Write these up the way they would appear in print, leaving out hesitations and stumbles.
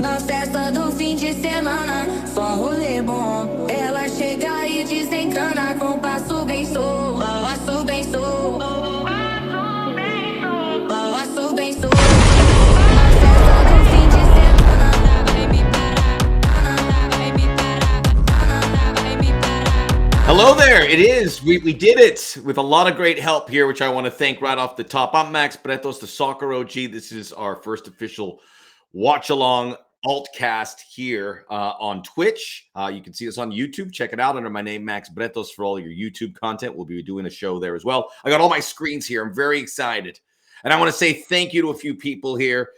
Na festa do fim de semana, só rolê bom. Ela chega e desencana com passo bem sou. Passo bem sou. Passo bem sou. Na festa do fim de semana, vai me parar. Vai me parar. Vai me parar. Hello there. It is. We did it with a lot of great help here, which I want to thank right off the top. I'm Max Bretos, the Soccer OG. This is our first official watch-along altcast here on Twitch. You can see us on YouTube. Check it out under my name, Max Bretos, for all your YouTube content. We'll be doing a show there as well. I got all my screens here. I'm very excited. And I want to say thank you to a few people here.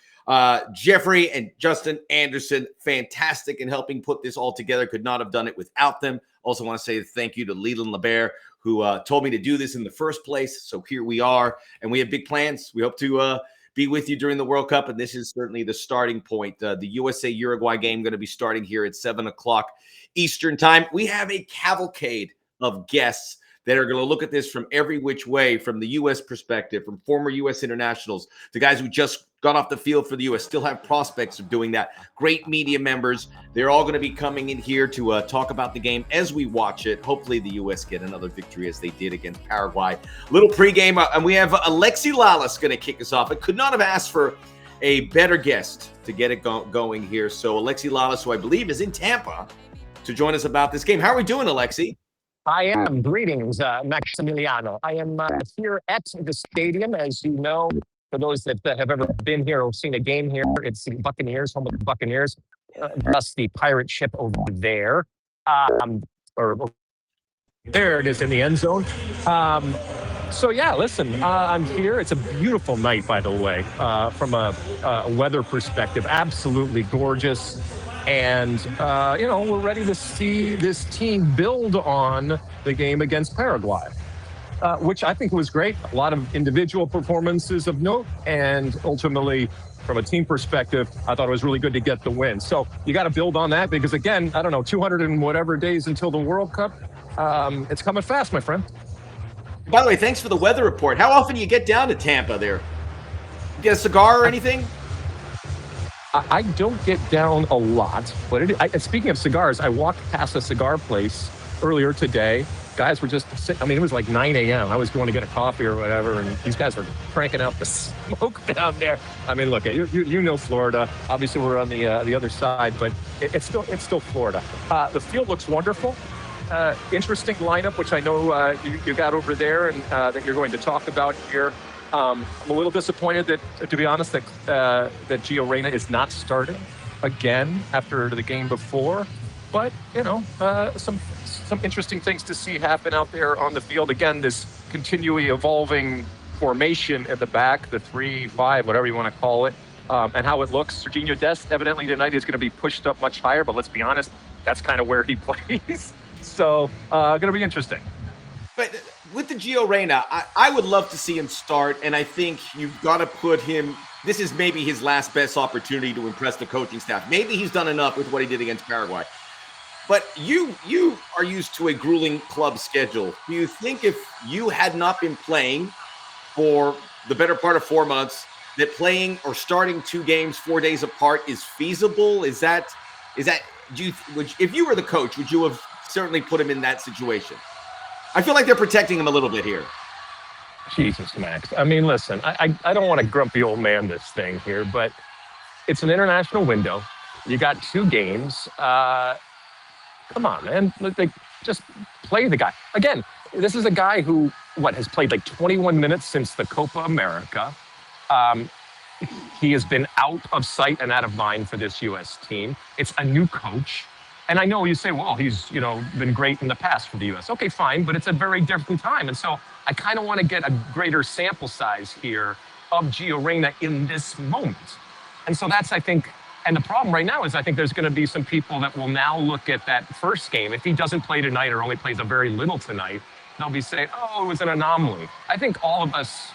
Jeffrey and Justin Anderson, fantastic in helping put this all together. Could not have done it without them. Also want to say thank you to Leland LeBert, who told me to do this in the first place. So here we are, and we have big plans. We hope to be with you during the World Cup, and this is certainly the starting point. The USA-Uruguay game going to be starting here at 7 o'clock Eastern time. We have a cavalcade of guests that are going to look at this from every which way, from the U.S. perspective, from former U.S. internationals to guys who just got off the field for the U.S., still have prospects of doing that. Great media members. They're all going to be coming in here to talk about the game as we watch it. Hopefully the U.S. get another victory as they did against Paraguay. Little pregame, and we have Alexi Lalas going to kick us off. I could not have asked for a better guest to get it going here. So Alexi Lalas, who I believe is in Tampa, to join us about this game. How are we doing, Alexi? I am. Greetings, Maximiliano. I am here at the stadium, as you know. For those that have ever been here or seen a game here, it's the Buccaneers, home of the Buccaneers. Thus, the pirate ship over there. Or there it is in the end zone. So, yeah, listen, I'm here. It's a beautiful night, by the way, from a weather perspective. Absolutely gorgeous. And, we're ready to see this team build on the game against Paraguay, which I think was great. A lot of individual performances of note. And ultimately, from a team perspective, I thought it was really good to get the win. So you got to build on that because, again, 200 and whatever days until the World Cup. It's coming fast, my friend. By the way, thanks for the weather report. How often do you get down to Tampa there? Get a cigar or anything? I don't get down a lot, but speaking of cigars, I walked past a cigar place earlier today. Guys were just sitting, it was like 9 a.m. I was going to get a coffee or whatever, and these guys were cranking out the smoke down there. Look, you know Florida. Obviously, we're on the other side, but it's still Florida. The field looks wonderful. Interesting lineup, which I know you got over there, and that you're going to talk about here. I'm a little disappointed that, to be honest, that Gio Reyna is not starting again after the game before. But, some interesting things to see happen out there on the field. Again, this continually evolving formation at the back, the 3-5, whatever you want to call it, and how it looks. Serginho Dest, evidently tonight, is going to be pushed up much higher. But let's be honest, that's kind of where he plays. So, going to be interesting. But with the Gio Reyna, I would love to see him start, and I think you've got to put him – this is maybe his last best opportunity to impress the coaching staff. Maybe he's done enough with what he did against Paraguay. But you are used to a grueling club schedule. Do you think if you had not been playing for the better part of 4 months, that playing or starting 2 games 4 days apart is feasible? If you were the coach, would you have certainly put him in that situation? I feel like they're protecting him a little bit here. Jesus, Max. Listen, I don't want to grumpy old man this thing here, but it's an international window. You got 2 games. Come on, man. Just play the guy. Again, this is a guy who, has played like 21 minutes since the Copa America. He has been out of sight and out of mind for this U.S. team. It's a new coach. And I know you say, well, he's, been great in the past for the U.S. Okay, fine, but it's a very different time. And so I kind of want to get a greater sample size here of Gio Reyna in this moment. And so that's, I think, and the problem right now is I think there's going to be some people that will now look at that first game. If he doesn't play tonight or only plays a very little tonight, they'll be saying, oh, it was an anomaly. I think all of us,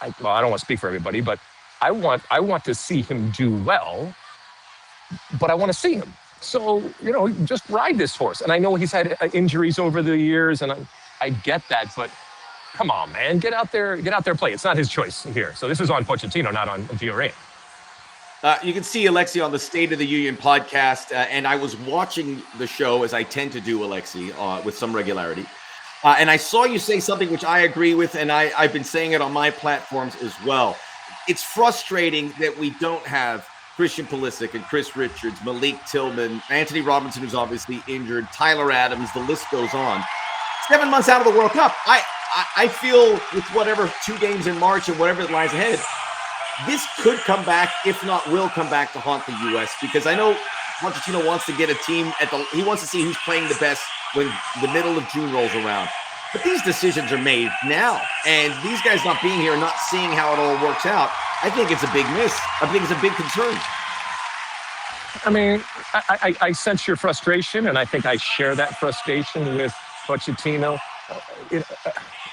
I don't want to speak for everybody, but I want to see him do well, but I want to see him. So, just ride this horse. And I know he's had injuries over the years, and I get that, but come on, man, get out there, play. It's not his choice here. So this is on Pochettino, not on Gio Reyna. You can see Alexi on the State of the Union podcast, and I was watching the show as I tend to do, Alexi, with some regularity. And I saw you say something which I agree with, and I've been saying it on my platforms as well. It's frustrating that we don't have Christian Pulisic and Chris Richards, Malik Tillman, Anthony Robinson, who's obviously injured, Tyler Adams, the list goes on. 7 months out of the World Cup, I feel with whatever 2 games in March and whatever lies ahead, this could come back, if not will come back to haunt the U.S. because I know Pochettino wants to get a team he wants to see who's playing the best when the middle of June rolls around. But these decisions are made now, and these guys not being here, not seeing how it all works out, I think it's a big miss. I think it's a big concern. I mean, I sense your frustration, and I think I share that frustration with Pochettino.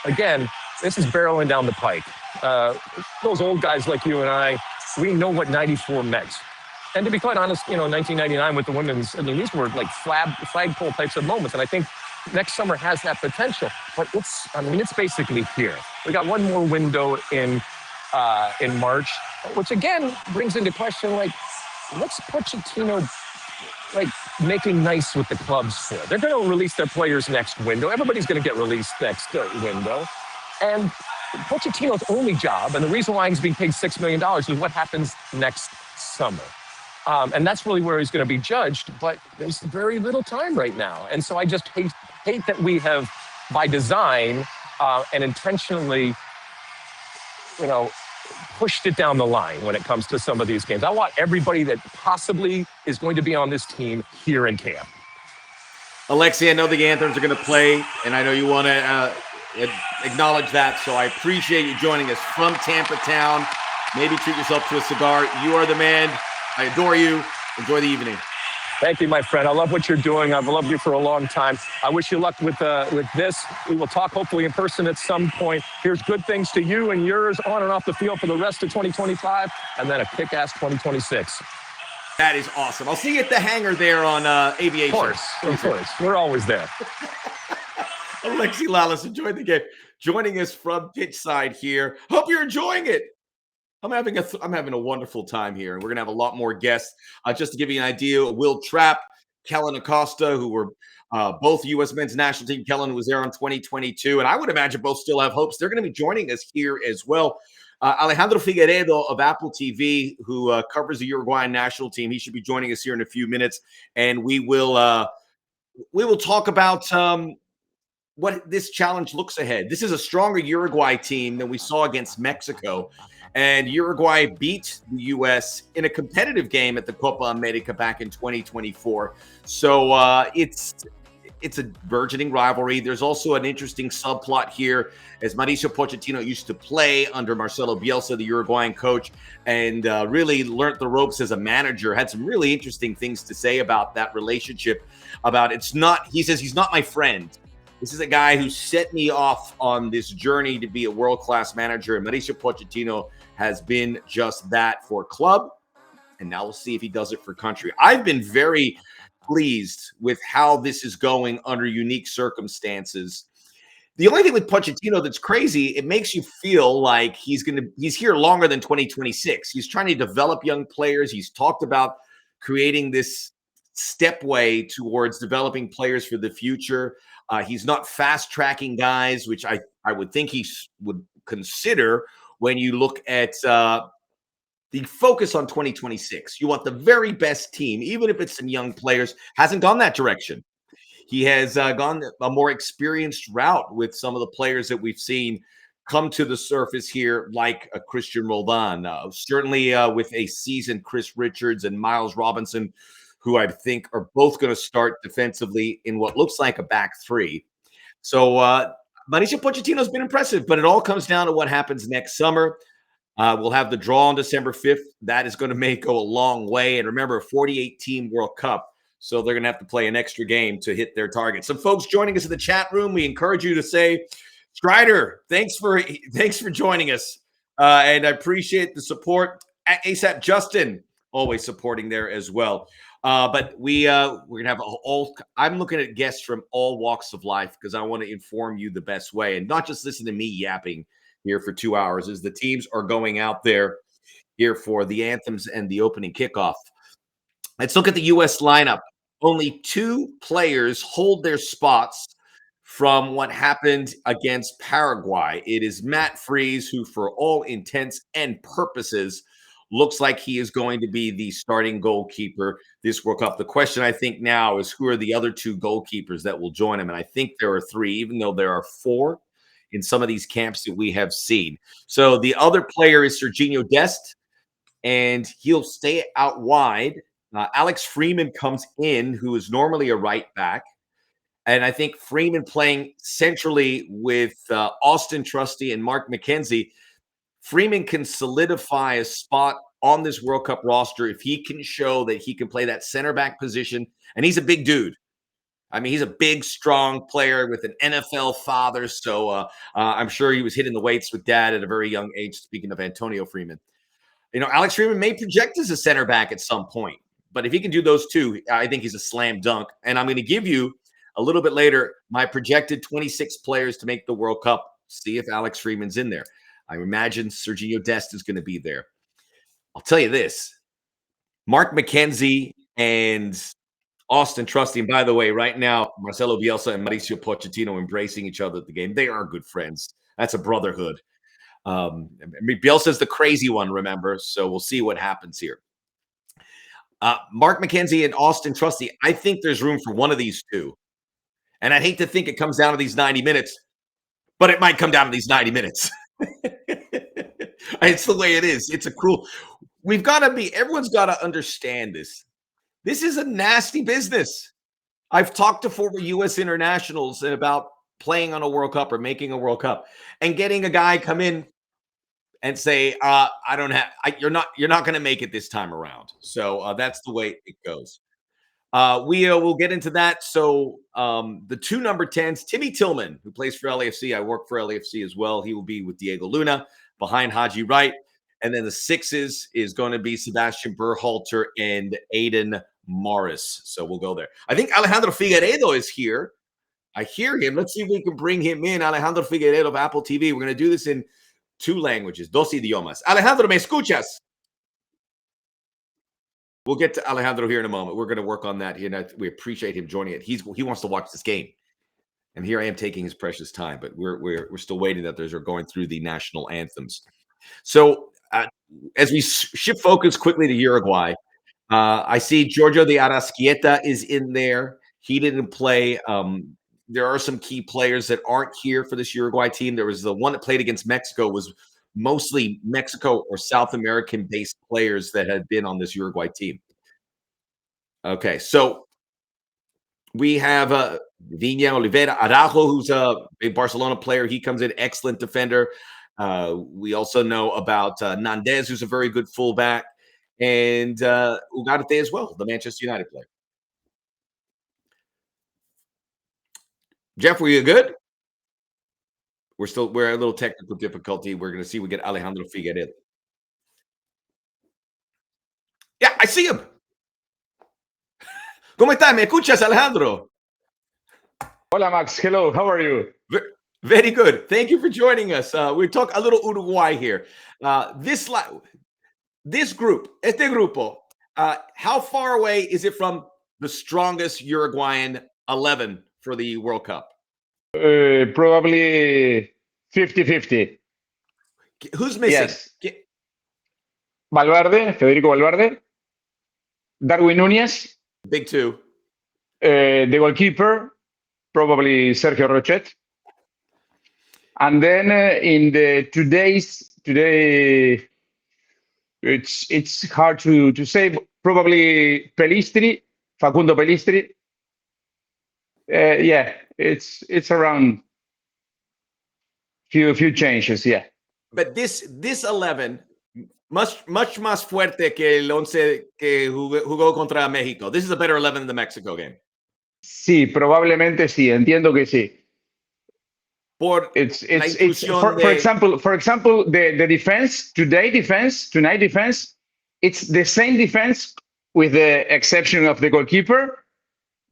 Again, this is barreling down the pike. Those old guys like you and I, we know what 94 meant. And to be quite honest, 1999 with the women's, I mean, these were like flagpole types of moments. And I think next summer has that potential. But it's basically here. We got one more window in March, which again brings into question, like, what's Pochettino making nice with the clubs for? They're going to release their players next window. Everybody's going to get released next window. And Pochettino's only job, and the reason why he's being paid $6 million, is what happens next summer. And that's really where he's going to be judged, but there's very little time right now. And so I just hate that we have, by design and intentionally, pushed it down the line when it comes to some of these games. I want everybody that possibly is going to be on this team here in camp. Alexi, I know the Anthems are going to play, and I know you want to acknowledge that, so I appreciate you joining us from Tampa town. Maybe treat yourself to a cigar. You are the man. I adore you. Enjoy the evening. Thank you, my friend. I love what you're doing. I've loved you for a long time. I wish you luck with this. We will talk hopefully in person at some point. Here's good things to you and yours on and off the field for the rest of 2025, and then a kick-ass 2026. That is awesome. I'll see you at the hangar there on Aviation. Of course. We're always there. Alexi Lalas, enjoy the game. Joining us from pitch side here. Hope you're enjoying it. I'm having a wonderful time here, and we're gonna have a lot more guests. Just to give you an idea, Will Trapp, Kellyn Acosta, who were both U.S. men's national team. Kellyn was there in 2022, and I would imagine both still have hopes. They're going to be joining us here as well. Alejandro Figueiredo of Apple TV, who covers the Uruguayan national team, he should be joining us here in a few minutes, and we will talk about what this challenge looks ahead. This is a stronger Uruguay team than we saw against Mexico. And Uruguay beat the U.S. in a competitive game at the Copa America back in 2024. So it's a burgeoning rivalry. There's also an interesting subplot here, as Mauricio Pochettino used to play under Marcelo Bielsa, the Uruguayan coach, and really learned the ropes as a manager. Had some really interesting things to say about that relationship. He says he's not my friend. This is a guy who set me off on this journey to be a world-class manager. And Mauricio Pochettino has been just that for club. And now we'll see if he does it for country. I've been very pleased with how this is going under unique circumstances. The only thing with Pochettino that's crazy, it makes you feel like he's here longer than 2026. He's trying to develop young players. He's talked about creating this stepway towards developing players for the future. He's not fast tracking guys, which I would think he would consider when you look at the focus on 2026. You want the very best team, even if it's some young players. Hasn't gone that direction. He has gone a more experienced route with some of the players that we've seen come to the surface here, like a Christian Roldan, certainly with a seasoned Chris Richards and Miles Robinson, who I think are both going to start defensively in what looks like a back three. So Mauricio Pochettino has been impressive, but it all comes down to what happens next summer. We'll have the draw on December 5th. That is going to go a long way. And remember, a 48-team World Cup, so they're going to have to play an extra game to hit their target. Some folks joining us in the chat room, we encourage you to say, Strider, thanks for joining us. And I appreciate the support. ASAP Justin, always supporting there as well. But we're gonna have I'm looking at guests from all walks of life because I want to inform you the best way and not just listen to me yapping here for 2 hours as the teams are going out there here for the anthems and the opening kickoff. Let's look at the U.S. lineup. Only 2 players hold their spots from what happened against Paraguay. It is Matt Freese, who, for all intents and purposes, looks like he is going to be the starting goalkeeper this World Cup. The question, I think, now is who are the other 2 goalkeepers that will join him? And I think there are 3, even though there are 4 in some of these camps that we have seen. So the other player is Serginho Dest, and he'll stay out wide. Alex Freeman comes in, who is normally a right back. And I think Freeman playing centrally with Austin Trusty and Mark McKenzie, Freeman can solidify a spot on this World Cup roster if he can show that he can play that center back position. And he's a big dude. I mean, he's a big, strong player with an NFL father. So I'm sure he was hitting the weights with dad at a very young age, speaking of Antonio Freeman. Alex Freeman may project as a center back at some point. But if he can do those 2, I think he's a slam dunk. And I'm going to give you a little bit later my projected 26 players to make the World Cup. See if Alex Freeman's in there. I imagine Serginho Dest is going to be there. I'll tell you this. Mark McKenzie and Austin Trusty. And by the way, right now, Marcelo Bielsa and Mauricio Pochettino embracing each other at the game. They are good friends. That's a brotherhood. Bielsa's the crazy one, remember? So we'll see what happens here. Mark McKenzie and Austin Trusty, I think there's room for one of these 2. And I'd hate to think it comes down to these 90 minutes, but it might come down to these 90 minutes. It's the way it is. It's a cruel. Everyone's got to understand this. This is a nasty business. I've talked to former U.S. internationals about playing on a World Cup or making a World Cup and getting a guy come in and say, you're not going to make it this time around. So that's the way it goes. We'll get into that. So the 2 number 10s, Timmy Tillman, who plays for LAFC. I work for LAFC as well. He will be with Diego Luna behind Haji Wright. And then the 6s is going to be Sebastian Berhalter and Aiden Morris. So we'll go there. I think Alejandro Figueiredo is here. I hear him. Let's see if we can bring him in. Alejandro Figueiredo of Apple TV. We're going to do this in 2 languages, 2 idiomas. Alejandro, ¿me escuchas? We'll get to Alejandro here in a moment. We're going to work on that. We appreciate him joining it. He wants to watch this game. And here I am taking his precious time, but we're still waiting that those are going through the national anthems. So as we shift focus quickly to Uruguay, I see Giorgio de Arrascaeta is in there. He didn't play. There are some key players that aren't here for this Uruguay team. There was the one that played against Mexico was mostly Mexico or South American-based players that had been on this Uruguay team. Okay, so we have Viña Oliveira Araujo, who's a big Barcelona player. He comes in, excellent defender. We also know about Nandez, who's a very good fullback, and Ugarte as well, the Manchester United player. Jeff, were you good? We're a little technical difficulty. We're going to see we get Alejandro Figueiredo. Yeah, I see him. ¿Cómo estás? ¿Me escuchas, Alejandro? Hola, Max. Hello. How are you? Very good. Thank you for joining us. We talk a little Uruguay here. This group, este grupo, how far away is it from the strongest Uruguayan 11 for the World Cup? Probably 50-50. Who's missing? Yes. Valverde, Federico Valverde, Darwin Núñez, Big 2. the goalkeeper, probably Sergio Rochet. And then in the today, it's hard to say. Probably Pelistri, Facundo Pelistri. Yeah, it's around few changes. Yeah. But this 11 much más fuerte que el 11 que jugó contra México. This is a better 11 than the Mexico game. Sí, probablemente sí. Entiendo que sí. It's for example, the defense tonight defense, it's the same defense with the exception of the goalkeeper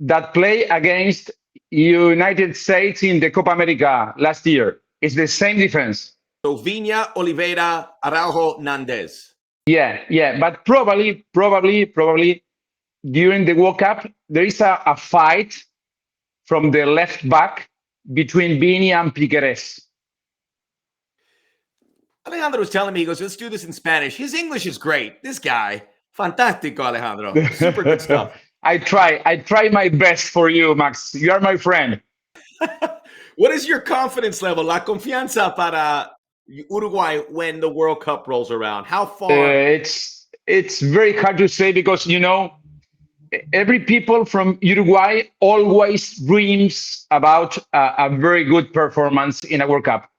that play against United States in the Copa America last year. It's the same defense. So Viña, Oliveira, Araujo, Nandez. Yeah. But probably during the World Cup, there is a fight from the left back between Vini and Piqueres. Alejandro was telling me, he goes, let's do this in Spanish. His English is great. This guy, fantástico, Alejandro. Super good stuff. I try my best for you, Max. You are my friend. What is your confidence level, la confianza para Uruguay when the World Cup rolls around? How far? It's very hard to say because every people from Uruguay always dreams about a very good performance in a World Cup.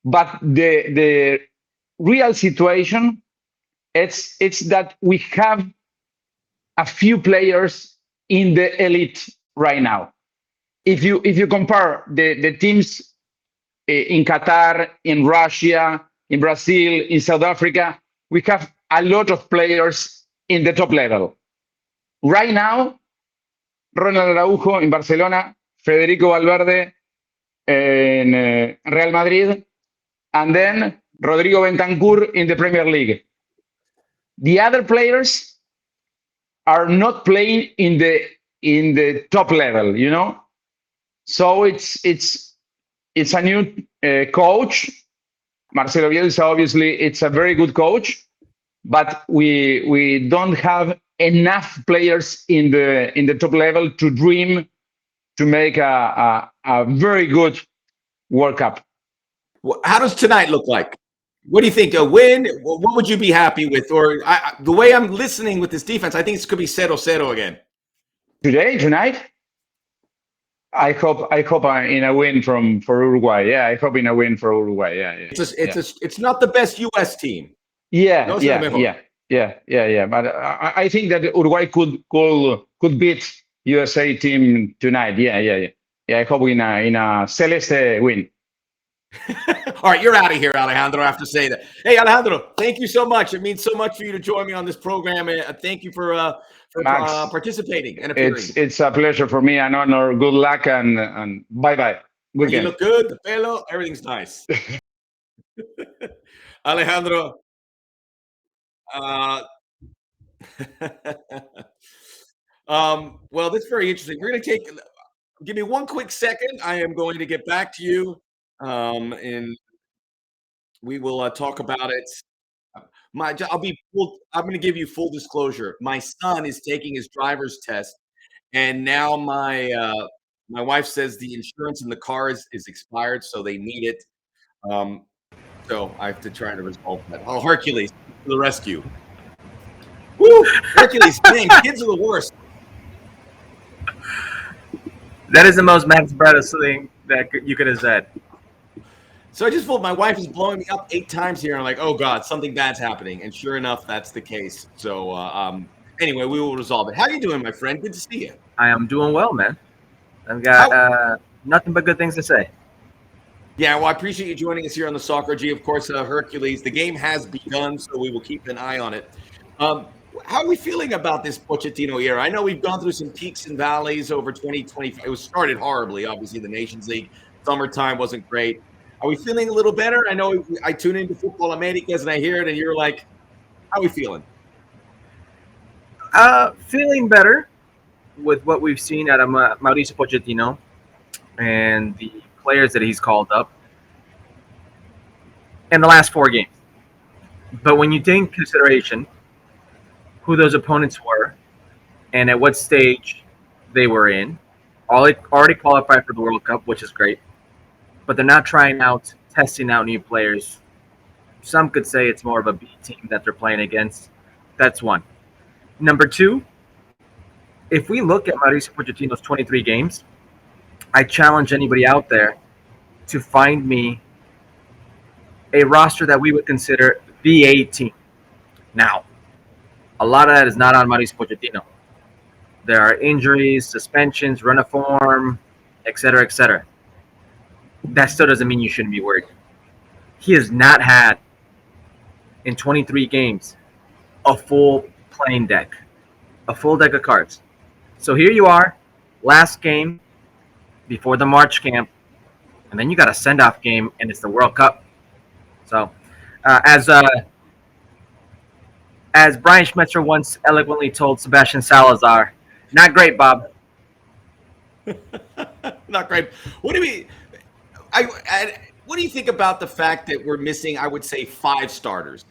But the real situation it's that we have a few players in the elite right now. If you compare the teams in Qatar, in Russia, in Brazil, in South Africa, we have a lot of players in the top level. Right now, Ronald Araujo in Barcelona, Federico Valverde in Real Madrid, and then Rodrigo Bentancur in the Premier League. The other players are not playing in the top level, So it's a new coach. Marcelo Bielsa, obviously, it's a very good coach, but we don't have enough players in the top level to dream to make a very good World Cup. How does tonight look like? What do you think? A win? What would you be happy with? Or the way I'm listening with this defense, I think it could be 0-0 again. Tonight? I hope in a win for Uruguay. Yeah, I hope in a win for Uruguay. Yeah. It's not the best U.S. team. Yeah. But I think that Uruguay could beat USA team tonight. Yeah. I hope in a Celeste win. All right, you're out of here, Alejandro. I have to say that. Hey, Alejandro, thank you so much. It means so much for you to join me on this program. Thank you for participating and appearing. It's a pleasure for me, an honor. Good luck and bye-bye. Good game. You look good. The pelo, everything's nice. Alejandro. Well, that's very interesting. We're going to give me one quick second. I am going to get back to you. And we will talk about it. I'm going to give you full disclosure. My son is taking his driver's test, and now my wife says the insurance in the car is expired, so they need it. So I have to try to resolve that. Oh, Herculez to the rescue! Woo, Herculez! Dang, kids are the worst. That is the most Max Bretos thing that you could have said. So I just thought my wife is blowing me up 8 times here. And I'm like, oh, God, something bad's happening. And sure enough, that's the case. So anyway, we will resolve it. How are you doing, my friend? Good to see you. I am doing well, man. I've got nothing but good things to say. Yeah, well, I appreciate you joining us here on the Soccer G. Of course, Herculez, the game has begun, so we will keep an eye on it. How are we feeling about this Pochettino era? I know we've gone through some peaks and valleys over 2020. It was started horribly, obviously, the Nations League. Summertime wasn't great. Are we feeling a little better? I know I tune into Football Americas and I hear it, and you're like, how are we feeling? Feeling better with what we've seen out of Mauricio Pochettino and the players that he's called up in the last 4 games. But when you take into consideration who those opponents were and at what stage they were in, already qualified for the World Cup, which is great. But they're not testing out new players. Some could say it's more of a B team that they're playing against. That's one. Number 2, if we look at Mauricio Pochettino's 23 games, I challenge anybody out there to find me a roster that we would consider the A team. Now, a lot of that is not on Mauricio Pochettino. There are injuries, suspensions, run of form, etc., etc. That still doesn't mean you shouldn't be worried. He has not had, in 23 games, a full playing deck, a full deck of cards. So here you are, last game before the March camp, and then you got a send-off game, and it's the World Cup. So, as As Brian Schmetzer once eloquently told Sebastian Salazar, not great, Bob. Not great. What do we? What do you think about the fact that we're missing? I would say 5 starters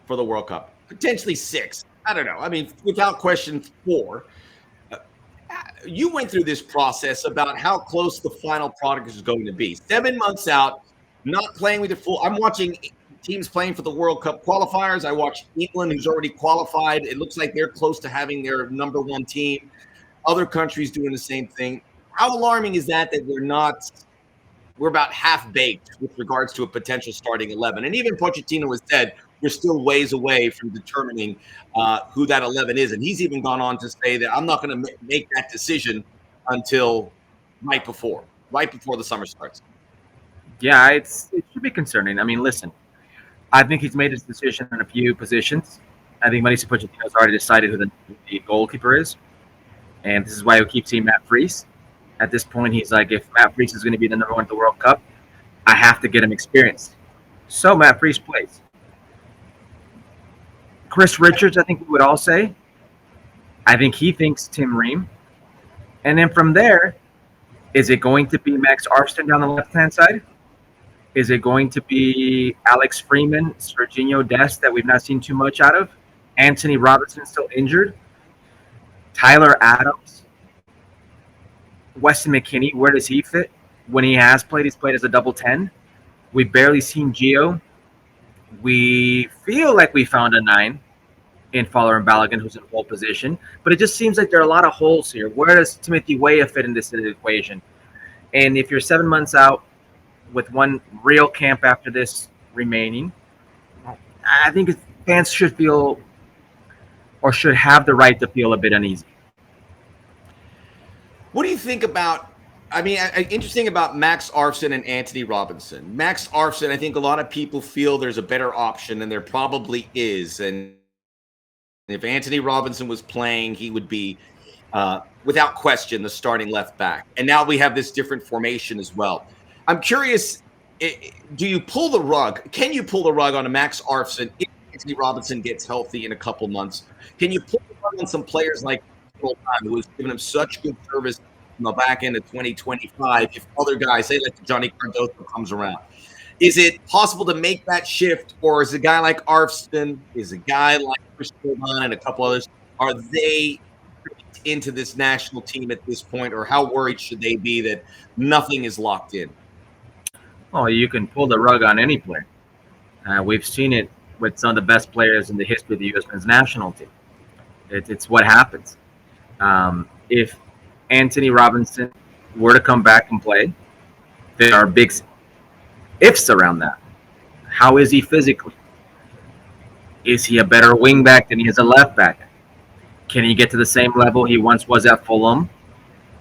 for the World Cup, potentially 6. I don't know. I mean, without question, 4. You went through this process about how close the final product is going to be. 7 months out, not playing with the full. I'm watching teams playing for the World Cup qualifiers. I watch England, who's already qualified. It looks like they're close to having their number 1 team. Other countries doing the same thing. How alarming is that we're about half baked with regards to a potential starting 11? And even Pochettino has said we're still ways away from determining who that 11 is. And he's even gone on to say that I'm not going to make that decision until right before the summer starts. Yeah, it should be concerning. I mean, listen, I think he's made his decision on a few positions. I think Mauricio Pochettino has already decided who the goalkeeper is. And this is why we keep seeing Matt Freese. At this point, he's like, if Matt Freese is going to be the number 1 at the World Cup, I have to get him experience. So Matt Freese plays. Chris Richards, I think we would all say. I think he thinks Tim Ream. And then from there, is it going to be Max Arfsten down the left-hand side? Is it going to be Alex Freeman, Serginho Dest that we've not seen too much out of? Anthony Robinson still injured? Tyler Adams? Weston McKennie, where does he fit? When he has played, he's played as a double 10. We've barely seen Gio. We feel like we found a 9 in Fowler and Balogun, who's in pole position. But it just seems like there are a lot of holes here. Where does Timothy Weah fit in this equation? And if you're 7 months out with 1 real camp after this remaining, I think fans should feel or should have the right to feel a bit uneasy. What do you think about, interesting about Max Arfsten and Anthony Robinson? Max Arfsten, I think a lot of people feel there's a better option, and there probably is. And if Anthony Robinson was playing, he would be, without question, the starting left back. And now we have this different formation as well. I'm curious, do you pull the rug? Can you pull the rug on a Max Arfsten if Anthony Robinson gets healthy in a couple months? Can you pull the rug on some players like who has given him such good service in the back end of 2025 if other guys, say like Johnny Cardoso, comes around? Is it possible to make that shift, or is a guy like Arfsten, is a guy like Chris Coleman and a couple others, are they into this national team at this point, or how worried should they be that nothing is locked in? Oh, you can pull the rug on any player. We've seen it with some of the best players in the history of the U.S. men's national team. It's what happens. If Anthony Robinson were to come back and play, there are big ifs around that. How is he physically? Is he a better wing back than he is a left back? Can he get to the same level he once was at Fulham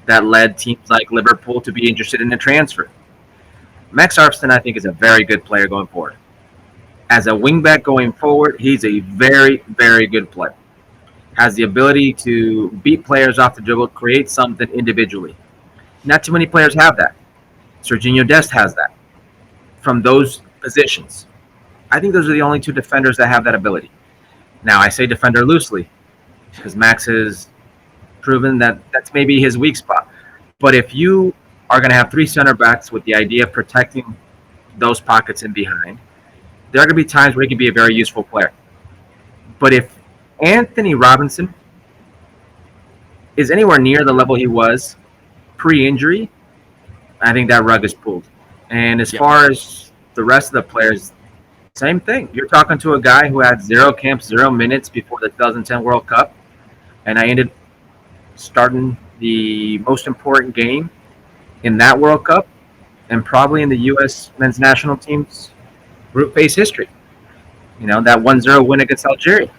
that led teams like Liverpool to be interested in a transfer? Max Arfsten, I think, is a very good player going forward. As a wing back going forward, he's a very, very good player. Has the ability to beat players off the dribble, create something individually. Not too many players have that. Serginho Dest has that from those positions. I think those are the only 2 defenders that have that ability. Now, I say defender loosely because Max has proven that that's maybe his weak spot. But if you are going to have 3 center backs with the idea of protecting those pockets in behind, there are going to be times where he can be a very useful player. But if Anthony Robinson is anywhere near the level he was pre-injury, I think that rug is pulled. And as far as the rest of the players, same thing. You're talking to a guy who had 0 camps, 0 minutes before the 2010 World Cup, and I ended starting the most important game in that World Cup and probably in the U.S. men's national team's group phase history. You know, that 1-0 win against Algeria.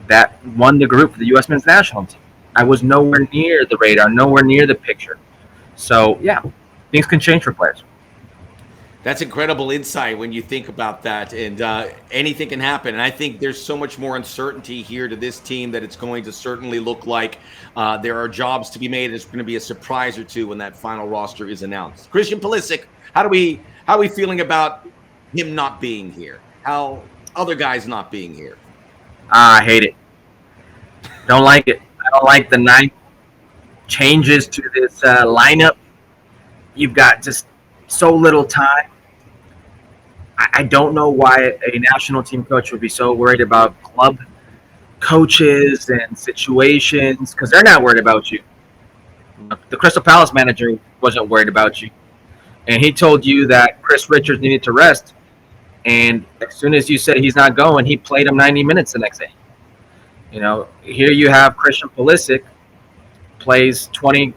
That won the group for the U.S. men's national team. I was nowhere near the radar, nowhere near the picture. So, yeah, things can change for players. That's incredible insight when you think about that, and anything can happen. And I think there's so much more uncertainty here to this team that it's going to certainly look like there are jobs to be made. There's going to be a surprise or 2 when that final roster is announced. Christian Pulisic, how are we feeling about him not being here? How other guys not being here? I hate it. Don't like it. I don't like the 9 changes to this lineup. You've got just so little time. I don't know why a national team coach would be so worried about club coaches and situations because they're not worried about you. The Crystal Palace manager wasn't worried about you, and he told you that Chris Richards needed to rest. And as soon as you said he's not going, he played him 90 minutes the next day. Here you have Christian Pulisic plays 20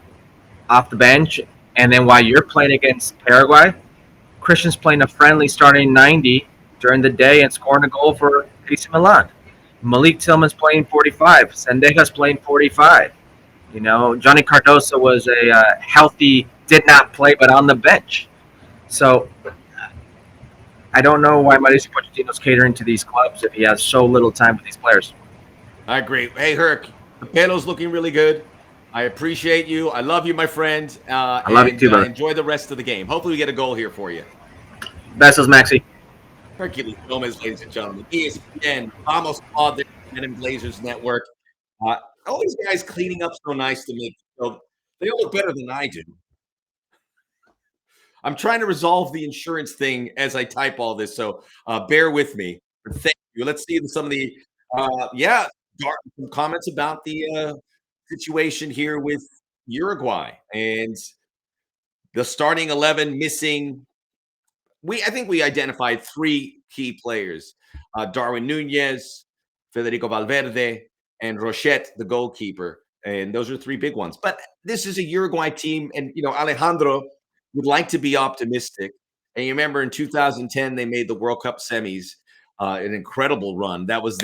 off the bench, and then while you're playing against Paraguay, Christian's playing a friendly starting 90 during the day and scoring a goal for AC Milan. Malik Tillman's playing 45. Sendeja's playing 45. Johnny Cardoso was a healthy, did not play, but on the bench. So I don't know why Mauricio Pochettino's catering to these clubs if he has so little time with these players. I agree. Hey, Herc, the panel's looking really good. I appreciate you. I love you, my friend. I love you too, brother. Enjoy the rest of the game. Hopefully we get a goal here for you. Besos, Maxi. Herculez Gomez, ladies and gentlemen. ESPN, Vamos Squad, the Men in Blazers Network. All these guys cleaning up so nice to me. They all look better than I do. I'm trying to resolve the insurance thing as I type all this, so bear with me. Thank you. Let's see some of the some comments about the situation here with Uruguay and the starting 11 missing. I think we identified 3 key players: Darwin Nunez, Federico Valverde, and Rochette, the goalkeeper. And those are 3 big ones. But this is a Uruguay team, and Alejandro would like to be optimistic. And you remember in 2010 they made the World Cup semis, an incredible run. That was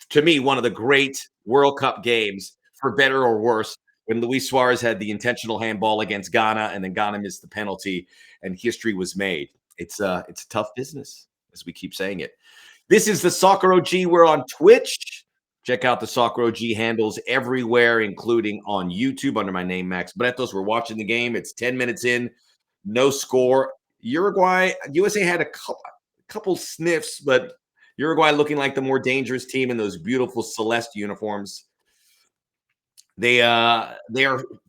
to me, one of the great World Cup games, for better or worse, when Luis Suarez had the intentional handball against Ghana, and then Ghana missed the penalty, and history was made. It's a tough business, as we keep saying it. This is the Soccer OG. We're on Twitch. Check out the Soccer OG handles everywhere, including on YouTube under my name, Max Bretos. We're watching the game. It's 10 minutes in, no score. USA had a couple sniffs, but Uruguay looking like the more dangerous team in those beautiful Celeste uniforms. They are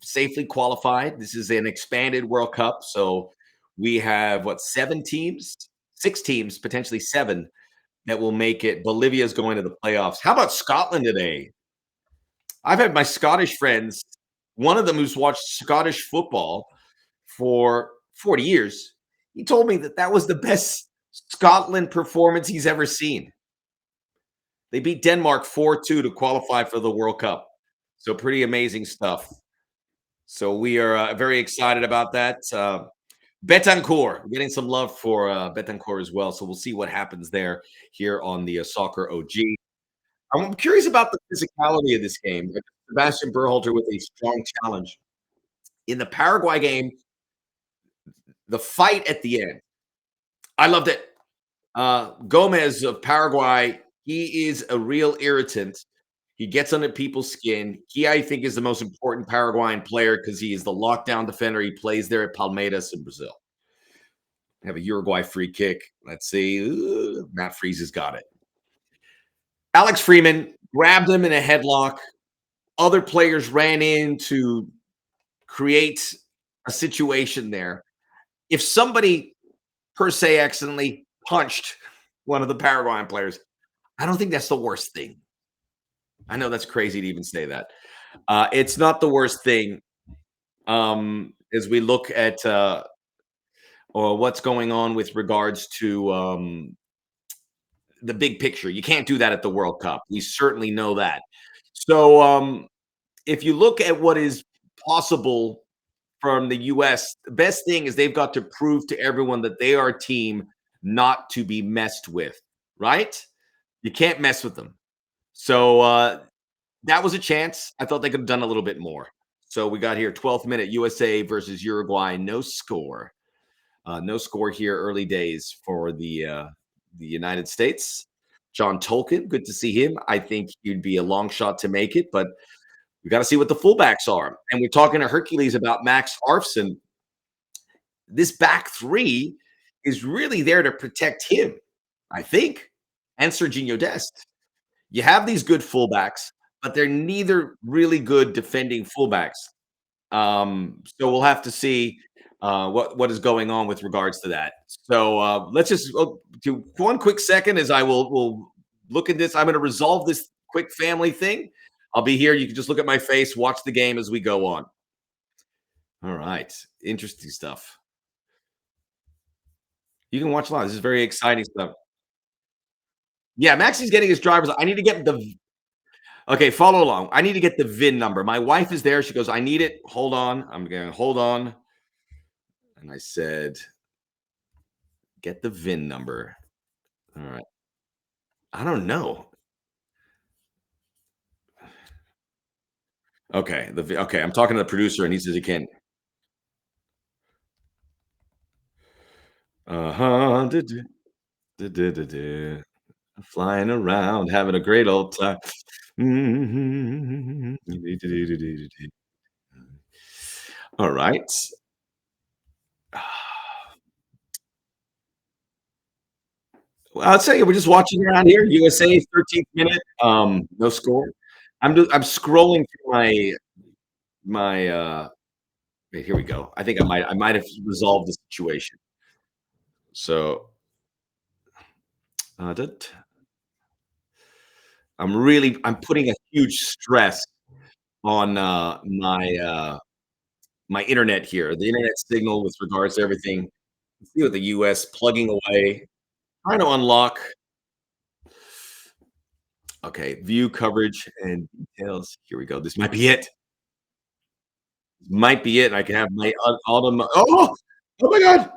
safely qualified. This is an expanded World Cup, so we have 7 teams, 6 teams, potentially 7 that will make it. Bolivia's going to the playoffs. How about Scotland today? I've had my Scottish friends, one of them who's watched Scottish football for 40 years. He told me that was the best Scotland performance he's ever seen. They beat Denmark 4-2 to qualify for the World Cup. So pretty amazing stuff. So we are very excited about that. Betancourt, getting some love for Betancourt as well. So we'll see what happens there here on the Soccer OG. I'm curious about the physicality of this game. Sebastian Berhalter with a strong challenge. In the Paraguay game, the fight at the end, I loved it. Gomez of Paraguay, he is a real irritant. He gets under people's skin. He, I think, is the most important Paraguayan player because he is the lockdown defender. He plays there at Palmeiras in Brazil. Have a Uruguay free kick. Let's see. Matt Freeze has got it. Alex Freeman grabbed him in a headlock. Other players ran in to create a situation there. If somebody, per se, accidentally punched one of the Paraguayan players, I don't think that's the worst thing. I know that's crazy to even say that. It's not the worst thing as we look at what's going on with regards to the big picture. You can't do that at the World Cup. We certainly know that. So if you look at what is possible from the U.S., the best thing is they've got to prove to everyone that they are a team not to be messed with, right? You can't mess with them. So that was a chance. I thought they could have done a little bit more. So we got here 12th minute, USA versus Uruguay. No score. No score here, early days for the United States. John Tolkien, good to see him. I think he'd be a long shot to make it, but we got to see what the fullbacks are. And we're talking to Herculez about Max Arfson. This back 3 is really there to protect him, I think, and Serginho Dest. you have these good fullbacks, but they're neither really good defending fullbacks. So we'll have to see what is going on with regards to that. So let's just do one quick second as I will look at this. I'm going to resolve this quick family thing. I'll be here. You can just look at my face, watch the game as we go on. All right, interesting stuff. You can watch live. This is very exciting stuff. Yeah, Maxi's getting his driver's. I need to get the. Okay, follow along. I need to get the VIN number. My wife is there. She goes, I need it. Hold on. I'm going to hold on. And I said, get the VIN number. All right. I don't know. Okay. Okay. I'm talking to the producer and he says he can't. Uh-huh. Flying around, having a great old time. All right. Well, I'll tell you, we're just watching around here. USA 13th minute. No score. I'm scrolling through my wait, here we go. I think I might have resolved the situation. So I'm putting a huge stress on my internet here. The internet signal with regards to everything. See what the US plugging away, trying to unlock. Okay, view coverage and details. Here we go. This might be it. Might be it. I can have my autumn. Oh my God.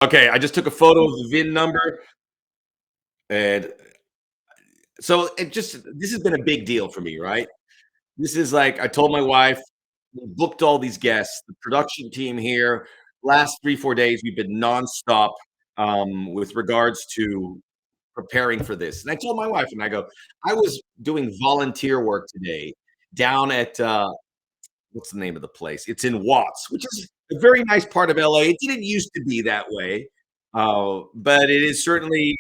Okay, I just took a photo of the VIN number. And so this has been a big deal for me, right? This is like I told my wife, we booked all these guests, the production team here. Last 3-4 days, we've been nonstop with regards to preparing for this. And I told my wife, and I go, I was doing volunteer work today down at what's the name of the place? It's in Watts, which is a very nice part of LA. It didn't used to be that way, but it is certainly,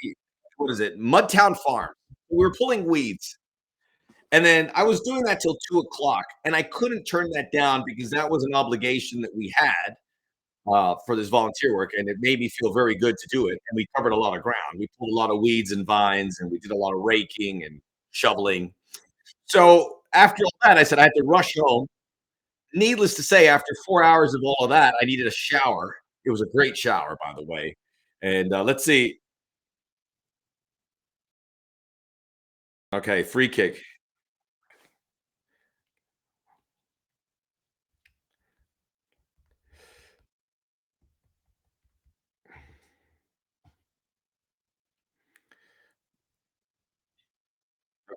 what is it? Mudtown Farm. We were pulling weeds. And then I was doing that till 2 o'clock, and I couldn't turn that down because that was an obligation that we had for this volunteer work, and it made me feel very good to do it. And we covered a lot of ground. We pulled a lot of weeds and vines, and we did a lot of raking and shoveling. So after all that, I said I had to rush home. Needless to say, after 4 hours of all of that, I needed a shower. It was a great shower, by the way. And let's see. Okay, free kick.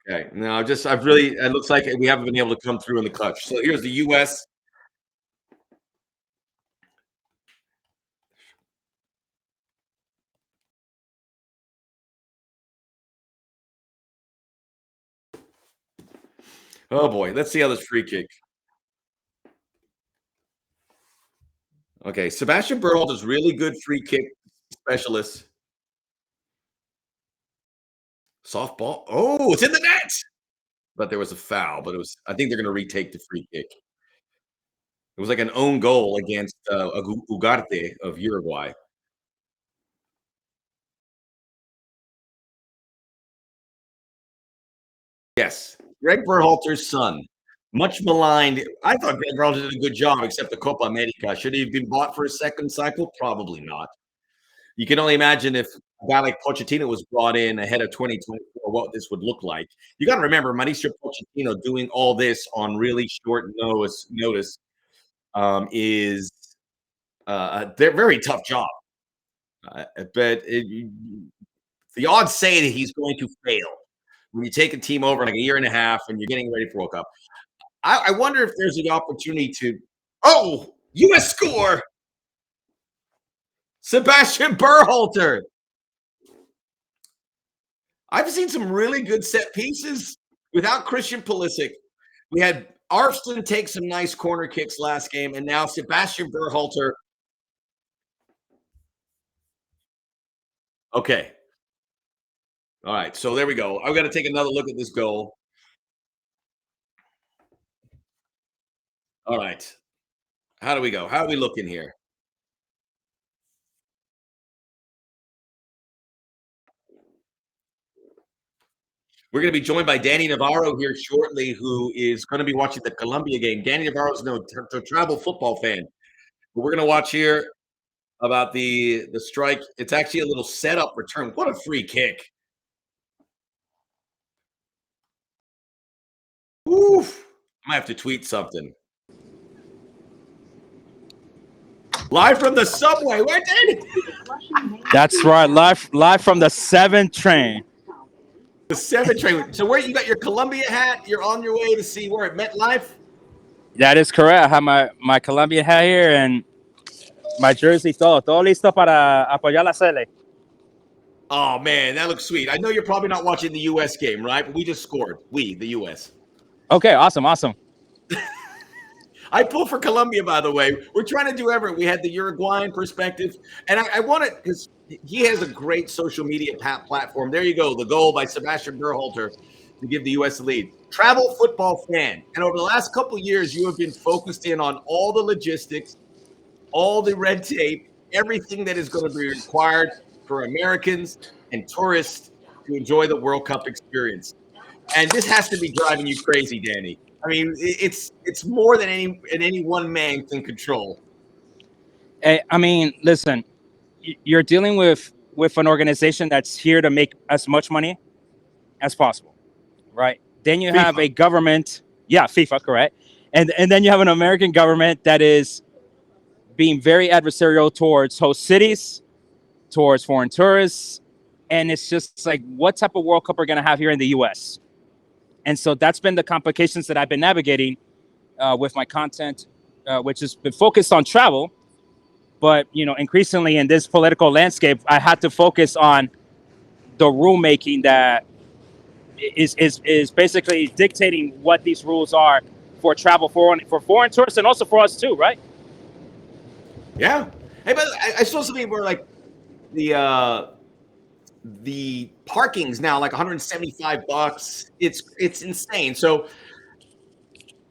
Okay. No, it looks like we haven't been able to come through in the clutch. So here's the US. Oh boy, let's see how this free kick. Okay, Sebastian Berholt is really good free kick specialist. Softball. Oh, it's in the net. But there was a foul. But I think they're going to retake the free kick. It was like an own goal against Ugarte of Uruguay. Yes, Greg Berhalter's son, much maligned. I thought Greg Berhalter did a good job, except the Copa America. Should he have been bought for a second cycle? Probably not. You can only imagine if a guy like Pochettino was brought in ahead of 2024, what this would look like. You got to remember, Mauricio Pochettino doing all this on really short notice is a very tough job. But the odds say that he's going to fail when you take a team over in like a year and a half and you're getting ready for World Cup. I wonder if there's an opportunity to. Oh, U.S. score. Sebastian Berhalter. I've seen some really good set pieces without Christian Pulisic. We had Arfston take some nice corner kicks last game, and now Sebastian Berhalter. Okay, All right, so there we go. I've got to take another look at this goal. All right. How do we go? How are we looking here? We're going to be joined by Danny Navarro here shortly, who is going to be watching the Colombia game. Danny Navarro is a travel football fan. But we're going to watch here about the strike. It's actually a little setup return. What a free kick. Oof. I might have to tweet something. Live from the subway. Where did it? That's right. Live from the 7 train. The 7 train. So where you got your Columbia hat? You're on your way to see where at MetLife? That is correct. I have my Colombian hat here and my jersey. Todo listo para apoyar la Sele. Oh, man, that looks sweet. I know you're probably not watching the U.S. game, right? But we just scored. The U.S. Okay, awesome. I pull for Colombia, by the way. We're trying to do everything. We had the Uruguayan perspective. And I want it because he has a great social media platform. There you go. The goal by Sebastian Berhalter to give the U.S. the lead. Travel football fan. And over the last couple of years, you have been focused in on all the logistics, all the red tape, everything that is going to be required for Americans and tourists to enjoy the World Cup experience. And this has to be driving you crazy, Danny. I mean, it's more than any one man can control. I mean, listen, you're dealing with an organization that's here to make as much money as possible, right? Then you have a government, FIFA, correct? And then you have an American government that is being very adversarial towards host cities, towards foreign tourists, and it's just like, what type of World Cup we're going to have here in the U.S.? And so that's been the complications that I've been navigating with my content, which has been focused on travel. But, increasingly in this political landscape, I had to focus on the rulemaking that is basically dictating what these rules are for travel for foreign tourists and also for us too, right? Yeah. Hey, but I saw something where like the parking's now like $175. It's insane. So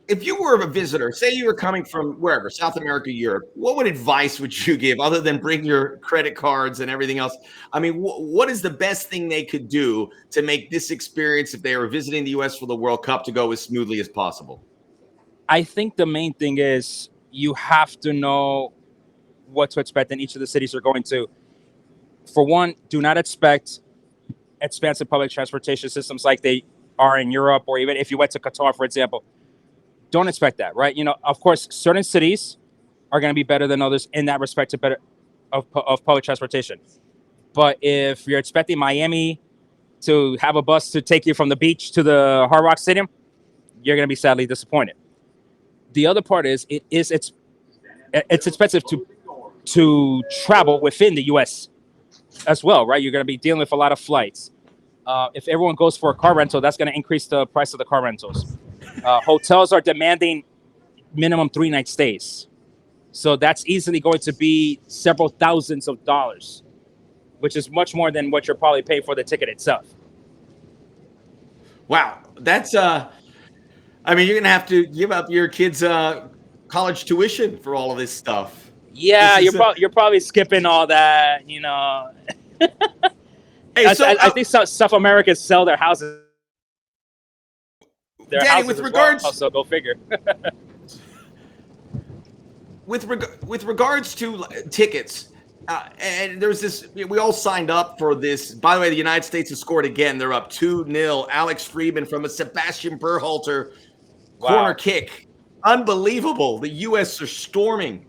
if you were a visitor, say you were coming from wherever, South America, Europe, what advice would you give other than bring your credit cards and everything else? I mean, what is the best thing they could do to make this experience, if they were visiting the U.S. for the World Cup, to go as smoothly as possible? I think the main thing is you have to know what to expect in each of the cities you're going to. For one, do not expect expansive public transportation systems like they are in Europe, or even if you went to Qatar, for example. Don't expect that, right? Of course, certain cities are going to be better than others in that respect to better of public transportation. But if you're expecting Miami to have a bus to take you from the beach to the Hard Rock Stadium, you're going to be sadly disappointed. The other part is it's expensive to travel within the U.S. as well, right? You're going to be dealing with a lot of flights. If everyone goes for a car rental, that's going to increase the price of the car rentals. Hotels are demanding minimum 3-night stays. So that's easily going to be several thousands of dollars, which is much more than what you're probably paying for the ticket itself. Wow. That's, I mean, you're going to have to give up your kids' college tuition for all of this stuff. Yeah, you're probably skipping all that, Hey, I think South Americans sell their houses. Danny, with regards, so go figure. with regards to tickets, and there's this. We all signed up for this. By the way, the United States has scored again. They're up 2-0. Alex Friedman from a Sebastian Berhalter corner kick. Unbelievable. The U.S. are storming.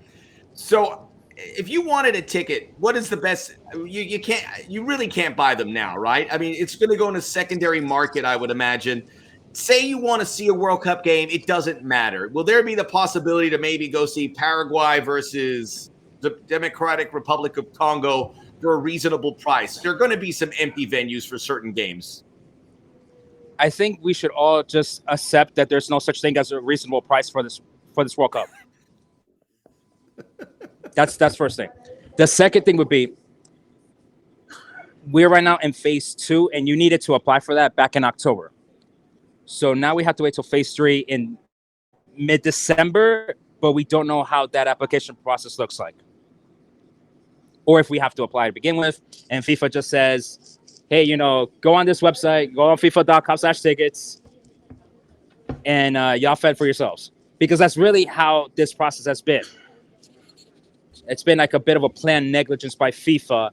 So, if you wanted a ticket, what is the best? You really can't buy them now, right? I mean, it's going to go in a secondary market, I would imagine. Say you want to see a World Cup game, it doesn't matter. Will there be the possibility to maybe go see Paraguay versus the Democratic Republic of Congo for a reasonable price? There are going to be some empty venues for certain games. I think we should all just accept that there's no such thing as a reasonable price for this World Cup. That's first thing. The second thing would be, we're right now in phase 2, and you needed to apply for that back in October. So now we have to wait till phase 3 in mid-December, but we don't know how that application process looks like, or if we have to apply to begin with. And FIFA just says, hey, go on this website, go on FIFA.com/tickets, and y'all fed for yourselves. Because that's really how this process has been. It's been like a bit of a planned negligence by FIFA.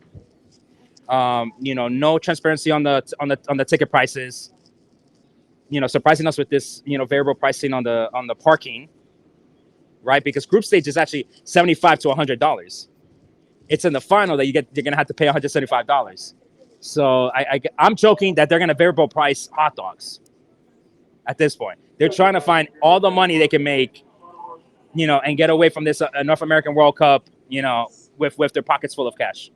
No transparency on the ticket prices. Surprising us with this, variable pricing on the parking, right? Because group stage is actually $75 to $100. It's in the final that you're gonna have to pay $175. So I'm joking that they're gonna variable price hot dogs. At this point, they're trying to find all the money they can make, and get away from this North American World Cup, with their pockets full of cash.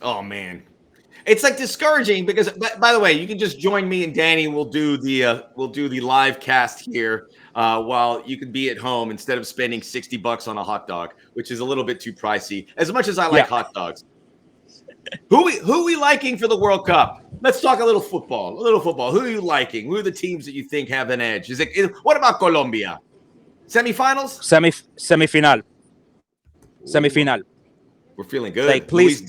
Oh man, it's like discouraging because, by the way, you can just join me and Danny. We'll do the live cast here while you can be at home instead of spending $60 on a hot dog, which is a little bit too pricey. As much as I like hot dogs, who we liking for the World Cup? Let's talk a little football. Who are you liking? Who are the teams that you think have an edge? What about Colombia? Semifinals? Semifinal. We're feeling good. Like, please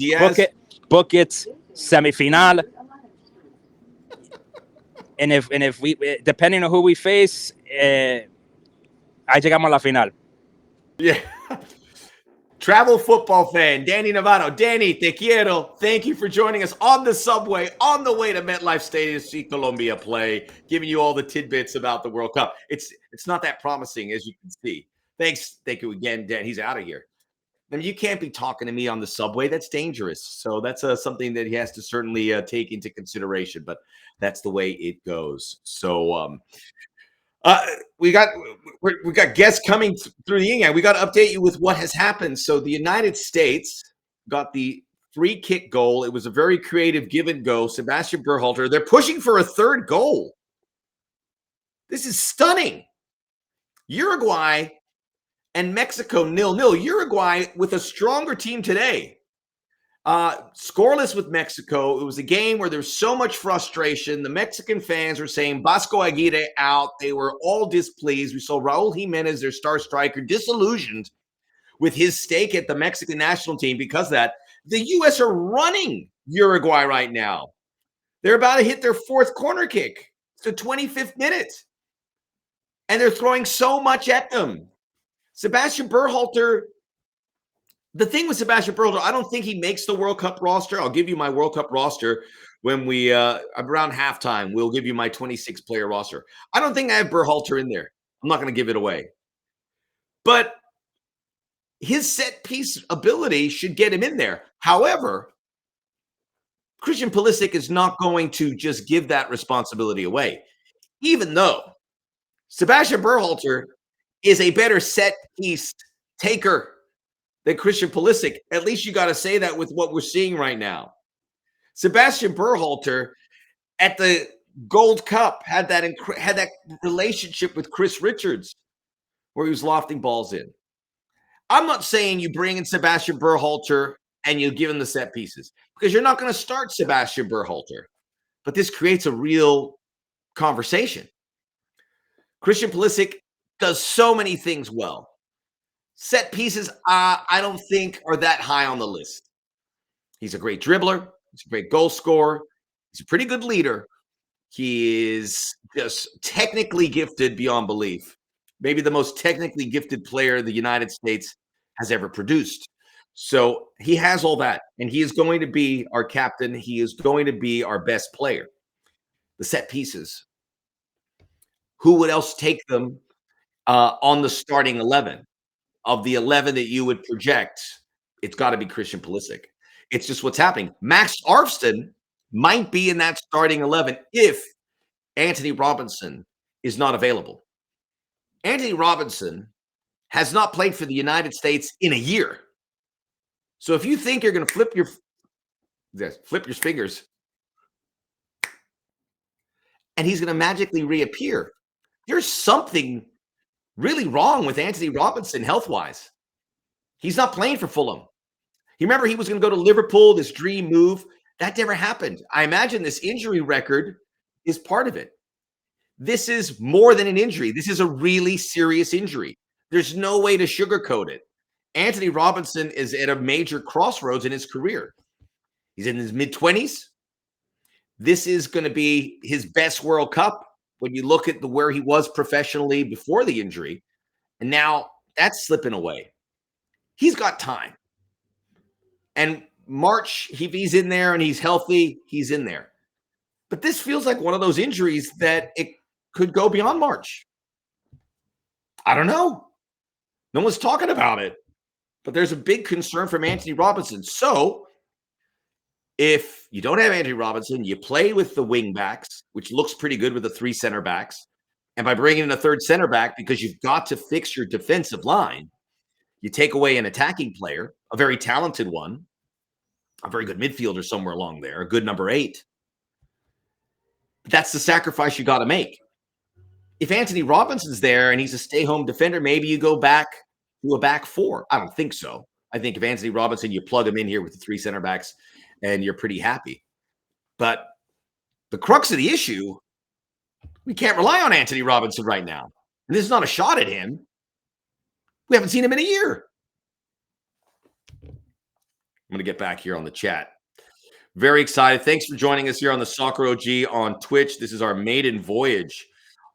book it. Semifinal. and if we, depending on who we face, ahí llegamos a la final. Yeah. Travel football fan, Danny Navarro. Danny, te quiero. Thank you for joining us on the subway on the way to MetLife Stadium to see Colombia play, giving you all the tidbits about the World Cup. It's not that promising, as you can see. Thanks. Thank you again, Dan. He's out of here. I mean, you can't be talking to me on the subway. That's dangerous. So that's something that he has to certainly take into consideration. But that's the way it goes. So we got guests coming through the yin. We got to update you with what has happened. So the United States got the free kick goal. It was a very creative give and go. Sebastian Berhalter. They're pushing for a third goal. This is stunning. Uruguay and Mexico 0-0. Uruguay with a stronger team today. Scoreless with Mexico. It was a game where there's so much frustration. The Mexican fans were saying Vasco Aguirre out. They were all displeased. We saw Raul Jimenez, their star striker, disillusioned with his stake at the Mexican national team because of that. The U.S. are running Uruguay right now. They're about to hit their fourth corner kick. It's the 25th minute. And they're throwing so much at them. Sebastian Berhalter, the thing with Sebastian Berhalter, I don't think he makes the World Cup roster. I'll give you my World Cup roster when we around halftime. We'll give you my 26-player roster. I don't think I have Berhalter in there. I'm not going to give it away. But his set piece ability should get him in there. However, Christian Pulisic is not going to just give that responsibility away, even though Sebastian Berhalter is a better set piece taker than Christian Pulisic. At least you got to say that with what we're seeing right now. Sebastian Berhalter at the Gold Cup had that relationship with Chris Richards where he was lofting balls in. I'm not saying you bring in Sebastian Berhalter and you give him the set pieces because you're not going to start Sebastian Berhalter. But this creates a real conversation. Christian Pulisic does so many things well. Set pieces, I don't think are that high on the list. He's a great dribbler. He's a great goal scorer. He's a pretty good leader. He is just technically gifted beyond belief. Maybe the most technically gifted player the United States has ever produced. So he has all that, and he is going to be our captain. He is going to be our best player. The set pieces. Who would else take them on the starting 11? Of the 11 that you would project, it's got to be Christian Pulisic. It's just what's happening. Max Arfston might be in that starting 11 if Anthony Robinson is not available. Anthony Robinson has not played for the United States in a year. So if you think you're going to flip your fingers and he's going to magically reappear, there's something really wrong with Anthony Robinson health-wise. He's not playing for Fulham. You remember he was going to go to Liverpool, this dream move. That never happened. I imagine this injury record is part of it. This is more than an injury. This is a really serious injury. There's no way to sugarcoat it. Anthony Robinson is at a major crossroads in his career. He's in his mid-20s. This is going to be his best World Cup when you look at where he was professionally before the injury. And now that's slipping away. He's got time. And March, if he's in there and he's healthy, he's in there. But this feels like one of those injuries that it could go beyond March. I don't know. No one's talking about it. But there's a big concern from Anthony Robinson. So if you don't have Anthony Robinson, you play with the wing backs, which looks pretty good with the 3 center backs. And by bringing in a 3rd center back, because you've got to fix your defensive line, you take away an attacking player, a very talented one, a very good midfielder somewhere along there, a good number 8. That's the sacrifice you got to make. If Anthony Robinson's there and he's a stay-home defender, maybe you go back to a back 4. I don't think so. I think if Anthony Robinson, you plug him in here with the 3 center backs and you're pretty happy. But the crux of the issue, we can't rely on Anthony Robinson right now. And this is not a shot at him. We haven't seen him in a year. I'm going to get back here on the chat. Very excited. Thanks for joining us here on the Soccer OG on Twitch. This is our maiden voyage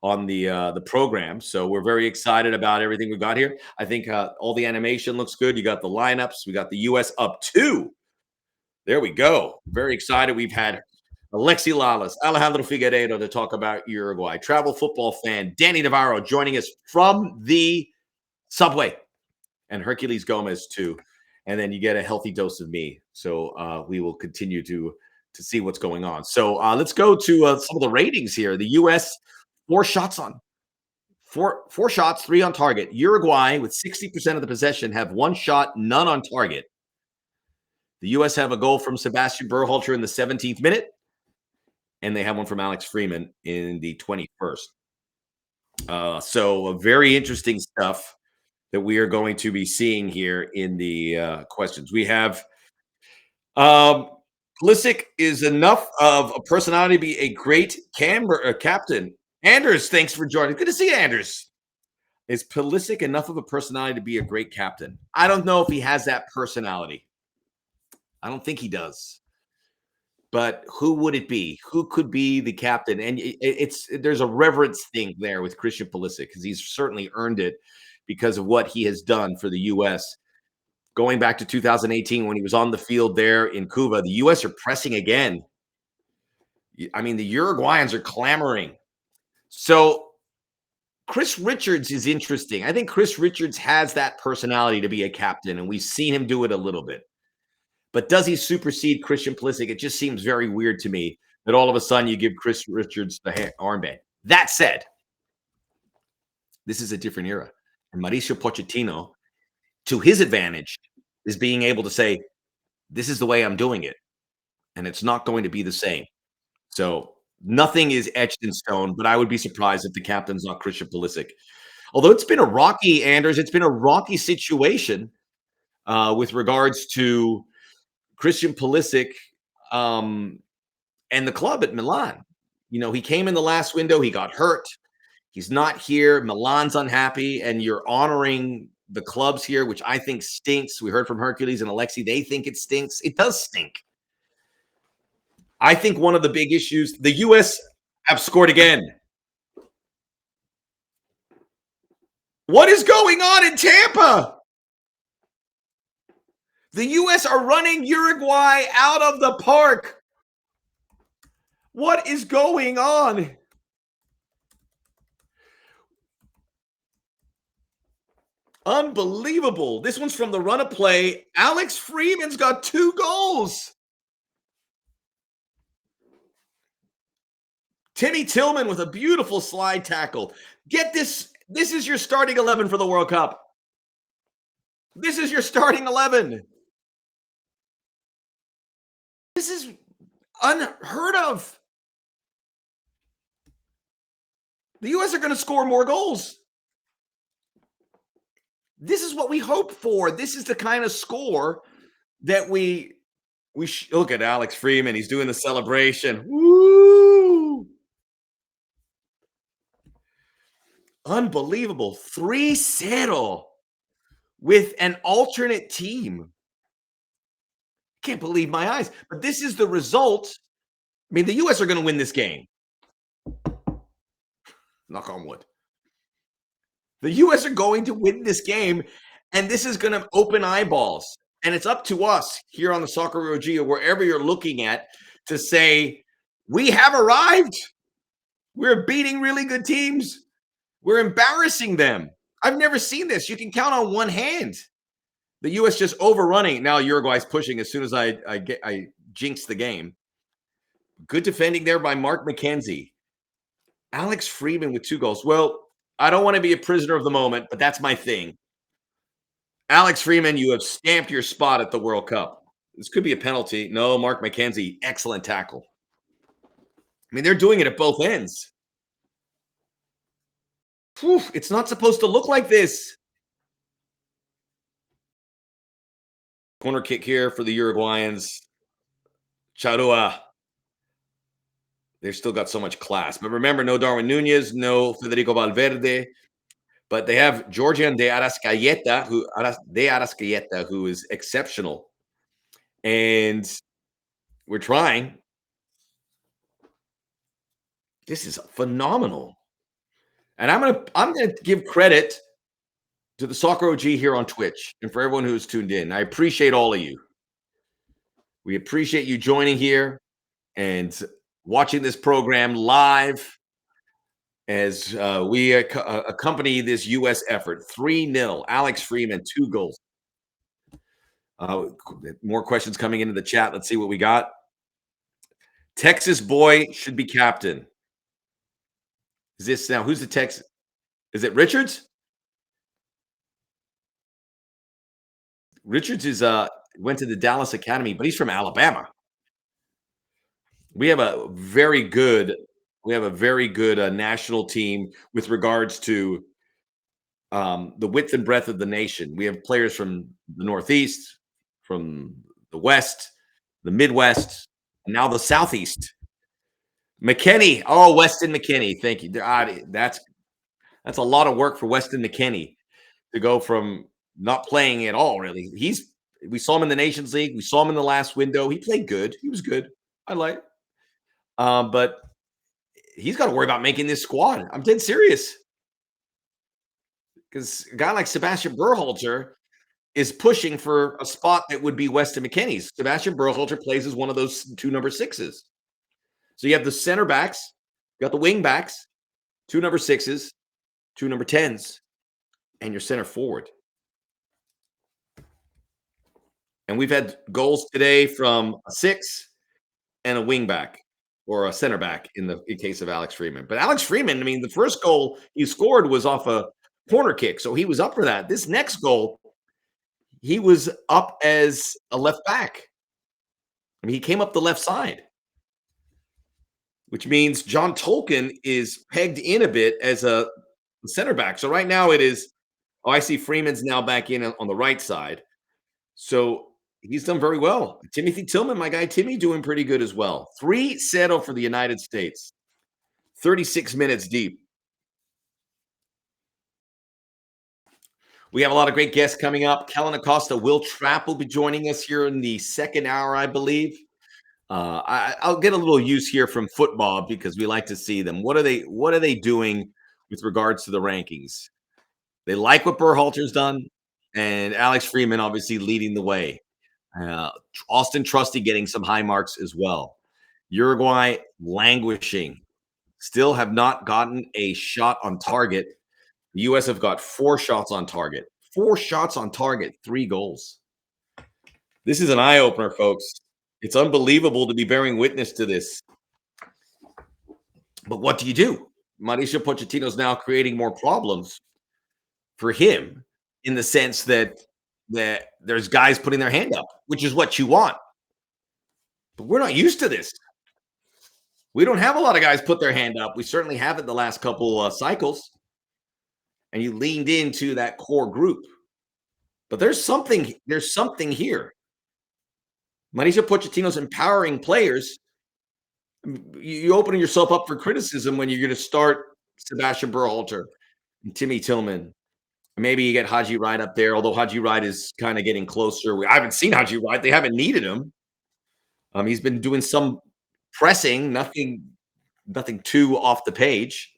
on the program. So we're very excited about everything we've got here. I think all the animation looks good. You got the lineups. We got the U.S. up 2. There we go. Very excited. We've had Alexi Lalas, Alejandro Figueiredo to talk about Uruguay. Travel football fan Danny Navarro joining us from the subway. And Herculez Gomez too. And then you get a healthy dose of me. So we will continue to see what's going on. So let's go to some of the ratings here. The U.S., 4 shots, 3 on target. Uruguay, with 60% of the possession, have 1 shot, none on target. The U.S. have a goal from Sebastian Berhalter in the 17th minute, and they have one from Alex Freeman in the 21st. So very interesting stuff that we are going to be seeing here in the questions. We have Pulisic is enough of a personality to be a great captain. Anders, thanks for joining. Good to see you, Anders. Is Pulisic enough of a personality to be a great captain? I don't know if he has that personality. I don't think he does. But who would it be? Who could be the captain? And there's a reverence thing there with Christian Pulisic because he's certainly earned it because of what he has done for the U.S. Going back to 2018 when he was on the field there in Cuba, the U.S. are pressing again. I mean, the Uruguayans are clamoring. So Chris Richards is interesting. I think Chris Richards has that personality to be a captain, and we've seen him do it a little bit. But does he supersede Christian Pulisic? It just seems very weird to me that all of a sudden you give Chris Richards the armband. That said, this is a different era. And Mauricio Pochettino, to his advantage, is being able to say, this is the way I'm doing it. And it's not going to be the same. So nothing is etched in stone, but I would be surprised if the captain's not Christian Pulisic. Although it's been a rocky, Anders, it's been a rocky situation with regards to Christian Pulisic and the club at Milan. You know, he came in the last window. He got hurt. He's not here. Milan's unhappy, and you're honoring the clubs here, which I think stinks. We heard from Herculez and Alexi. They think it stinks. It does stink. I think one of the big issues, the U.S. have scored again. What is going on in Tampa? The U.S. are running Uruguay out of the park. What is going on? Unbelievable. This one's from the run of play. Alex Freeman's got 2 goals. Timmy Tillman with a beautiful slide tackle. Get this. This is your starting 11 for the World Cup. This is your starting 11. This is unheard of. The U.S. are going to score more goals. This is what we hope for. This is the kind of score that we Look at Alex Freeman. He's doing the celebration. Woo! Unbelievable. 3-0 with an alternate team. Can't believe my eyes. But this is the result. I mean, the U.S. are going to win this game. Knock on wood. The U.S. are going to win this game, and this is going to open eyeballs. And it's up to us here on the Soccer OG or wherever you're looking at to say, we have arrived. We're beating really good teams. We're embarrassing them. I've never seen this. You can count on one hand. The U.S. just overrunning. Now Uruguay's pushing as soon as I jinx the game. Good defending there by Mark McKenzie. Alex Freeman with 2 goals. Well, I don't want to be a prisoner of the moment, but that's my thing. Alex Freeman, you have stamped your spot at the World Cup. This could be a penalty. No, Mark McKenzie, excellent tackle. I mean, they're doing it at both ends. Whew, it's not supposed to look like this. Corner kick here for the Uruguayans. Charua. They've still got so much class. But remember, no Darwin Nunez, no Federico Valverde. But they have Georgian de Arrascaeta, who is exceptional. And we're trying. This is phenomenal. And I'm gonna give credit to the Soccer OG here on Twitch and for everyone who's tuned in. I appreciate all of you. We appreciate you joining here and watching this program live as we accompany this U.S. effort. 3-0. Alex Freeman, 2 goals. More questions coming into the chat. Let's see what we got. Texas boy should be captain. Is this now? Who's the Texas? Is it Richards? Richards is went to the Dallas Academy, but he's from Alabama. We have a very good national team with regards to the width and breadth of the nation. We have players from the Northeast, from the West, the Midwest, and now the Southeast. McKinney. Oh, Weston McKinney. Thank you. That's a lot of work for Weston McKinney to go from not playing at all, really. We saw him in the Nations League. We saw him in the last window. He played good. He was good. I like it. But he's got to worry about making this squad. I'm dead serious. Because a guy like Sebastian Berhalter is pushing for a spot that would be Weston McKinney's. Sebastian Berhalter plays as one of those 2 number 6s. So you have the center backs, you got the wing backs, 2 number 6s, 2 number 10s, and your center forward. And we've had goals today from a 6 and a wing back or a center back in case of Alex Freeman. But Alex Freeman, I mean, the first goal he scored was off a corner kick, so he was up for that. This next goal, he was up as a left back. I mean, he came up the left side, which means John Tolkien is pegged in a bit as a center back. So right now it is, I see Freeman's now back in on the right side. So he's done very well. Timothy Tillman, my guy Timmy, doing pretty good as well. 3-0 for the United States. 36 minutes deep. We have a lot of great guests coming up. Kellyn Acosta, Will Trapp will be joining us here in the second hour, I believe. I'll get a little use here from football because we like to see them. What are they doing with regards to the rankings? They like what Berhalter's done, and Alex Freeman obviously leading the way. Austin Trusty getting some high marks as well. Uruguay languishing. Still have not gotten a shot on target. The U.S. have got 4 shots on target. 4 shots on target, 3 goals. This is an eye-opener, folks. It's unbelievable to be bearing witness to this. But what do you do? Mauricio Pochettino's now creating more problems for him in the sense that there's guys putting their hand up, which is what you want. But we're not used to this. We don't have a lot of guys put their hand up. We certainly haven't the last couple cycles. And you leaned into that core group. But there's something here. Mauricio Pochettino's empowering players. You opening yourself up for criticism when you're going to start Sebastian Berhalter and Timmy Tillman. Maybe you get Haji Wright up there, although Haji Wright is kind of getting closer. I haven't seen Haji Wright. They haven't needed him. He's been doing some pressing, nothing too off the page.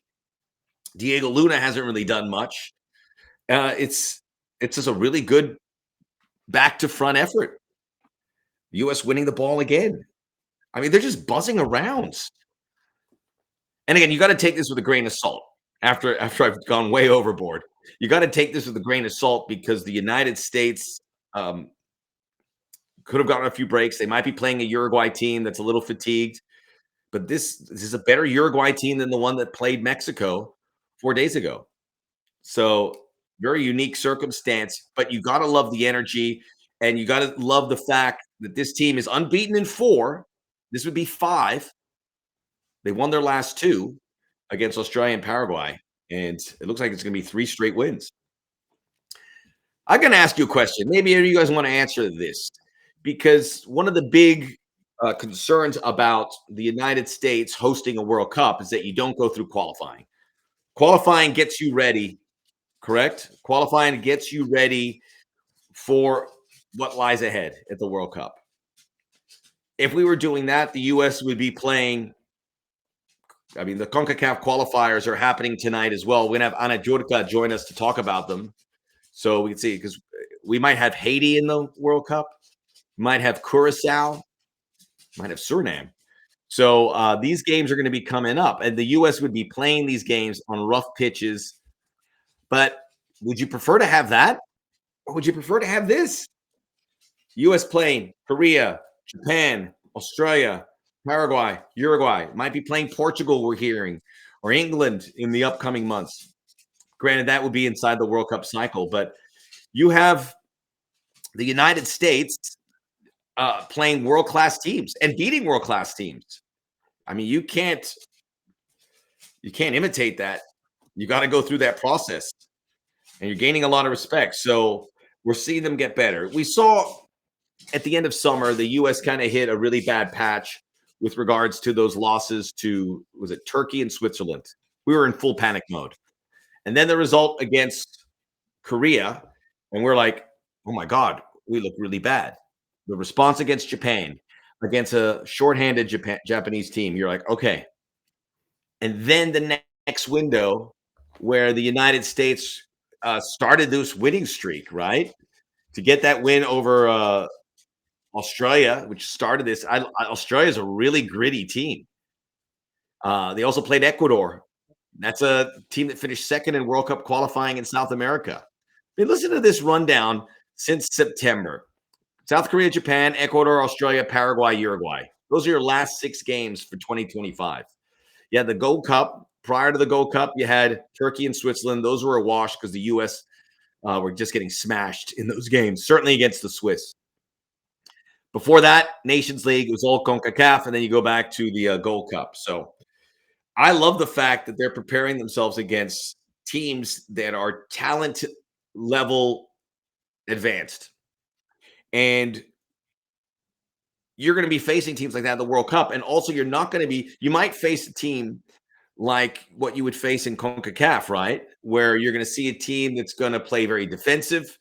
Diego Luna hasn't really done much. It's just a really good back to front effort. U.S. winning the ball again. I mean, they're just buzzing around. And again, you got to take this with a grain of salt. After I've gone way overboard, you got to take this with a grain of salt because the United States could have gotten a few breaks. They might be playing a Uruguay team that's a little fatigued, but this is a better Uruguay team than the one that played Mexico 4 days ago. So very unique circumstance, but you got to love the energy and you got to love the fact that this team is unbeaten in 4. This would be 5. They won their last 2 against Australia and Paraguay, and it looks like it's going to be 3 straight wins. I'm going to ask you a question. Maybe you guys want to answer this because one of the big concerns about the United States hosting a World Cup is that you don't go through qualifying. Qualifying gets you ready, correct? Qualifying gets you ready for what lies ahead at the World Cup. If we were doing that, the U.S. would be playing. I mean, the CONCACAF qualifiers are happening tonight as well. We're going to have Ana Jurka join us to talk about them. So we can see, because we might have Haiti in the World Cup. We might have Curacao. Might have Suriname. So these games are going to be coming up. And the U.S. would be playing these games on rough pitches. But would you prefer to have that? Or would you prefer to have this? U.S. playing Korea, Japan, Australia, Paraguay, Uruguay, might be playing Portugal, we're hearing, or England in the upcoming months. Granted, that would be inside the World Cup cycle, but you have the United States playing world-class teams and beating world-class teams. I mean, you can't imitate that. You got to go through that process, and you're gaining a lot of respect. So we're seeing them get better. We saw at the end of summer, the U.S. kind of hit a really bad patch with regards to those losses to, was it Turkey and Switzerland? We were in full panic mode. And then the result against Korea, and we're like, oh my God, we look really bad. The response against Japan, against a shorthanded Japanese team, you're like, okay. And then the next window where the United States started this winning streak, right? To get that win over Australia, which started this. Australia is a really gritty team. They also played Ecuador. That's a team that finished second in World Cup qualifying in South America. I mean, listen to this rundown since September. South Korea, Japan, Ecuador, Australia, Paraguay, Uruguay. Those are your last 6 games for 2025. You had the Gold Cup. Prior to the Gold Cup, you had Turkey and Switzerland. Those were a wash because the U.S. Were just getting smashed in those games, certainly against the Swiss. Before that, Nations League, it was all CONCACAF, and then you go back to the Gold Cup. So I love the fact that they're preparing themselves against teams that are talent level advanced. And you're going to be facing teams like that in the World Cup. And also you're not going to be, you might face a team like what you would face in CONCACAF, right? Where you're going to see a team that's going to play very defensive.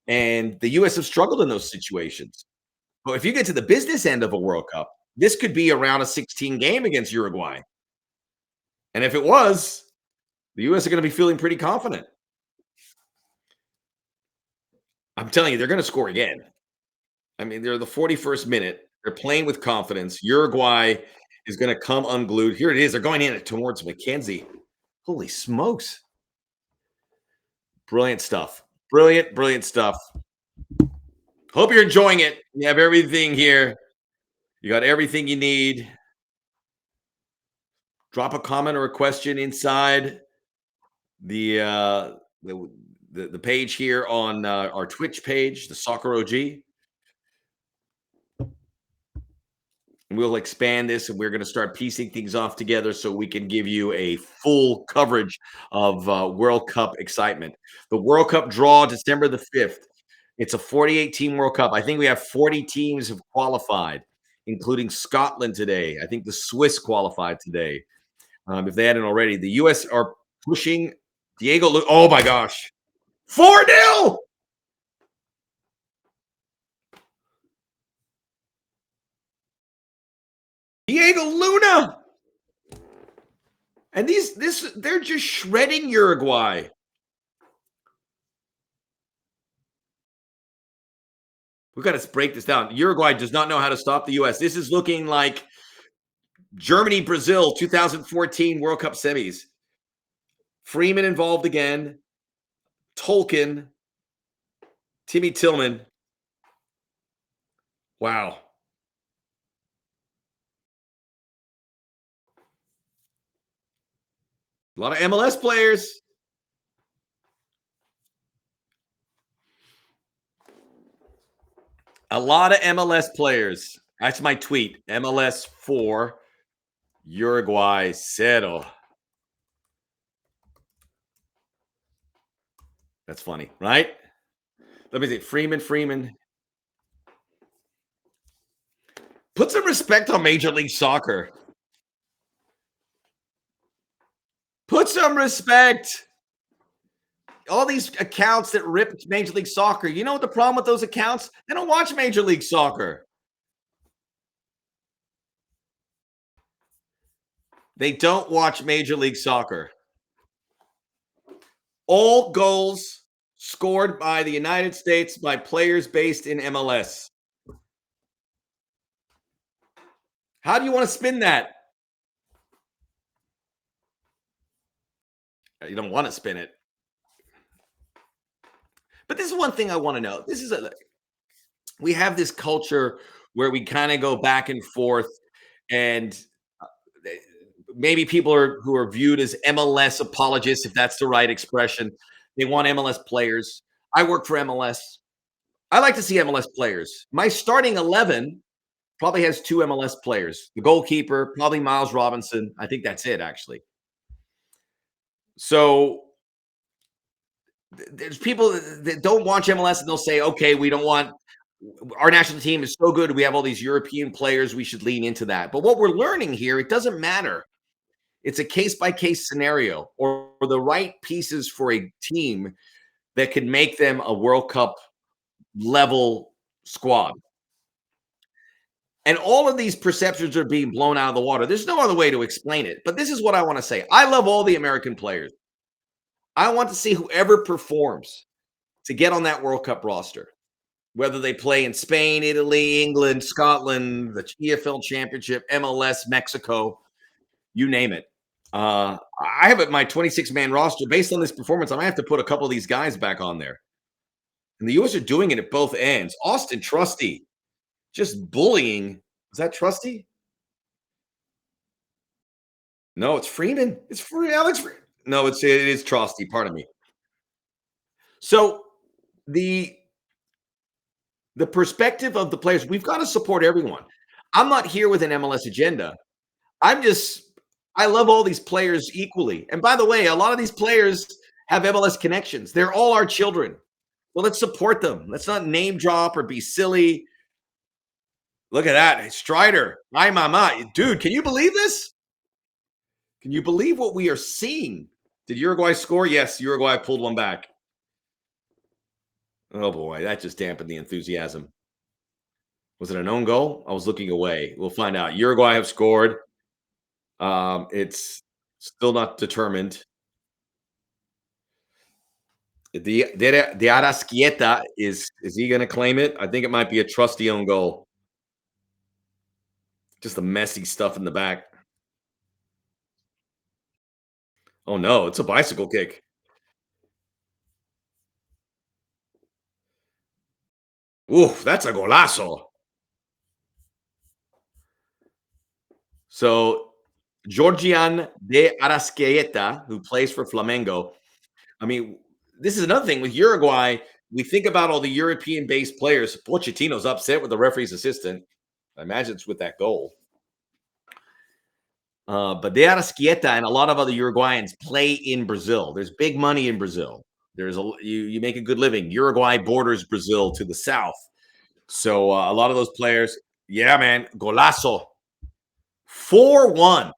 And the U.S. have struggled in those situations. But if you get to the business end of a World Cup, this could be around a 16 game against Uruguay. And if it was, the U.S. are going to be feeling pretty confident. I'm telling you, they're going to score again. I mean, they're the 41st minute. They're playing with confidence. Uruguay is going to come unglued. Here it is. They're going in towards McKenzie. Holy smokes. Brilliant stuff. Brilliant, brilliant stuff. Hope you're enjoying it. You have everything here. You got everything you need. Drop a comment or a question inside the page here on our Twitch page, the Soccer OG. We'll expand this, and we're going to start piecing things off together so we can give you a full coverage of World Cup excitement. The World Cup draw, December the 5th. It's a 48-team World Cup. I think we have 40 teams have qualified, including Scotland today. I think the Swiss qualified today. If they hadn't already. The U.S. are pushing Diego. Oh, my gosh. 4-0. Diego Luna. And they're just shredding Uruguay. We've got to break this down. Uruguay does not know how to stop the U.S. This is looking like Germany, Brazil, 2014 World Cup semis. Freeman involved again. Tolkien. Timmy Tillman. Wow. A lot of MLS players. A lot of MLS players. That's my tweet. MLS 4, Uruguay 0. That's funny, right? Let me see. Freeman. Put some respect on Major League Soccer. Put some respect. All these accounts that rip Major League Soccer. You know what the problem with those accounts? They don't watch Major League Soccer. They don't watch Major League Soccer. All goals scored by the United States by players based in MLS. How do you want to spin that? You don't want to spin it. But this is one thing I want to know. We have this culture where we kind of go back and forth, and maybe people who are viewed as MLS apologists, if that's the right expression. They want MLS players. I work for MLS. I like to see MLS players. My starting 11 probably has 2 MLS players. The goalkeeper, probably Miles Robinson. I think that's it, actually. So there's people that don't watch MLS, and they'll say, okay, we don't want – our national team is so good. We have all these European players. We should lean into that. But what we're learning here, it doesn't matter. It's a case-by-case scenario, or the right pieces for a team that can make them a World Cup level squad. And all of these perceptions are being blown out of the water. There's no other way to explain it. But this is what I want to say. I love all the American players. I want to see whoever performs to get on that World Cup roster, whether they play in Spain, Italy, England, Scotland, the EFL Championship, MLS, Mexico, you name it. I have my 26-man roster. Based on this performance, I might have to put a couple of these guys back on there. And the U.S. are doing it at both ends. Austin Trusty, just bullying. Is that Trusty? No, it's Freeman. It's Alex Freeman. No, it is Trusty. Pardon me. So the perspective of the players, we've got to support everyone. I'm not here with an MLS agenda. I love all these players equally. And by the way, a lot of these players have MLS connections. They're all our children. Well, let's support them. Let's not name drop or be silly. Look at that. Strider. Hi, mama. Dude, can you believe this? Can you believe what we are seeing? Did Uruguay score? Yes, Uruguay pulled one back. Oh, boy. That just dampened the enthusiasm. Was it an own goal? I was looking away. We'll find out. Uruguay have scored. It's still not determined. The Arasquieta, is he going to claim it? I think it might be a Trusty own goal. Just the messy stuff in the back. Oh, no, it's a bicycle kick. Oof, that's a golazo. So, Georgian de Arasquieta, who plays for Flamengo. I mean, this is another thing with Uruguay. We think about all the European-based players. Pochettino's upset with the referee's assistant. I imagine it's with that goal. But De Arasquieta and a lot of other Uruguayans play in Brazil. There's big money in Brazil. You make a good living. Uruguay borders Brazil to the south, so a lot of those players. Yeah, man, golazo, 4-1.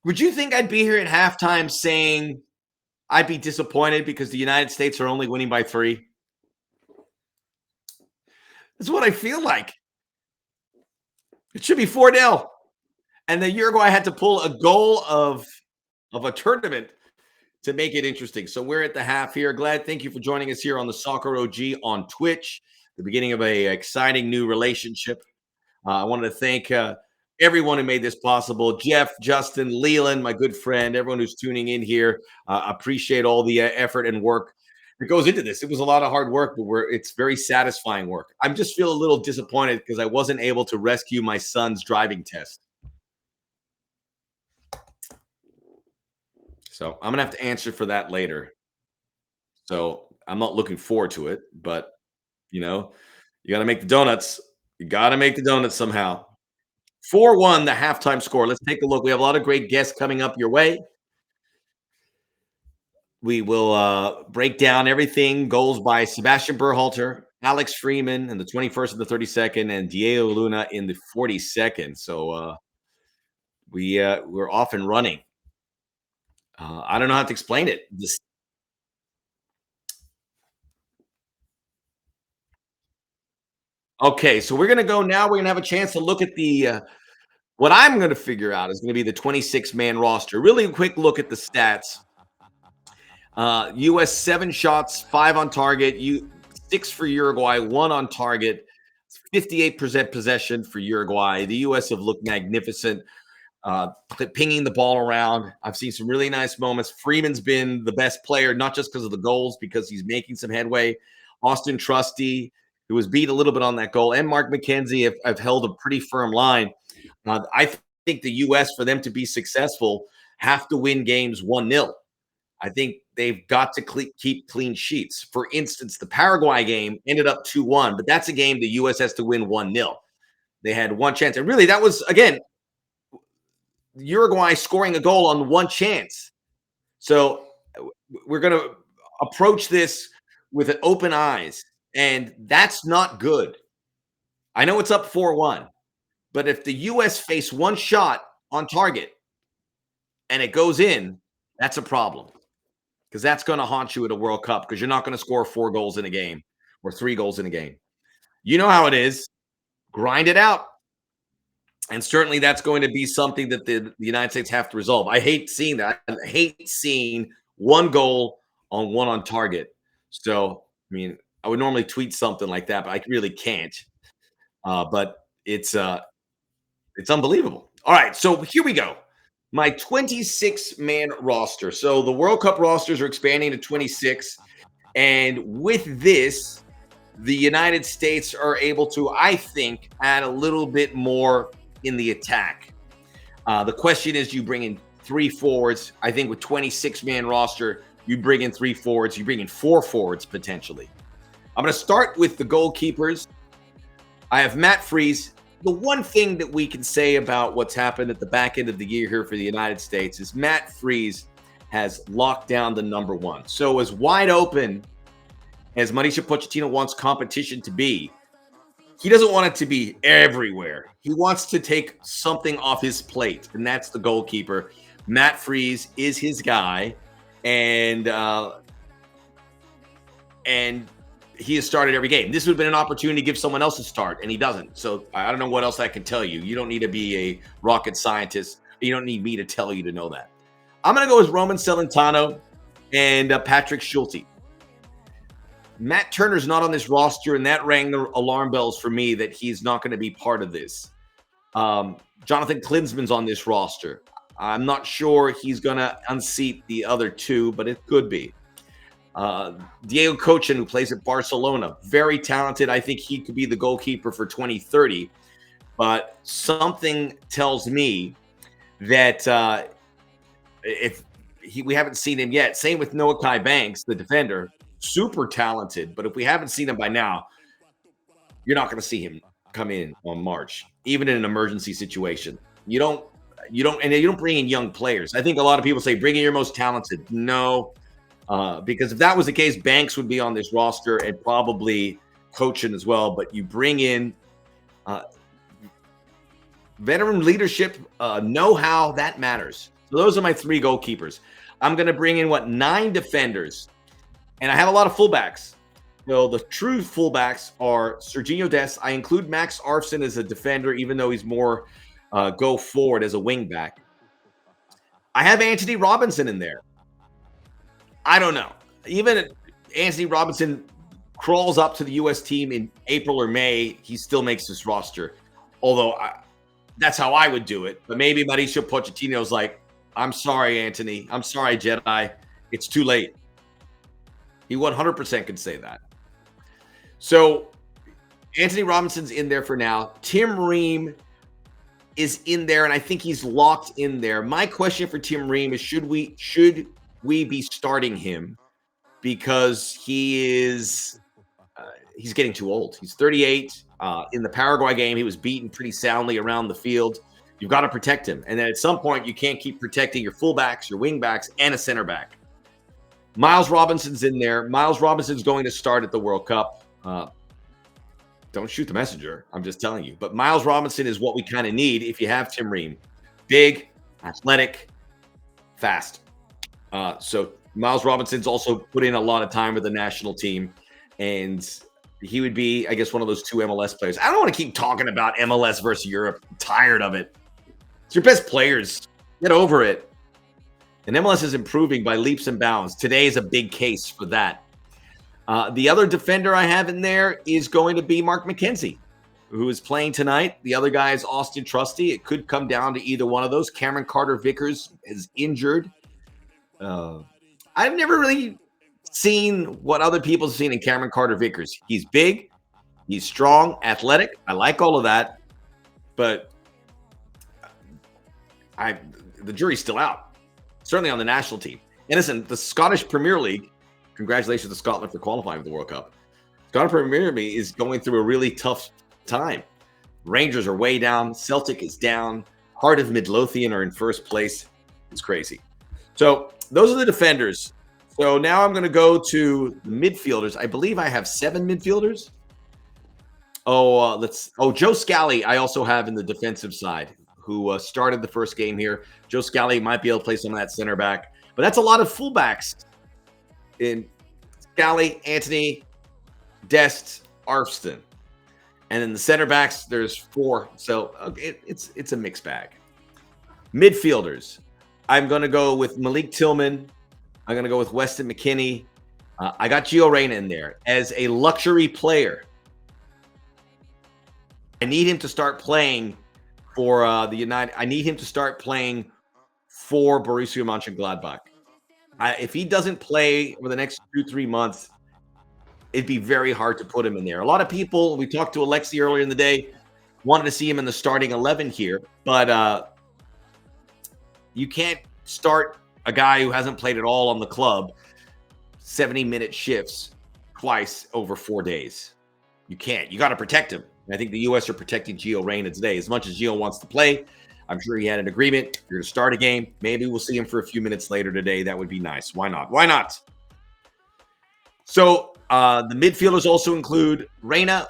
Would you think I'd be here at halftime saying I'd be disappointed because the United States are only winning by 3? That's what I feel like. It should be 4-0. And the Uruguay had to pull a goal of a tournament to make it interesting. So we're at the half here. Glad, thank you for joining us here on the Soccer OG on Twitch, the beginning of a exciting new relationship. I wanted to thank everyone who made this possible. Jeff, Justin, Leland, my good friend, everyone who's tuning in here. Appreciate all the effort and work that goes into this. It was a lot of hard work, but it's very satisfying work. I just feel a little disappointed because I wasn't able to rescue my son's driving test. So I'm gonna have to answer for that later. So I'm not looking forward to it, but you know, you got to make the donuts. You got to make the donuts somehow. 4-1, the halftime score. Let's take a look. We have a lot of great guests coming up your way. We will break down everything. Goals by Sebastian Berhalter, Alex Freeman in the 21st and the 32nd, and Diego Luna in the 42nd. So we're off and running. I don't know how to explain it. Okay, so we're going to go now. We're going to have a chance to look at the what I'm going to figure out is going to be the 26-man roster. Really quick look at the stats. U.S. 7 shots, 5 on target. 6 for Uruguay, 1 on target. 58% possession for Uruguay. The U.S. have looked magnificent. Pinging the ball around. I've seen some really nice moments. Freeman's been the best player, not just because of the goals, because he's making some headway. Austin Trusty, who was beat a little bit on that goal, and Mark McKenzie have held a pretty firm line. I think the U.S., for them to be successful, have to win games 1-0. I think they've got to keep clean sheets. For instance, the Paraguay game ended up 2-1, but that's a game the U.S. has to win 1-0. They had one chance. And really, that was, again, Uruguay scoring a goal on one chance. So we're going to approach this with open eyes, and that's not good. I know it's up 4-1, but if the U.S. face one shot on target and it goes in, that's a problem, because that's going to haunt you at a World Cup, because you're not going to score 4 goals in a game or 3 goals in a game. You know how it is. Grind it out. And certainly that's going to be something that the United States have to resolve. I hate seeing that. I hate seeing 1 goal on 1 on target. So, I mean, I would normally tweet something like that, but I really can't. But it's unbelievable. All right, so here we go. My 26-man roster. So the World Cup rosters are expanding to 26. And with this, the United States are able to, I think, add a little bit more in the attack. The question is, you bring in 3 forwards. I think with 26-man roster, you bring in 3 forwards. You bring in 4 forwards potentially. I'm going to start with the goalkeepers. I have Matt Freese. The one thing that we can say about what's happened at the back end of the year here for the United States is Matt Freese has locked down the number 1. So as wide open as Mauricio Pochettino wants competition to be, he doesn't want it to be everywhere. He wants to take something off his plate, and that's the goalkeeper. Matt Freese is his guy, and he has started every game. This would have been an opportunity to give someone else a start, and he doesn't. So I don't know what else I can tell you. You don't need to be a rocket scientist. You don't need me to tell you to know that. I'm going to go with Roman Celentano and Patrick Schulte. Matt Turner's not on this roster, and that rang the alarm bells for me that he's not going to be part of this. Jonathan Klinsmann's on this roster. I'm not sure he's going to unseat the other 2, but it could be. Diego Cochin, who plays at Barcelona, very talented. I think he could be the goalkeeper for 2030. But something tells me that we haven't seen him yet. Same with Noah Kai Banks, the defender. Super talented, but if we haven't seen him by now, you're not going to see him come in on March, even in an emergency situation. You don't bring in young players. I think a lot of people say bring in your most talented. No, Because if that was the case, Banks would be on this roster and probably coaching as well. But you bring in veteran leadership, know-how, that matters. So those are my 3 goalkeepers. I'm going to bring in 9 defenders, and I have a lot of fullbacks. So the true fullbacks are Serginho Dest. I include Max Arfson as a defender, even though he's more go forward as a wingback. I have Anthony Robinson in there. I don't know. Even Anthony Robinson crawls up to the U.S. team in April or May, he still makes this roster. Although that's how I would do it. But maybe Mauricio Pochettino's like, I'm sorry, Anthony. I'm sorry, Jedi. It's too late. He 100% could say that. So Anthony Robinson's in there for now. Tim Ream is in there, and I think he's locked in there. My question for Tim Ream is, should we be starting him? Because he's getting too old. He's 38. In the Paraguay game, he was beaten pretty soundly around the field. You've got to protect him. And then at some point, you can't keep protecting your fullbacks, your wingbacks, and a center back. Miles Robinson's in there. Miles Robinson's going to start at the World Cup. Don't shoot the messenger. I'm just telling you. But Miles Robinson is what we kind of need if you have Tim Ream. Big, athletic, fast. So Miles Robinson's also put in a lot of time with the national team. And he would be, I guess, one of those 2 MLS players. I don't want to keep talking about MLS versus Europe. I'm tired of it. It's your best players. Get over it. And MLS is improving by leaps and bounds. Today is a big case for that. The other defender I have in there is going to be Mark McKenzie, who is playing tonight. The other guy is Austin Trusty. It could come down to either one of those. Cameron Carter-Vickers is injured. I've never really seen what other people have seen in Cameron Carter-Vickers. He's big, he's strong, athletic. I like all of that, but the jury's still out, certainly on the national team. And listen, the Scottish Premier League, congratulations to Scotland for qualifying for the World Cup. Scottish Premier League is going through a really tough time. Rangers are way down. Celtic is down. Heart of Midlothian are in first place. It's crazy. So those are the defenders. So now I'm going to go to the midfielders. I believe I have 7 midfielders. Joe Scally I also have in the defensive side, who started the first game here. Joe Scally might be able to play some of that center back. But that's a lot of fullbacks in Scally, Anthony, Dest, Arfston. And in the center backs, there's 4. So it's a mixed bag. Midfielders. I'm going to go with Malik Tillman. I'm going to go with Weston McKennie. I got Gio Reyna in there as a luxury player. I need him to start playing for the United. I need him to start playing for Borussia Mönchengladbach. If he doesn't play over the next 2-3 months, it'd be very hard to put him in there. A lot of people, we talked to Alexi earlier in the day, wanted to see him in the starting 11 here, but you can't start a guy who hasn't played at all on the club 70-minute shifts twice over 4 days. You can't. You got to protect him. And I think the U.S. are protecting Gio Reyna today. As much as Gio wants to play, I'm sure he had an agreement. You're going to start a game. Maybe we'll see him for a few minutes later today. That would be nice. Why not? Why not? So the midfielders also include Reyna,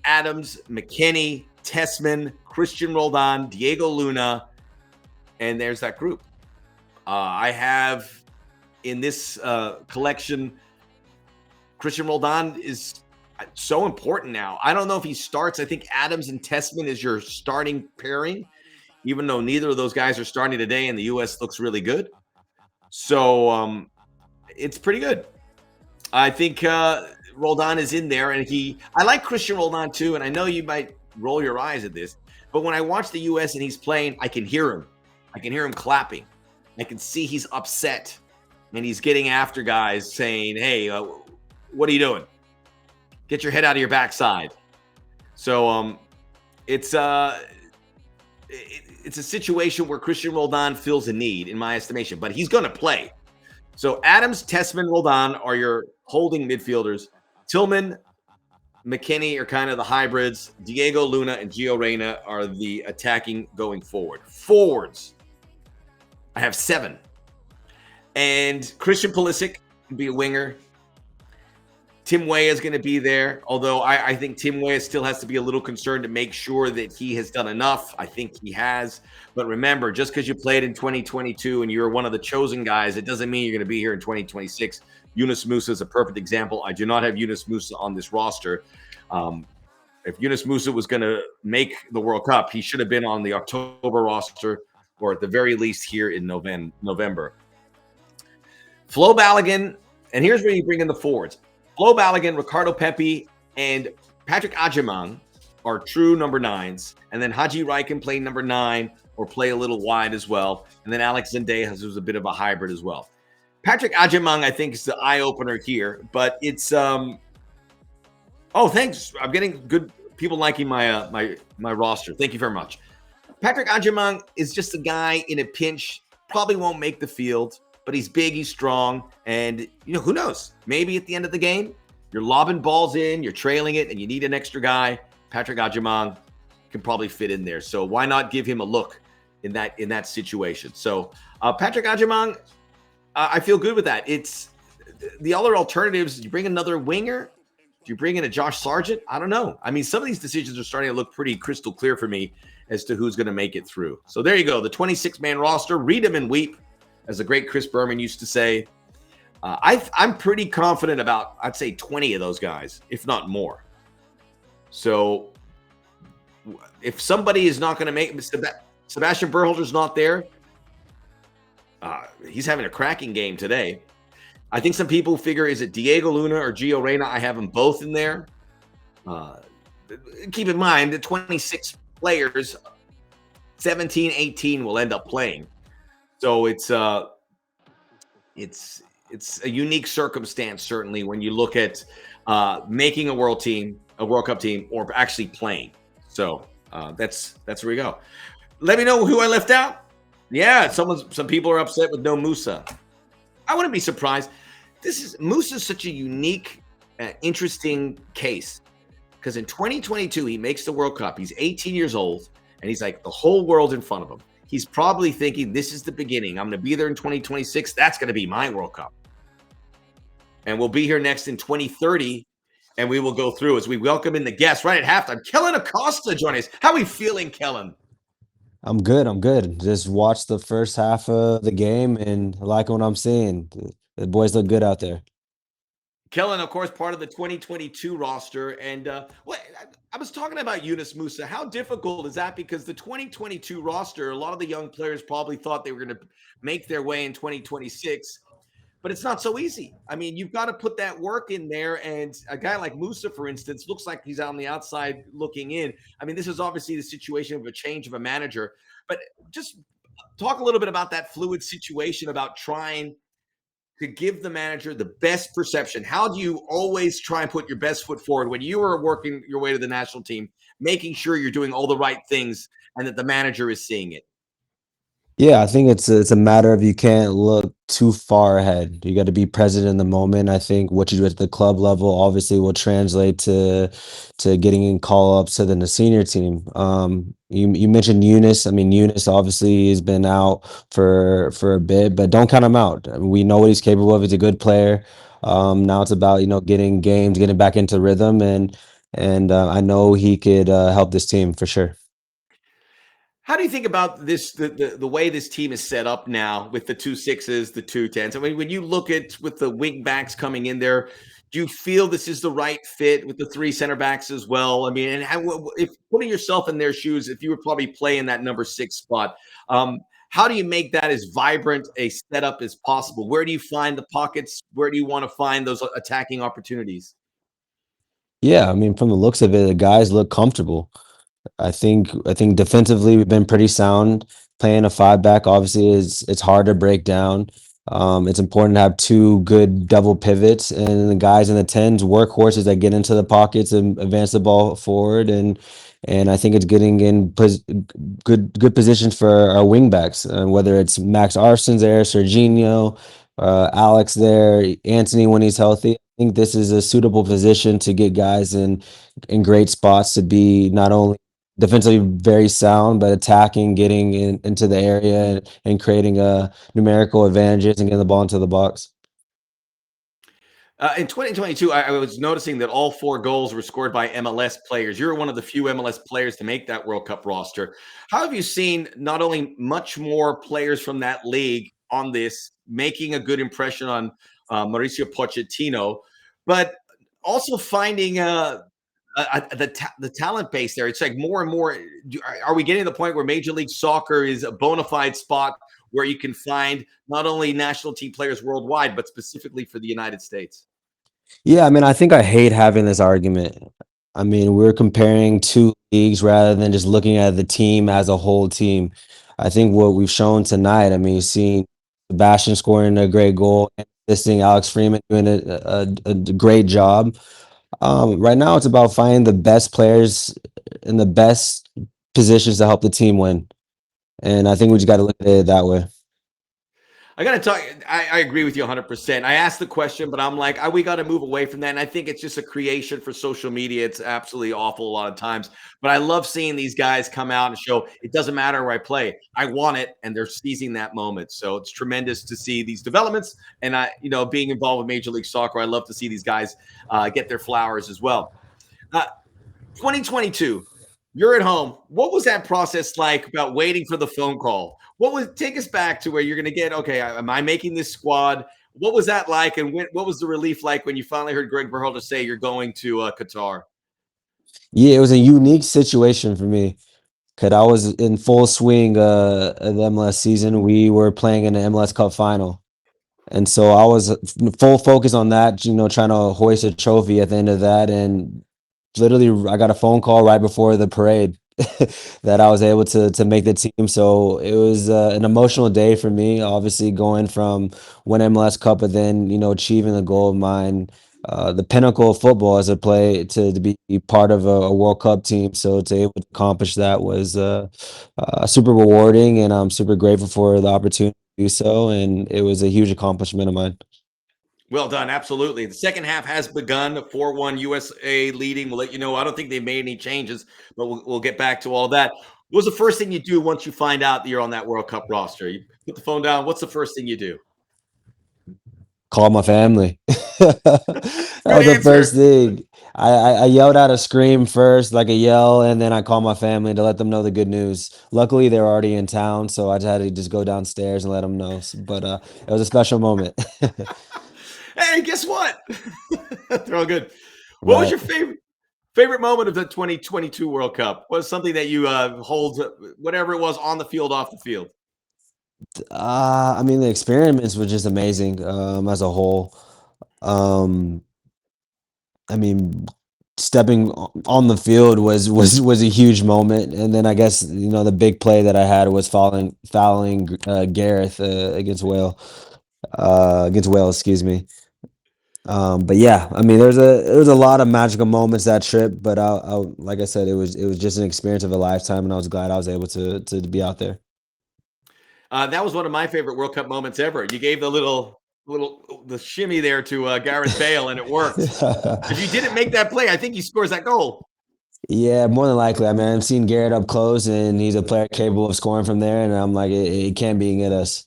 Adams, McKennie, Tessman, Christian Roldan, Diego Luna, and there's that group. I have in this collection, Christian Roldan is so important now. I don't know if he starts. I think Adams and Tessman is your starting pairing, even though neither of those guys are starting today and the U.S. looks really good. So it's pretty good. I think Roldan is in there, and I like Christian Roldan too, and I know you might roll your eyes at this, but when I watch the U.S. and he's playing, I can hear him. I can hear him clapping. I can see he's upset, and he's getting after guys saying, hey, what are you doing? Get your head out of your backside. So it's a situation where Christian Roldan feels a need, in my estimation, but he's going to play. So Adams, Tessman, Roldan are your holding midfielders. Tillman, McKennie are kind of the hybrids. Diego Luna and Gio Reyna are the attacking going forward. Forwards, I have 7. And Christian Pulisic can be a winger. Tim Weah is going to be there, although I think Tim Weah still has to be a little concerned to make sure that he has done enough. I think he has. But remember, just because you played in 2022 and you're one of the chosen guys, it doesn't mean you're going to be here in 2026. Yunus Musa is a perfect example. I do not have Yunus Musa on this roster. If Yunus Musa was going to make the World Cup, he should have been on the October roster, or at the very least here in November. Flo Balogun, and here's where you bring in the forwards. Flo Balogun, Ricardo Pepi, and Patrick Agyemang are true number 9s. And then Haji Rai can play number 9 or play a little wide as well. And then Alex Zendejas was a bit of a hybrid as well. Patrick Agyemang, I think, is the eye-opener here. But it's oh, thanks. I'm getting good people liking my roster. Thank you very much. Patrick Agyemang is just a guy in a pinch, probably won't make the field. But he's big, he's strong, and who knows? Maybe at the end of the game, you're lobbing balls in, you're trailing it, and you need an extra guy. Patrick Agyemang can probably fit in there. So why not give him a look in that situation? So Patrick Agyemang, I feel good with that. It's the other alternatives. You bring another winger. Do you bring in a Josh Sargent? I don't know. I mean, some of these decisions are starting to look pretty crystal clear for me as to who's going to make it through. So there you go, the 26-man roster. Read them and weep, as the great Chris Berman used to say. I'm pretty confident about, I'd say, 20 of those guys, if not more. So if somebody is not going to make, Sebastian Berhalter's not there. He's having a cracking game today. I think some people figure, is it Diego Luna or Gio Reyna? I have them both in there. Keep in mind, the 26 players, 17, 18 will end up playing. So it's a unique circumstance, certainly, when you look at making a World Cup team, or actually playing. So that's where we go. Let me know who I left out. Yeah, some people are upset with no Musa. I wouldn't be surprised. Musa is such a unique, interesting case, because in 2022 he makes the World Cup. He's 18 years old, and he's like the whole world in front of him. He's probably thinking, this is the beginning. I'm going to be there in 2026. That's going to be my World Cup. And we'll be here next in 2030, and we will go through as we welcome in the guests right at halftime. Kellyn Acosta joining us. How are we feeling, Kellyn? I'm good. Just watched the first half of the game and like what I'm seeing. The boys look good out there. Kellyn, of course, part of the 2022 roster. And I was talking about Yunus Musa. How difficult is that? Because the 2022 roster, a lot of the young players probably thought they were going to make their way in 2026. But it's not so easy. I mean, you've got to put that work in there. And a guy like Musa, for instance, looks like he's on the outside looking in. I mean, this is obviously the situation of a change of a manager. But just talk a little bit about that fluid situation, about trying to give the manager the best perception. How do you always try and put your best foot forward when you are working your way to the national team, making sure you're doing all the right things and that the manager is seeing it? Yeah, I think it's a matter of you can't look too far ahead. You got to be present in the moment. I think what you do at the club level obviously will translate to getting in call-ups to the senior team. You mentioned Yunus. I mean, Yunus obviously has been out for a bit, but don't count him out. I mean, we know what he's capable of. He's a good player. Now it's about getting games, getting back into rhythm, and I know he could help this team for sure. How do you think about this, the way this team is set up now with the 2 6s, the 2 10s? I mean, when you look at with the wing backs coming in there, do you feel this is the right fit with the 3 center backs as well? I mean, and if putting yourself in their shoes, if you would probably play in that number 6 spot, how do you make that as vibrant a setup as possible? Where do you find the pockets? Where do you want to find those attacking opportunities? Yeah, I mean, from the looks of it, the guys look comfortable. I think defensively we've been pretty sound. Playing a 5-back obviously it's hard to break down. It's important to have 2 good double pivots, and the guys in the 10s, workhorses that get into the pockets and advance the ball forward. And I think it's getting in good positions for our wing backs, whether it's Max Arson's there, Serginho, Alex there, Anthony when he's healthy. I think this is a suitable position to get guys in great spots to be not only defensively very sound, but attacking, getting into the area and creating numerical advantages and getting the ball into the box. In 2022, I was noticing that all 4 goals were scored by MLS players. You're one of the few MLS players to make that World Cup roster. How have you seen not only much more players from that league on this making a good impression on Mauricio Pochettino, but also finding the talent base there? It's like more and more. Are we getting to the point where Major League Soccer is a bona fide spot where you can find not only national team players worldwide, but specifically for the United States? Yeah, I mean, I think I hate having this argument. I mean, we're comparing two leagues rather than just looking at the team as a whole team. I think what we've shown tonight, I mean, seeing Sebastian scoring a great goal, and assisting Alex Freeman doing a great job. Right now, it's about finding the best players in the best positions to help the team win. And I think we just got to look at it that way. I got to talk. I agree with you 100%. I asked the question, but I'm like, we got to move away from that. And I think it's just a creation for social media. It's absolutely awful a lot of times. But I love seeing these guys come out and show it doesn't matter where I play. I want it. And they're seizing that moment. So it's tremendous to see these developments. And being involved with Major League Soccer, I love to see these guys get their flowers as well. 2022. You're at home. What was that process like about waiting for the phone call? Take us back to where you're going to get, okay, am I making this squad? What was that like? And what was the relief like when you finally heard Greg Berhalter say you're going to Qatar? Yeah, it was a unique situation for me because I was in full swing of the MLS season. We were playing in the MLS Cup final. And so I was full focus on that, trying to hoist a trophy at the end of that. And literally, I got a phone call right before the parade that I was able to make the team. So it was an emotional day for me, obviously going from one MLS Cup, but then, achieving the goal of mine, the pinnacle of football as a play to be part of a World Cup team. So to able to accomplish that was super rewarding, and I'm super grateful for the opportunity to do so. And it was a huge accomplishment of mine. Well done. Absolutely. The second half has begun. 4-1 USA leading. We'll let you know. I don't think they made any changes, but we'll get back to all of that. What was the first thing you do once you find out that you're on that World Cup roster? You put the phone down. What's the first thing you do? Call my family. That Good was the first answer. thing. I yelled out a scream first, like a yell, and then I called my family to let them know the good news. Luckily, they were already in town, so I just had to just go downstairs and let them know. But it was a special moment. Hey, guess what? They're all good. What was Right. your favorite moment of the 2022 World Cup? What was something that you hold, whatever it was, on the field, off the field? I mean, the experiments were just amazing as a whole. Um, I mean, stepping on the field was a huge moment, and then I guess the big play that I had was fouling Gareth against Wales, excuse me. But yeah, I mean, there was a lot of magical moments that trip, but like I said, it was just an experience of a lifetime, and I was glad I was able to be out there. That was one of my favorite World Cup moments ever. You gave the shimmy there to Gareth Bale, and it worked. If you didn't make that play, I think he scores that goal. Yeah, more than likely. I mean, I've seen Garrett up close, and he's a player capable of scoring from there, and I'm like, it can't be against us.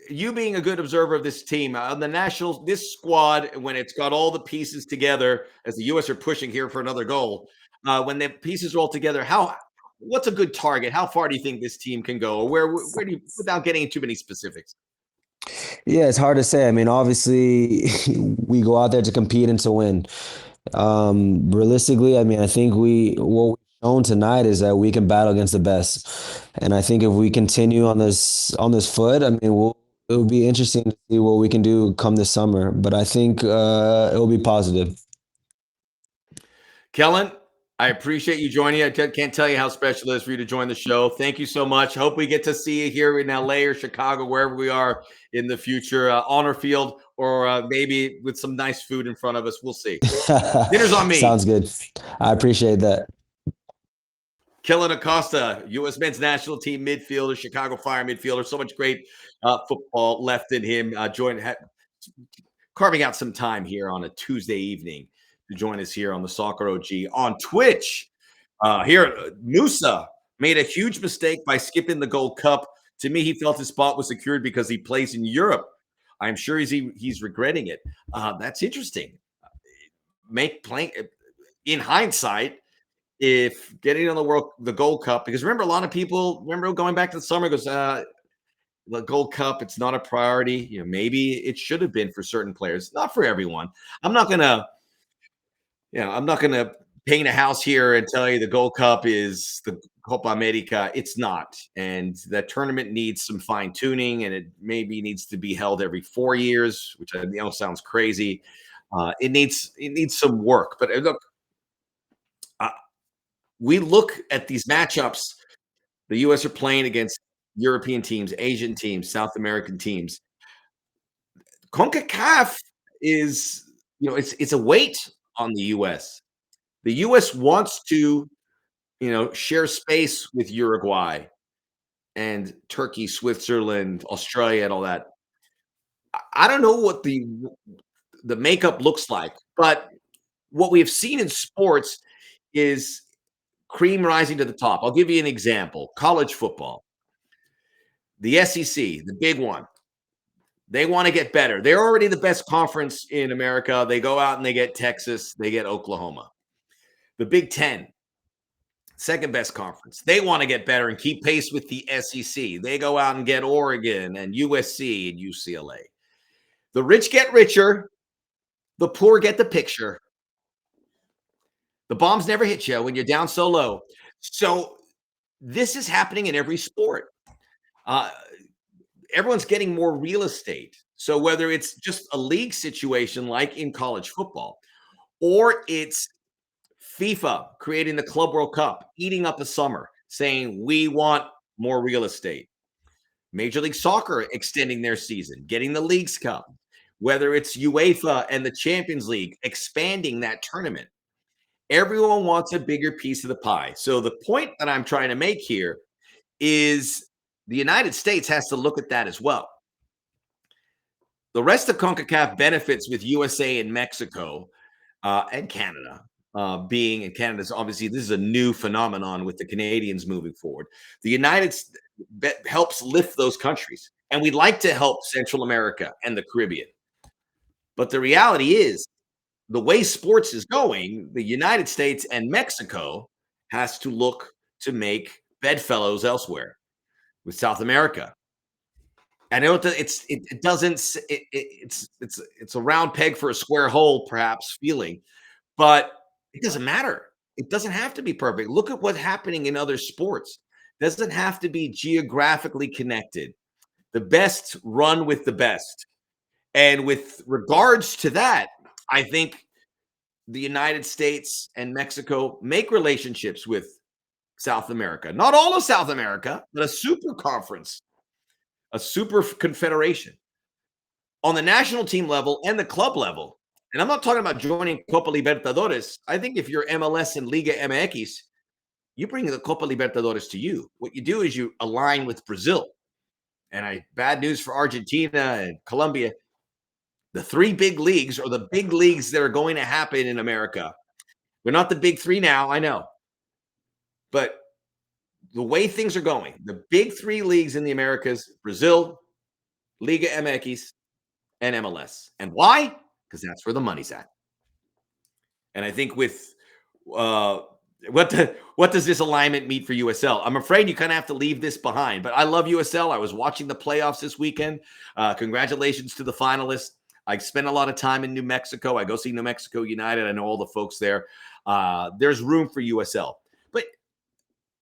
You being a good observer of this team on the nationals, this squad, when it's got all the pieces together, as the U.S. are pushing here for another goal, when the pieces are all together, what's a good target? How far do you think this team can go, or where do you, without getting into too many specifics? Yeah, it's hard to say. I mean, obviously, we go out there to compete and to win. Realistically, I mean, I think what we've shown tonight is that we can battle against the best, and I think if we continue on this foot, I mean, it will be interesting to see what we can do come this summer. But I think it will be positive. Kellyn, I appreciate you joining. I can't tell you how special it is for you to join the show. Thank you so much. Hope we get to see you here in LA or Chicago, wherever we are in the future, on our field, or maybe with some nice food in front of us. We'll see. Dinner's on me. Sounds good. I appreciate that. Kellyn Acosta, U.S. men's national team midfielder, Chicago Fire midfielder. So much great football left in him. Carving out some time here on a Tuesday evening to join us here on the Soccer OG on Twitch. Here, Musa made a huge mistake by skipping the Gold Cup. To me, he felt his spot was secured because he plays in Europe. I'm sure he's regretting it. That's interesting. Make playing in hindsight, if getting on the Gold Cup, because remember, a lot of people remember going back to the summer goes, the Gold Cup, it's not a priority. Maybe it should have been for certain players, not for everyone. I'm not gonna, I'm not gonna paint a house here and tell you the Gold Cup is the Copa America. It's not, and that tournament needs some fine tuning, and it maybe needs to be held every 4 years, which I know sounds crazy. It needs some work, but look, we look at these matchups. The U.S. are playing against European teams, Asian teams, South American teams. CONCACAF is, it's a weight on the U.S. The U.S. wants to, share space with Uruguay and Turkey, Switzerland, Australia, and all that. I don't know what the makeup looks like, but what we have seen in sports is cream rising to the top. I'll give you an example. College football. The SEC, the big one. They want to get better. They're already the best conference in America. They go out and they get Texas, they get Oklahoma. The Big Ten, second best conference. They want to get better and keep pace with the SEC. They go out and get Oregon and USC and UCLA. The rich get richer. The poor get the picture. The bombs never hit you when you're down so low. So this is happening in every sport. Everyone's getting more real estate. So whether it's just a league situation like in college football, or it's FIFA creating the Club World Cup, eating up the summer, saying we want more real estate. Major League Soccer extending their season, getting the Leagues Cup, whether it's UEFA and the Champions League expanding that tournament. Everyone wants a bigger piece of the pie. So the point that I'm trying to make here is the United States has to look at that as well. The rest of CONCACAF benefits with USA and Mexico and Canada being, and Canada's obviously, this is a new phenomenon with the Canadians moving forward. The United States helps lift those countries, and we'd like to help Central America and the Caribbean. But the reality is, the way sports is going, the United States and Mexico has to look to make bedfellows elsewhere with South America. I know it's a round peg for a square hole, perhaps feeling, but it doesn't matter. It doesn't have to be perfect. Look at what's happening in other sports. It doesn't have to be geographically connected. The best run with the best. And with regards to that, I think the United States and Mexico make relationships with South America. Not all of South America, but a super conference, a super confederation on the national team level and the club level. And I'm not talking about joining Copa Libertadores. I think if you're MLS and Liga MX, you bring the Copa Libertadores to you. What you do is you align with Brazil. And bad news for Argentina and Colombia. The three big leagues are the big leagues that are going to happen in America. They're not the big three now, I know. But the way things are going, the big three leagues in the Americas, Brazil, Liga MX, and MLS. And why? Because that's where the money's at. And I think with what does this alignment mean for USL? I'm afraid you kind of have to leave this behind. But I love USL. I was watching the playoffs this weekend. Congratulations to the finalists. I spent a lot of time in New Mexico. I go see New Mexico United. I know all the folks there. There's room for USL. But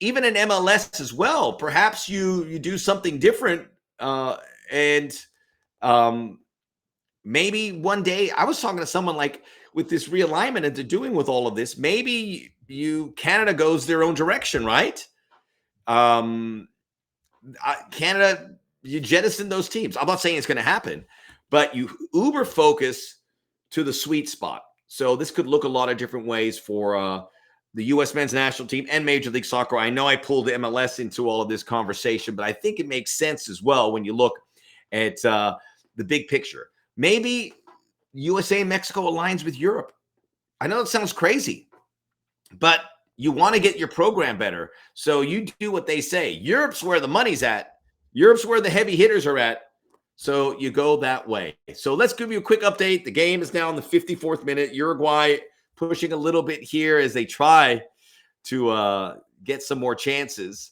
even in MLS as well, perhaps you do something different. Maybe one day, I was talking to someone like with this realignment and to doing with all of this, maybe Canada goes their own direction, right? Canada, you jettison those teams. I'm not saying it's going to happen, but you uber focus to the sweet spot. So this could look a lot of different ways for the U.S. men's national team and Major League Soccer. I know I pulled the MLS into all of this conversation, but I think it makes sense as well when you look at the big picture. Maybe USA and Mexico aligns with Europe. I know it sounds crazy, but you want to get your program better. So you do what they say. Europe's where the money's at. Europe's where the heavy hitters are at. So you go that way. So let's give you a quick update. The game is now in the 54th minute. Uruguay pushing a little bit here as they try to get some more chances.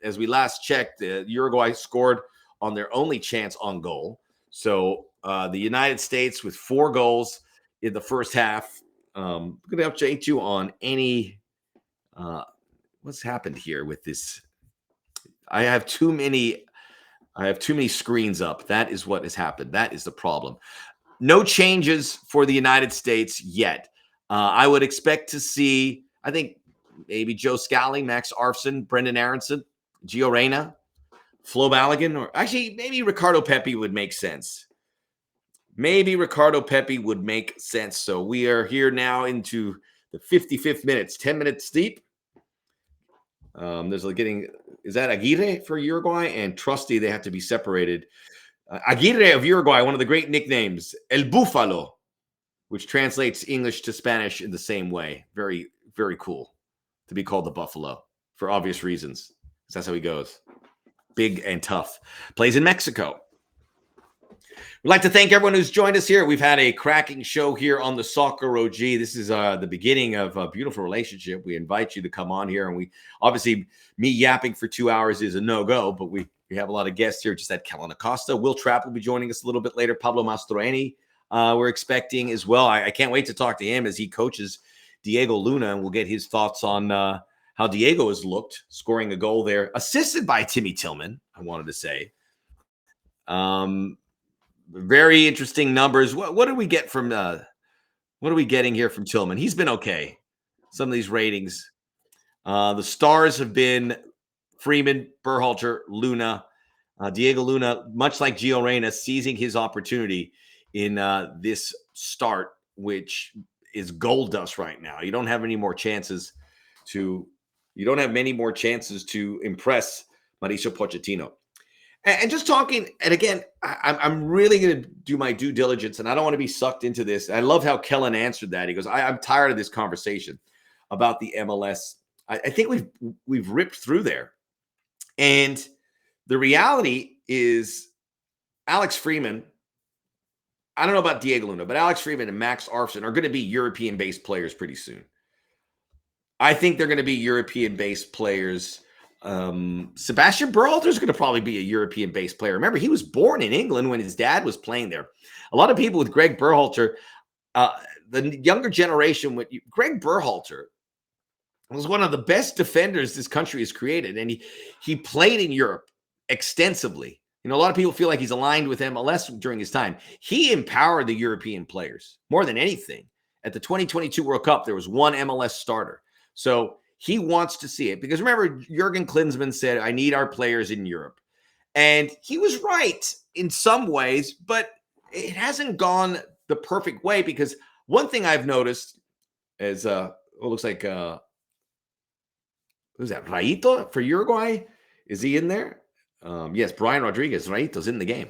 As we last checked, Uruguay scored on their only chance on goal. So the United States with 4 goals in the first half. I'm going to update you on any what's happened here with this. I have too many screens up. That is what has happened. That is the problem. No changes for the United States yet. I would expect to see, I think, maybe Joe Scally, Max Arfson, Brendan Aronson, Gio Reyna, Flo Balogun, or actually maybe Ricardo Pepi would make sense. Maybe Ricardo Pepi would make sense. So we are here now into the 55th minutes, 10 minutes deep. Is that Aguirre for Uruguay and Trusty? They have to be separated. Aguirre of Uruguay, one of the great nicknames, El Búfalo, which translates English to Spanish in the same way. Very, very cool to be called the Buffalo for obvious reasons. That's how he goes. Big and tough. Plays in Mexico. We'd like to thank everyone who's joined us here. We've had a cracking show here on the Soccer OG. This is the beginning of a beautiful relationship. We invite you to come on here. And we obviously, me yapping for 2 hours is a no-go, but we have a lot of guests here. Just had Kellyn Acosta. Will Trapp will be joining us a little bit later. Pablo Mastroeni we're expecting as well. I can't wait to talk to him as he coaches Diego Luna, and we'll get his thoughts on how Diego has looked, scoring a goal there, assisted by Timmy Tillman, I wanted to say. Very interesting numbers. What did we get from what are we getting here from Tillman? He's been okay. Some of these ratings. The stars have been Freeman, Berhalter, Luna, Diego Luna, much like Gio Reyna, seizing his opportunity in this start, which is gold dust right now. You don't have any more chances to impress Mauricio Pochettino. And just talking, and again, I'm really going to do my due diligence, and I don't want to be sucked into this. I love how Kellyn answered that. He goes, I'm tired of this conversation about the MLS. I think we've ripped through there. And the reality is Alex Freeman, I don't know about Diego Luna, but Alex Freeman and Max Arfson are going to be European-based players pretty soon. I think they're going to be European-based players. Sebastian Berhalter is going to probably be a European-based player. Remember, he was born in England when his dad was playing there. A lot of people with Greg Berhalter, the younger generation, Greg Berhalter was one of the best defenders this country has created, and he played in Europe extensively. You know, a lot of people feel like he's aligned with MLS during his time. He empowered the European players more than anything. At the 2022 World Cup, there was one MLS starter. So he wants to see it because remember, Jurgen Klinsmann said, I need our players in Europe. And he was right in some ways, but it hasn't gone the perfect way because one thing I've noticed is, it looks like, who's that? Raito for Uruguay? Is he in there? Yes, Brian Rodriguez, Raito's in the game.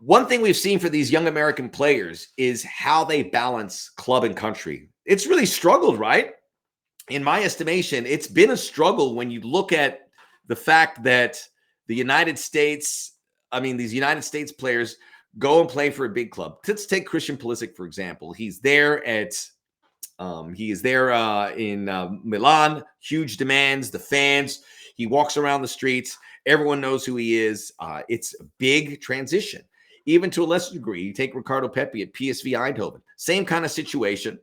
One thing we've seen for these young American players is how they balance club and country. It's really struggled, right? In my estimation, it's been a struggle when you look at the fact that the United States, these United States players go and play for a big club. Let's take Christian Pulisic, for example. He's there in Milan, huge demands, the fans. He walks around the streets. Everyone knows who he is. It's a big transition. Even to a lesser degree, you take Ricardo Pepi at PSV Eindhoven. Same kind of situation.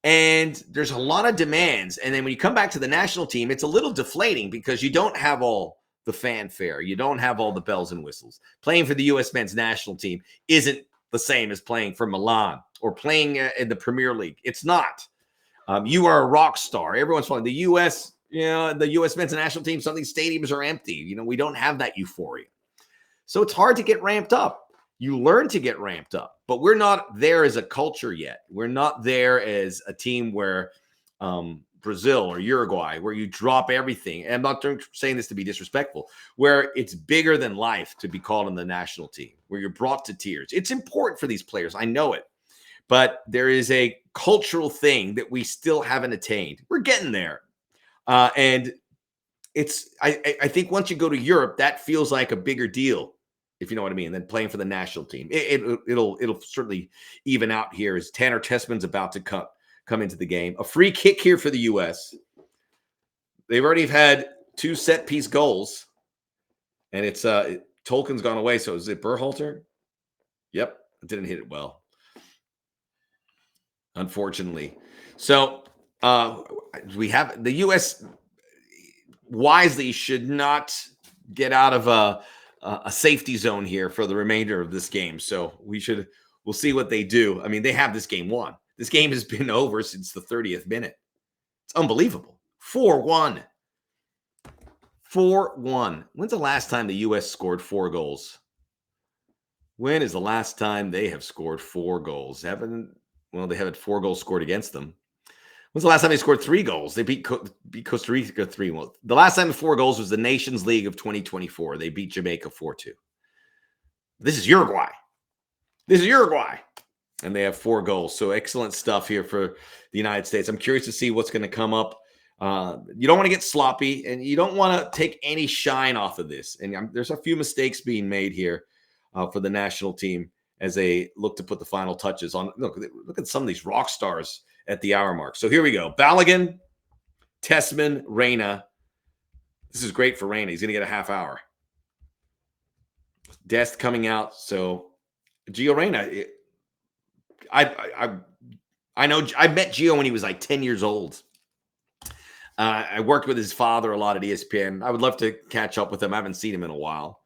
And there's a lot of demands. And then when you come back to the national team, it's a little deflating because you don't have all the fanfare. You don't have all the bells and whistles. Playing for the U.S. men's national team isn't the same as playing for Milan or playing in the Premier League. It's not. You are a rock star. Everyone's following the U.S. The U.S. men's national team. Some of these stadiums are empty. We don't have that euphoria. So it's hard to get ramped up. You learn to get ramped up, but we're not there as a culture yet. We're not there as a team where Brazil or Uruguay, where you drop everything. And I'm not saying this to be disrespectful, where it's bigger than life to be called in the national team, where you're brought to tears. It's important for these players. I know it, but there is a cultural thing that we still haven't attained. We're getting there. And I think once you go to Europe, that feels like a bigger deal, if you know what I mean, than playing for the national team. It'll certainly even out here as Tanner Tessman's about to come into the game. A free kick here for the U.S. They've already had 2 set piece goals, and it's Tolkien's gone away. So is it Berhalter? Yep, didn't hit it well, unfortunately. So we have the U.S. wisely should not get out of a safety zone here for the remainder of this game. So we'll see what they do. I mean, they have this game won. This game has been over since the 30th minute. It's unbelievable. 4-1. 4-1. When's the last time the U.S. scored 4 goals? When is the last time they have scored 4 goals? They haven't 4 goals scored against them. When's the last time they scored 3 goals? They beat Costa Rica 3-1. The last time 4 goals was the Nations League of 2024. They beat Jamaica 4-2. This is Uruguay. And they have 4 goals. So excellent stuff here for the United States. I'm curious to see what's going to come up. You don't want to get sloppy, and you don't want to take any shine off of this. And there's a few mistakes being made here for the national team as they look to put the final touches on. Look at some of these rock stars at the hour mark. So here we go. Balogun, Tessman, Reyna. This is great for Reyna. He's going to get a half hour. Dest coming out. So Gio Reyna. I know. I met Gio when he was like 10 years old. I worked with his father a lot at ESPN. I would love to catch up with him. I haven't seen him in a while.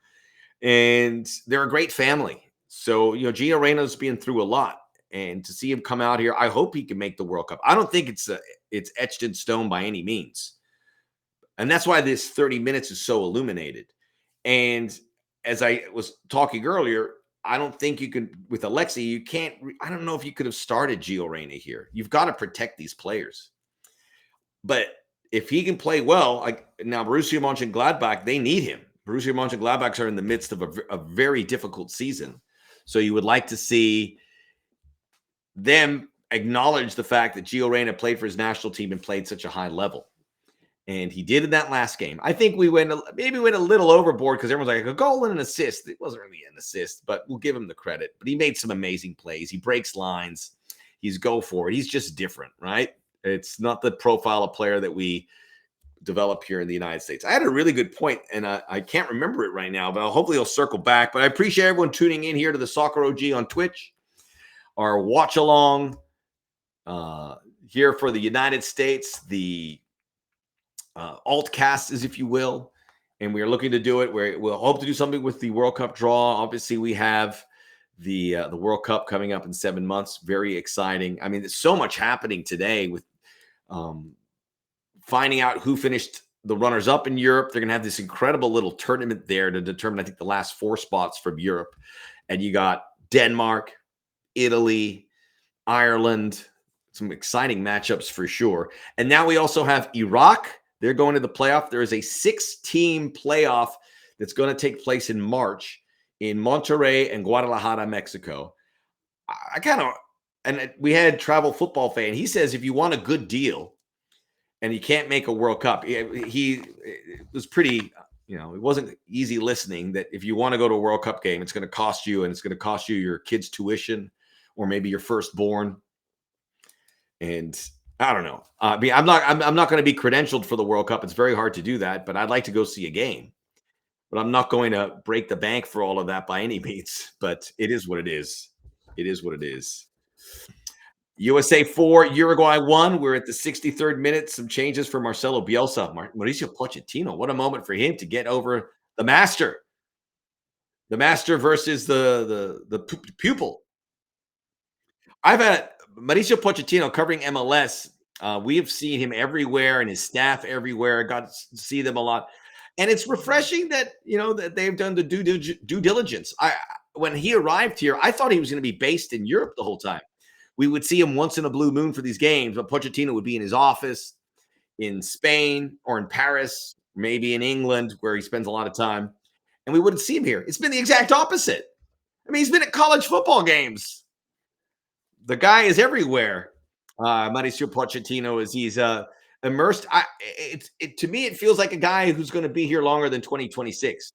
And they're a great family. So, Gio Reyna's been through a lot. And to see him come out here, I hope he can make the World Cup. I don't think it's etched in stone by any means. And that's why this 30 minutes is so illuminated. And as I was talking earlier, I don't think you can, with Alexi, I don't know if you could have started Gio Reyna here. You've got to protect these players. But if he can play well, like now Borussia Mönchengladbach, they need him. Borussia Mönchengladbach are in the midst of a very difficult season. So you would like to see them acknowledge the fact that Gio Reyna played for his national team and played such a high level. And he did in that last game. I think we went a little overboard because everyone's like, a goal and an assist. It wasn't really an assist, but we'll give him the credit. But he made some amazing plays. He breaks lines. He's go for it. He's just different, right? It's not the profile of player that we develop here in the United States. I had a really good point, and I can't remember it right now, but hopefully I'll circle back. But I appreciate everyone tuning in here to the Soccer OG on Twitch, our watch along here for the United States, the alt cast, as if you will. And we are looking to do it. We'll hope to do something with the World Cup draw. Obviously, we have the World Cup coming up in 7 months. Very exciting. I mean, there's so much happening today with finding out who finished the runners-up in Europe. They're going to have this incredible little tournament there to determine, I think, the last 4 spots from Europe. And you got Denmark, Italy, Ireland, some exciting matchups for sure. And now we also have Iraq. They're going to the playoff. There is a 6-team playoff that's going to take place in March in Monterrey and Guadalajara, Mexico. And we had Travel Football Fan. He says if you want a good deal and you can't make a World Cup, it was pretty, it wasn't easy listening that if you want to go to a World Cup game, it's going to cost you, and it's going to cost you your kid's tuition or maybe your firstborn. And I don't know. I'm not going to be credentialed for the World Cup. It's very hard to do that, but I'd like to go see a game. But I'm not going to break the bank for all of that by any means. But it is what it is. It is what it is. USA 4, Uruguay 1. We're at the 63rd minute. Some changes for Marcelo Bielsa. Mauricio Pochettino. What a moment for him to get over the master. The master versus the pupil. I've had Mauricio Pochettino covering MLS. We have seen him everywhere and his staff everywhere. Got to see them a lot. And it's refreshing that, that they've done the due diligence. When he arrived here, I thought he was going to be based in Europe the whole time. We would see him once in a blue moon for these games, but Pochettino would be in his office in Spain or in Paris, maybe in England, where he spends a lot of time. And we wouldn't see him here. It's been the exact opposite. I mean, he's been at college football games. The guy is everywhere. Mauricio Pochettino is he's immersed. To me, it feels like a guy who's going to be here longer than 2026.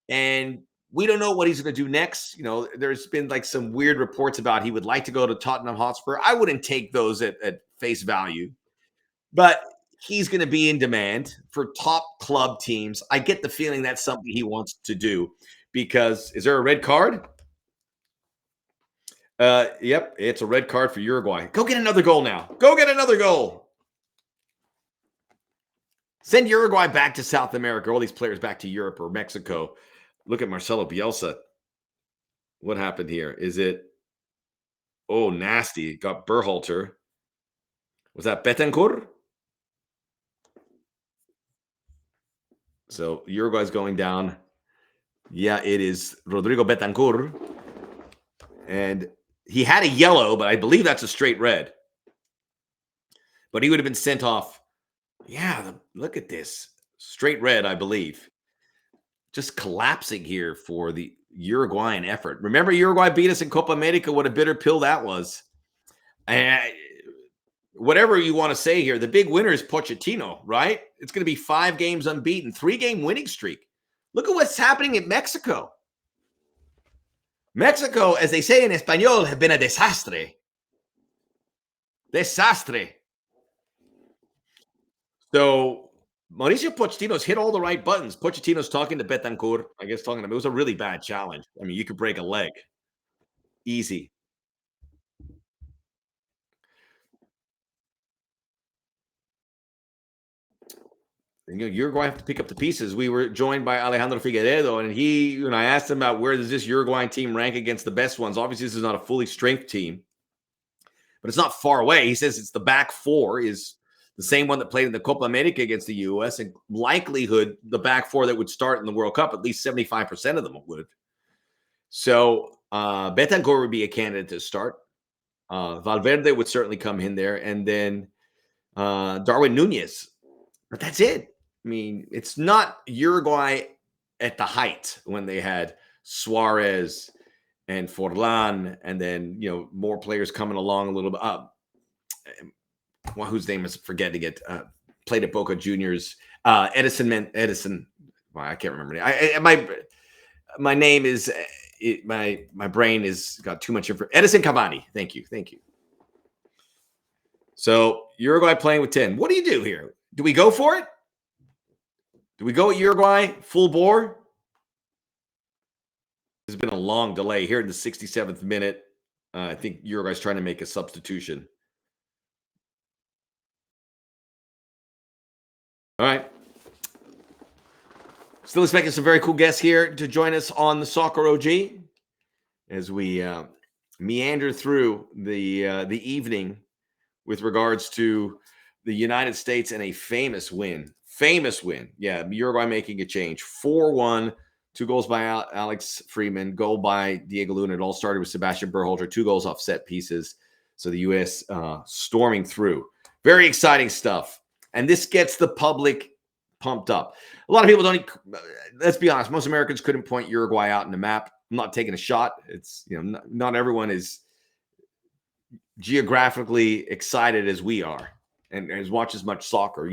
And we don't know what he's going to do next. You know, there's been like some weird reports about he would like to go to Tottenham Hotspur. I wouldn't take those at face value, but he's going to be in demand for top club teams. I get the feeling that's something he wants to do because is there a red card? Yep, it's a red card for Uruguay. Go get another goal now. Go get another goal. Send Uruguay back to South America. All these players back to Europe or Mexico. Look at Marcelo Bielsa. What happened here? Is it? Oh, nasty. Got Berhalter. Was that Betancourt? So Uruguay's going down. Yeah, it is Rodrigo Betancourt. And he had a yellow, but I believe that's a straight red. But he would have been sent off. Yeah, look at this. Straight red, I believe. Just collapsing here for the Uruguayan effort. Remember, Uruguay beat us in Copa America. What a bitter pill that was. And whatever you want to say here, the big winner is Pochettino, right? It's going to be 5 games unbeaten, 3-game winning streak. Look at what's happening in Mexico. Mexico, as they say in Espanol, have been a desastre. Desastre. So Mauricio Pochettino's hit all the right buttons. Pochettino's talking to Betancourt. I guess talking to him. It was a really bad challenge. I mean, you could break a leg. Easy. You know, Uruguay have to pick up the pieces. We were joined by Alejandro Figueiredo, and I asked him about where does this Uruguayan team rank against the best ones. Obviously, this is not a fully strength team, but it's not far away. He says it's the back 4 is the same one that played in the Copa America against the U.S. and likelihood the back 4 that would start in the World Cup, at least 75% of them would. So Betancourt would be a candidate to start. Valverde would certainly come in there, and then Darwin Nunez. But that's it. I mean, it's not Uruguay at the height when they had Suarez and Forlan, and then more players coming along a little bit. Whose name is forgetting it? Played at Boca Juniors. Edison. Well, I can't remember. My name is my brain is got too much information. Edison Cavani. Thank you. So Uruguay playing with 10. What do you do here? Do we go for it? Do we go at Uruguay full bore? There's been a long delay here in the 67th minute. I think Uruguay's trying to make a substitution. All right. Still expecting some very cool guests here to join us on the Soccer OG as we meander through the evening with regards to the United States and a famous win. Yeah, Uruguay making a change. 4-1, 2 goals by Alex Freeman, goal by Diego Luna. It all started with Sebastian Berhalter, 2 goals off set pieces. So the U.S. Storming through. Very exciting stuff. And this gets the public pumped up. A lot of people don't, let's be honest, most Americans couldn't point Uruguay out in the map. I'm not taking a shot. It's, not everyone is geographically excited as we are and has watched as much soccer.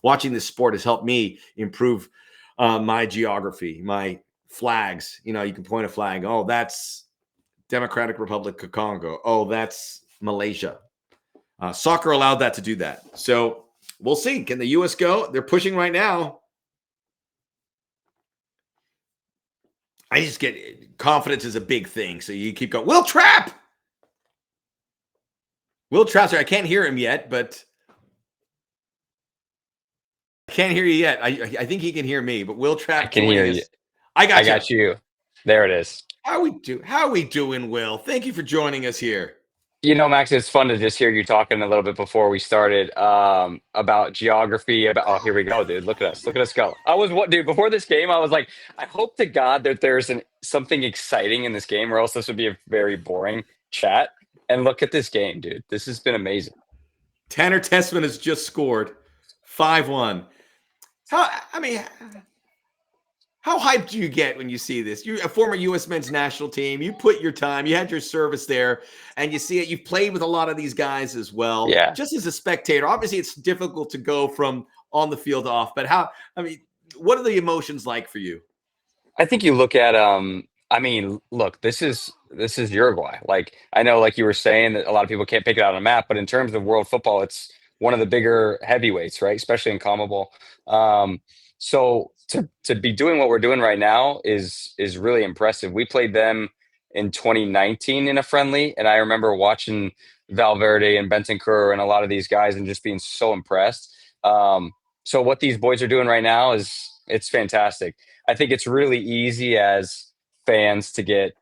Watching this sport has helped me improve my geography, my flags. You can point a flag. Oh, that's Democratic Republic of Congo. Oh, that's Malaysia. Soccer allowed that to do that. So we'll see. Can the U.S. go? They're pushing right now. I just get confidence is a big thing. So you keep going. Will Trapp. Sorry, I can't hear him yet, but I can't hear you yet. I think he can hear me, but Will Trapp. I can hear you. I got you. There it is. How are we doing, Will? Thank you for joining us here. Max, it's fun to just hear you talking a little bit before we started about geography. Oh, here we go, dude. Look at us go. Before this game, I was like, I hope to God that there's something exciting in this game, or else this would be a very boring chat. And look at this game, dude. This has been amazing. Tanner Tessman has just scored 5-1. How How hyped do you get when you see this? You're a former U.S. men's national team. You put your time, you had your service there, and you see it. You've played with a lot of these guys as well. Yeah. Just as a spectator, obviously it's difficult to go from on the field to off, but what are the emotions like for you? I think you look at look, this is Uruguay. Like, I know, like you were saying, that a lot of people can't pick it out on a map, but in terms of world football, it's one of the bigger heavyweights, right? Especially in CONMEBOL. So to be doing what we're doing right now is really impressive. We played them in 2019 in a friendly, and I remember watching Valverde and Bentancur and a lot of these guys and just being so impressed. So what these boys are doing right now it's fantastic. I think it's really easy as fans to get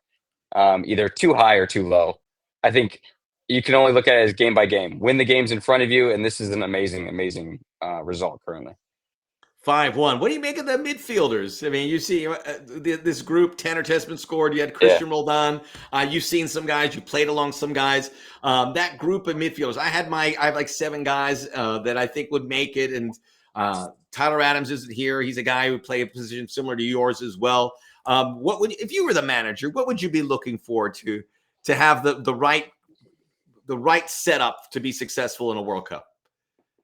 either too high or too low. I think you can only look at it as game by game. Win the games in front of you, and this is an amazing, amazing result currently. 5-1. What do you make of the midfielders? I mean, you see this group, Tanner Tessman scored. You had Christian Roldan. You've seen some guys. You played along some guys. That group of midfielders, I have like 7 guys that I think would make it. And Tyler Adams isn't here. He's a guy who played a position similar to yours as well. If you were the manager, what would you be looking for to have the right setup to be successful in a World Cup?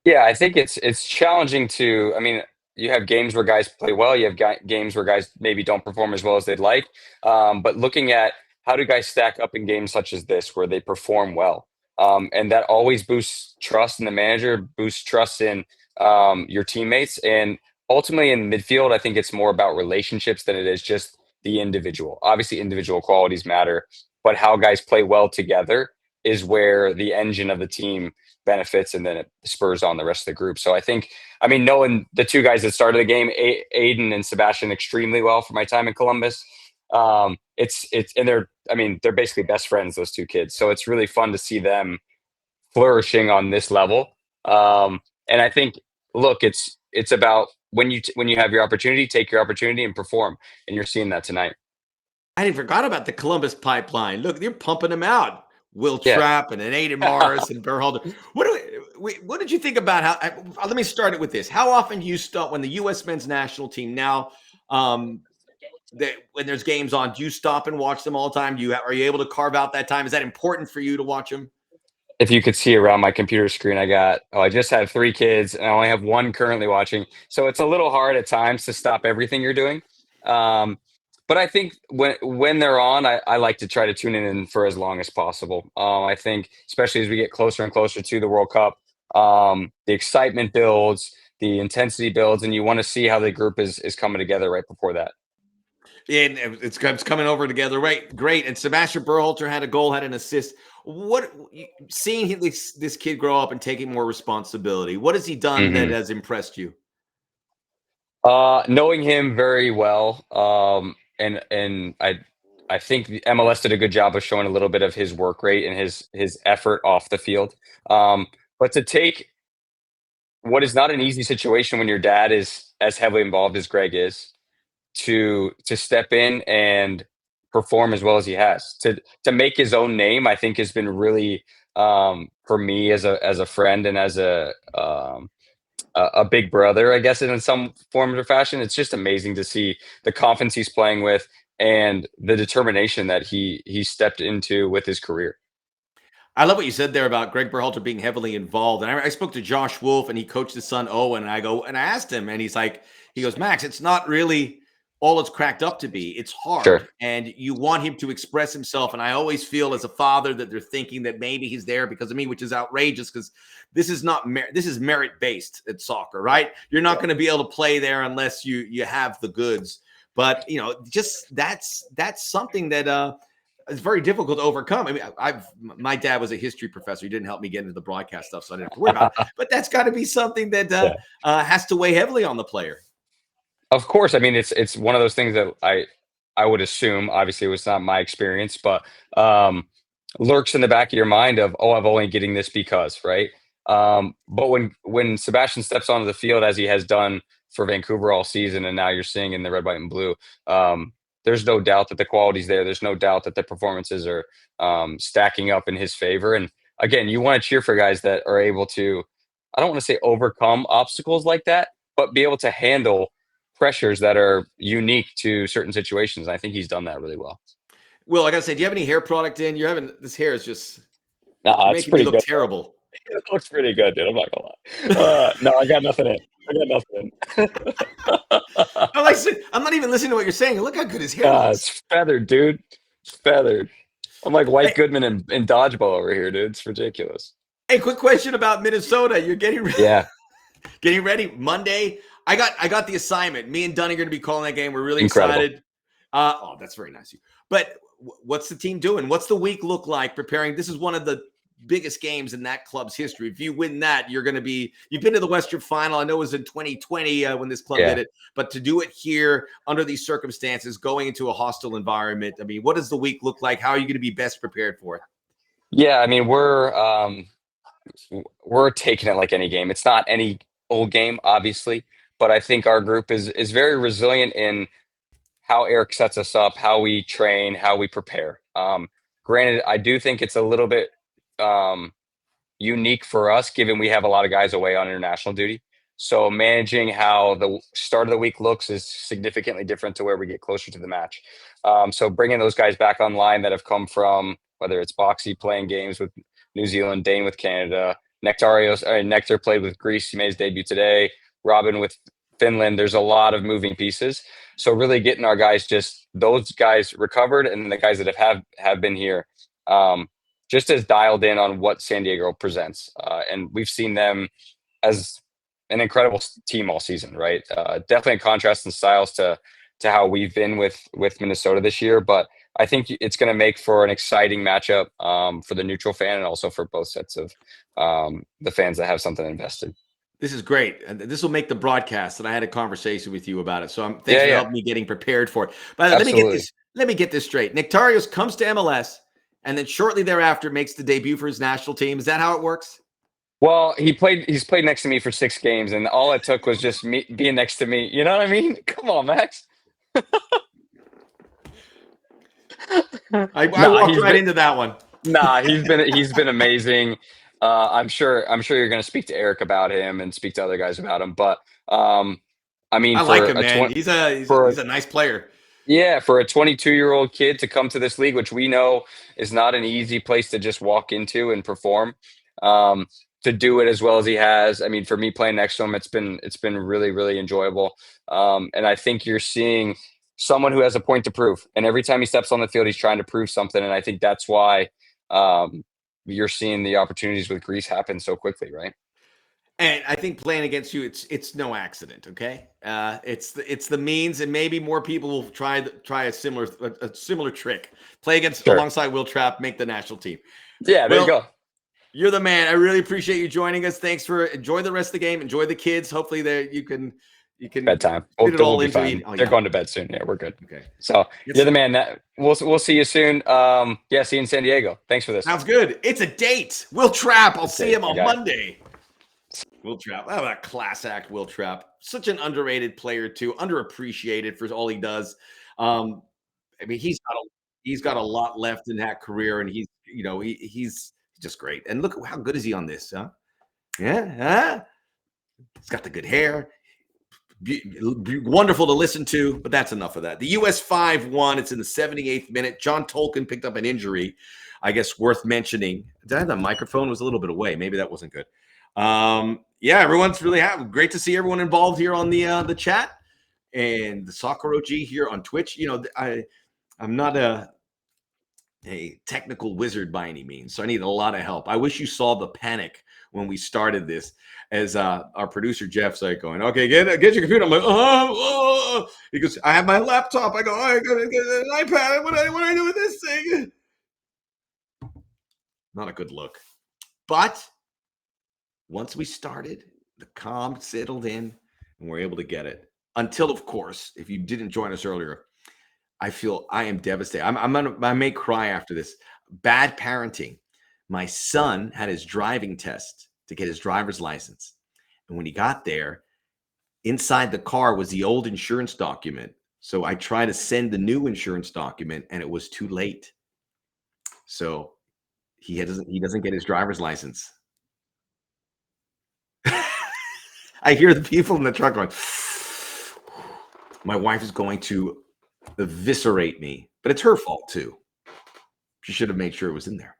Yeah, I think it's challenging to. I mean, you have games where guys play well. You have games where guys maybe don't perform as well as they'd like. But looking at how do guys stack up in games such as this where they perform well, and that always boosts trust in the manager, boosts trust in your teammates, and ultimately in midfield, I think it's more about relationships than it is just the individual. Obviously, individual qualities matter, but how guys play well together is where the engine of the team benefits, and then it spurs on the rest of the group. So I think, knowing the 2 guys that started the game, Aiden and Sebastian, extremely well for my time in Columbus. And they're basically best friends, those 2 kids. So it's really fun to see them flourishing on this level. And I think, look, it's about when you have your opportunity, take your opportunity and perform. And you're seeing that tonight. I forgot about the Columbus pipeline. Look, they're pumping them out. Will Trapp and an Aiden Morris and Berhalter. What did you think about how? Let me start it with this. How often do you stop when the U.S. men's national team now, when there's games on? Do you stop and watch them all the time? Are you able to carve out that time? Is that important for you to watch them? If you could see around my computer screen, I just had 3 kids and I only have 1 currently watching. So it's a little hard at times to stop everything you're doing. But I think when they're on, I like to try to tune in for as long as possible. I think especially as we get closer and closer to the World Cup, the excitement builds, the intensity builds, and you want to see how the group is coming together right before that. And it's coming over together, right? Great. And Sebastian Berhalter had a goal, had an assist. Seeing this kid grow up and taking more responsibility, what has he done that has impressed you? Knowing him very well, and I think the MLS did a good job of showing a little bit of his work rate and his effort off the field. But to take what is not an easy situation when your dad is as heavily involved as Greg is, to step in and perform as well as he has, to make his own name, I think has been really for me as a friend and as a big brother, I guess, in some form or fashion. It's just amazing to see the confidence he's playing with and the determination that he stepped into with his career. I love what you said there about Greg Berhalter being heavily involved. And I spoke to Josh Wolf, and he coached his son Owen. And I asked him, and he goes, Max, it's not really all it's cracked up to be. It's hard, Sure. and you want him to express himself. And I always feel as a father that they're thinking that maybe he's there because of me, which is outrageous, because this is not this is merit based at soccer, right? You're not going to be able to play there unless you have the goods. But just that's something that it's very difficult to overcome. I mean, my dad was a history professor. He didn't help me get into the broadcast stuff, so I didn't have to worry about it. But that's got to be something that has to weigh heavily on the player. Of course. I mean, it's one of those things that I would assume, obviously it was not my experience, but lurks in the back of your mind of, I'm only getting this because, right? But when Sebastian steps onto the field, as he has done for Vancouver all season, and now you're seeing in the red, white, and blue, there's no doubt that the quality's there. There's no doubt that the performances are stacking up in his favor. And again, you want to cheer for guys that are able to, I don't want to say overcome obstacles like that, but be able to handle pressures that are unique to certain situations. I think he's done that really well. Will, I gotta say, do you have any hair product in? You're having this hair is just Nah, it's making me pretty look good. terrible. It looks pretty good, dude. I'm not gonna lie. No, I got nothing in. I got nothing in. I'm not even listening to what you're saying. Look how good his hair looks. It's feathered, dude. It's feathered. I'm like White Hey. Goodman in dodgeball over here, dude. It's ridiculous. Hey, quick question about Minnesota. You're getting ready. Yeah. Getting ready Monday. I got the assignment. Me and Dunny are going to be calling that game. We're really Incredible. excited. That's very nice of you. But what's the team doing? What's the week look like preparing? This is one of the biggest games in that club's history. If you win that, you've been to the Western Final. I know it was in 2020 when this club did it, but to do it here under these circumstances, going into a hostile environment, I mean, what does the week look like? How are you going to be best prepared for it? Yeah, I mean, we're taking it like any game. It's not any old game, obviously, but I think our group is very resilient in how Eric sets us up, how we train, how we prepare. Granted, I do think it's a little bit unique for us, given we have a lot of guys away on international duty. So managing how the start of the week looks is significantly different to where we get closer to the match. So bringing those guys back online that have come from, whether it's Boxy playing games with New Zealand, Dane with Canada, Nectar played with Greece. He made his debut today. Robin with Finland. There's a lot of moving pieces. So really getting our guys, just those guys recovered, and the guys that have been here, just as dialed in on what San Diego presents. And we've seen them as an incredible team all season, right? Definitely a contrast in styles to how we've been with Minnesota this year. But I think it's going to make for an exciting matchup for the neutral fan and also for both sets of the fans that have something invested. This is great. And this will make the broadcast, and I had a conversation with you about it. So thanks for helping me getting prepared for it. But let me get this straight. Nectarios comes to MLS and then shortly thereafter makes the debut for his national team. Is that how it works? Well, he's played next to me for 6 games, and all it took was just me being next to me. You know what I mean? Come on, Max. I walked right into that one. Nah, he's been amazing. I'm sure you're going to speak to Eric about him and speak to other guys about him. But I mean, I like him, man. He's a nice player. Yeah, for a 22-year-old kid to come to this league, which we know is not an easy place to just walk into and perform, to do it as well as he has. I mean, for me playing next to him, it's been really, really enjoyable. And I think you're seeing someone who has a point to prove. And every time he steps on the field, he's trying to prove something. And I think that's why you're seeing the opportunities with Greece happen so quickly, right? And I think playing against you, it's no accident. Okay, it's the means, and maybe more people will try a similar trick. Play against alongside Will Trapp, make the national team. Yeah, there you go. You're the man. I really appreciate you joining us. Thanks for enjoy the rest of the game. Enjoy the kids. Hopefully, you can bedtime. Fit it all into it. They're going to bed soon. Yeah, we're good. Okay. So you're the man. We'll see you soon. Yeah, see you in San Diego. Thanks for this. Sounds good. It's a date. Will Trapp. I'll see him on Monday. Will Trapp. Oh, that class act, Will Trapp. Such an underrated player too. Underappreciated for all he does. I mean, he's got a lot left in that career, and he's just great. And look how good is he on this, huh? Yeah, huh? He's got the good hair. Wonderful to listen to, but that's enough of that. The US 5-1. It's in the 78th minute. John Tolkien picked up an injury, I guess worth mentioning. Did I have the microphone? It was a little bit away. Maybe that wasn't good. Yeah, everyone's really happy. Great to see everyone involved here on the chat and the Soccer OG here on Twitch. I'm not a technical wizard by any means, so I need a lot of help. I wish you saw the panic when we started this, as our producer Jeff's like going, "Okay, get your computer." I'm like, He goes, "I have my laptop." I go, "I gotta get an iPad. What do I do with this thing?" Not a good look, but once we started, the calm settled in, and we're able to get it. Until, of course, if you didn't join us earlier, I am devastated. I may cry after this. Bad parenting. My son had his driving test to get his driver's license. And when he got there, inside the car was the old insurance document. So I tried to send the new insurance document, and it was too late. So he doesn't get his driver's license. I hear the people in the truck going, My wife is going to eviscerate me, but it's her fault too. She should have made sure it was in there.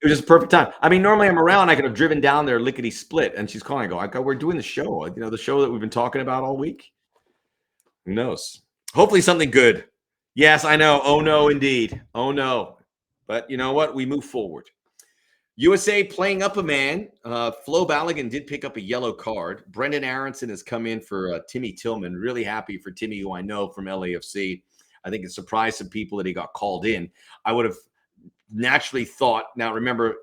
It was just perfect time. I mean, normally I'm around. I could have driven down there lickety split, and she's calling. I go, we're doing the show. You know, the show that we've been talking about all week. Who knows? Hopefully something good. Yes, I know. Oh no, indeed. Oh no. But you know what? We move forward. USA playing up a man. Flo Balogun did pick up a yellow card. Brendan Aronson has come in for Timmy Tillman. Really happy for Timmy, who I know from LAFC. I think it surprised some people that he got called in. I would have naturally thought. Now, remember,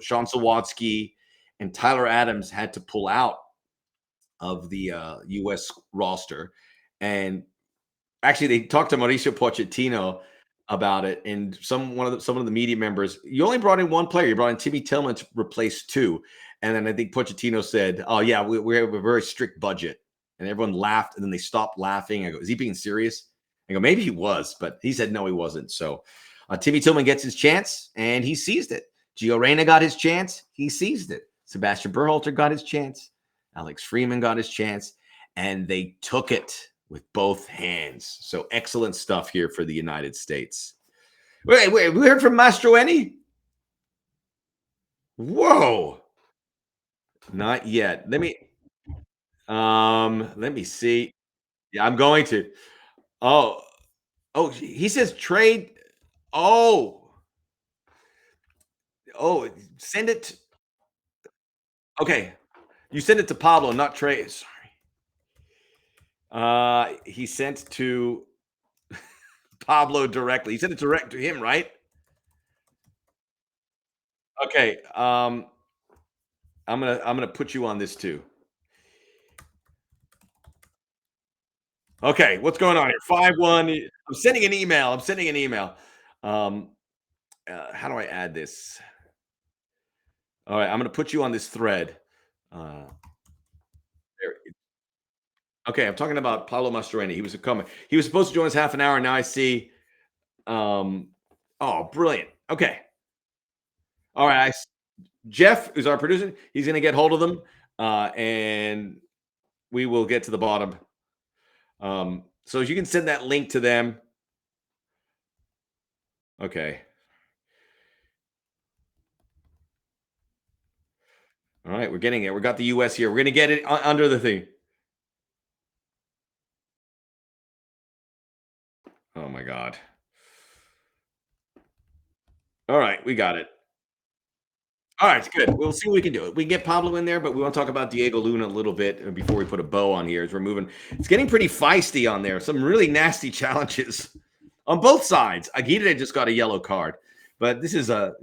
Sean Sawatsky and Tyler Adams had to pull out of the U.S. roster. And actually, they talked to Mauricio Pochettino about it, and some of the media members. You only brought in one player. You brought in Timmy Tillman to replace two, and then I think Pochettino said, "Oh yeah, we have a very strict budget," and everyone laughed, and then they stopped laughing. I go, "Is he being serious?" I go, "Maybe he was," but he said no, he wasn't. So Timmy Tillman gets his chance, and he seized it. Gio Reyna got his chance. He seized it. Sebastian Berhalter got his chance. Alex Freeman got his chance, and they took it with both hands. So excellent stuff here for the United States. Wait, we heard from Mastroeni? Whoa. Not yet. Let me see. Yeah, I'm going to. Oh, he says trade. Oh, send it. Okay. You send it to Pablo, not Trey. Sorry. He sent to Pablo directly. He sent it direct to him, right? Okay. I'm gonna put you on this too. Okay, what's going on here? 5-1. I'm sending an email. How do I add this? All right, I'm gonna put you on this thread. Okay, I'm talking about Pablo Mastroeni. He was coming. He was supposed to join us half an hour. Now I see. Oh, brilliant. Okay. All right. Jeff is our producer. He's going to get hold of them, and we will get to the bottom. So you can send that link to them. Okay. All right, we're getting it. We got the U.S. here. We're going to get it under the thing. Oh, my God. All right, we got it. All right, good. We'll see what we can do. We can get Pablo in there, but we want to talk about Diego Luna a little bit before we put a bow on here as we're moving. It's getting pretty feisty on there. Some really nasty challenges on both sides. Aguirre just got a yellow card, but this is a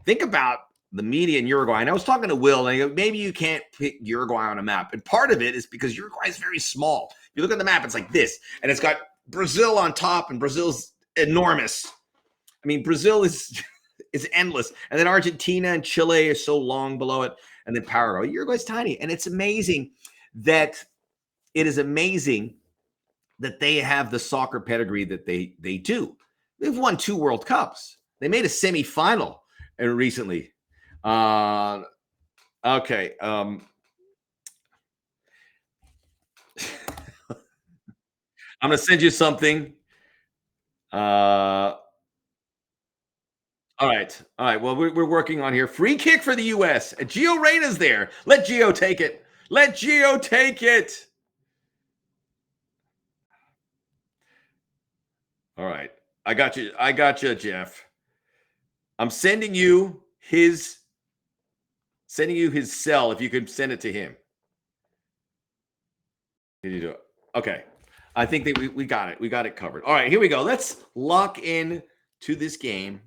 think about the media in Uruguay. And I was talking to Will, and I go, maybe you can't pick Uruguay on a map. And part of it is because Uruguay is very small. If you look at the map, it's like this, and it's got Brazil on top, and Brazil's enormous. I mean, Brazil is endless. And then Argentina and Chile are so long below it. And then Paraguay. Uruguay's tiny. And it's amazing that they have the soccer pedigree that they do. They've won 2 World Cups. They made a semifinal recently. Okay. I'm going to send you something. All right. Well, we're working on here. Free kick for the U.S. Gio Reyna's there. Let Gio take it. All right. I got you, Jeff. I'm sending you his cell. If you could send it to him. Did you do it? Okay. I think that we got it. We got it covered. All right. Here we go. Let's lock in to this game.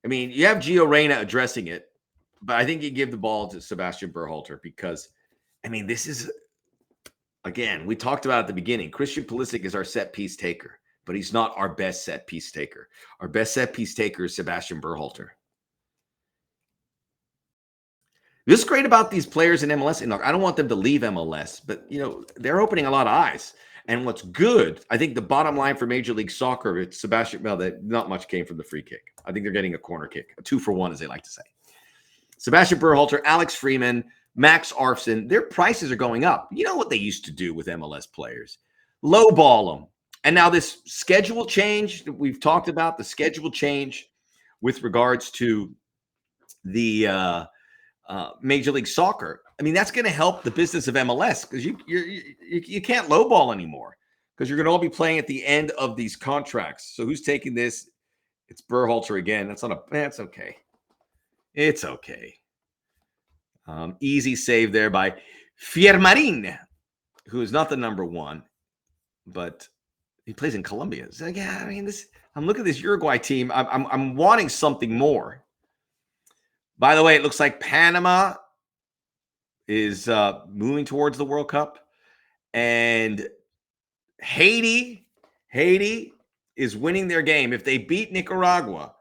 I mean, you have Gio Reyna addressing it, but I think you give the ball to Sebastian Berhalter because, I mean, this is, again, we talked about at the beginning. Christian Pulisic is our set piece taker, but he's not our best set piece taker. Our best set piece taker is Sebastian Berhalter. This is great about these players in MLS. And look, I don't want them to leave MLS, but, they're opening a lot of eyes. And what's good, I think the bottom line for Major League Soccer, it's Sebastian, not much came from the free kick. I think they're getting a corner kick, a 2-for-1, as they like to say. Sebastian Berhalter, Alex Freeman, Max Arfson, their prices are going up. You know what they used to do with MLS players? Lowball them. And now this schedule change that we've talked about, the schedule change with regards to the Major League Soccer. I mean, that's going to help the business of MLS because you can't lowball anymore because you're going to all be playing at the end of these contracts. So who's taking this? It's Berhalter again. That's okay. It's okay. Easy save there by Fiermarin, who is not the number one, but he plays in Colombia. So, yeah, I mean, I'm looking at this Uruguay team. I'm wanting something more. By the way, it looks like Panama is moving towards the World Cup, and Haiti is winning their game. If they beat Nicaragua,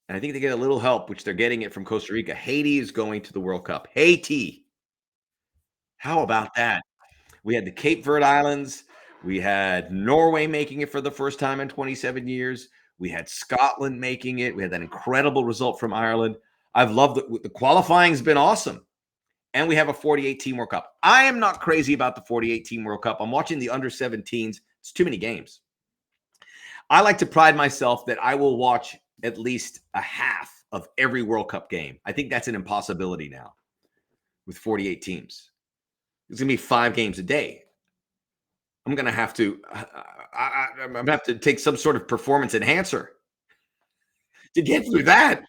and I think they get a little help, which they're getting it from Costa Rica, Haiti is going to the World Cup. Haiti. How about that? We had the Cape Verde Islands. We had Norway making it for the first time in 27 years. We had Scotland making it. We had that incredible result from Ireland. I've loved it. The qualifying has been awesome. And we have a 48-team World Cup. I am not crazy about the 48-team World Cup. I'm watching the under-17s. It's too many games. I like to pride myself that I will watch at least a half of every World Cup game. I think that's an impossibility now with 48 teams. It's going to be 5 games a day. I'm going to have to I'm going to have to take some sort of performance enhancer to get through that.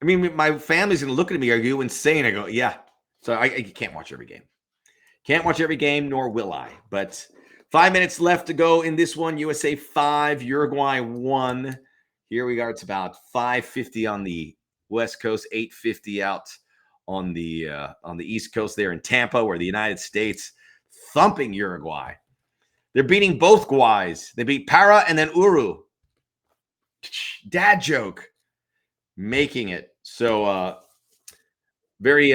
I mean, my family's going to look at me. Are you insane? I go, yeah. So I can't watch every game. Can't watch every game, nor will I. But 5 minutes left to go in this one. USA 5, Uruguay 1. Here we are. It's about 5:50 on the West Coast, 8:50 out on the East Coast there in Tampa, where the United States thumping Uruguay. They're beating both Guays. They beat Para and then Uru. Dad joke. Making it. So very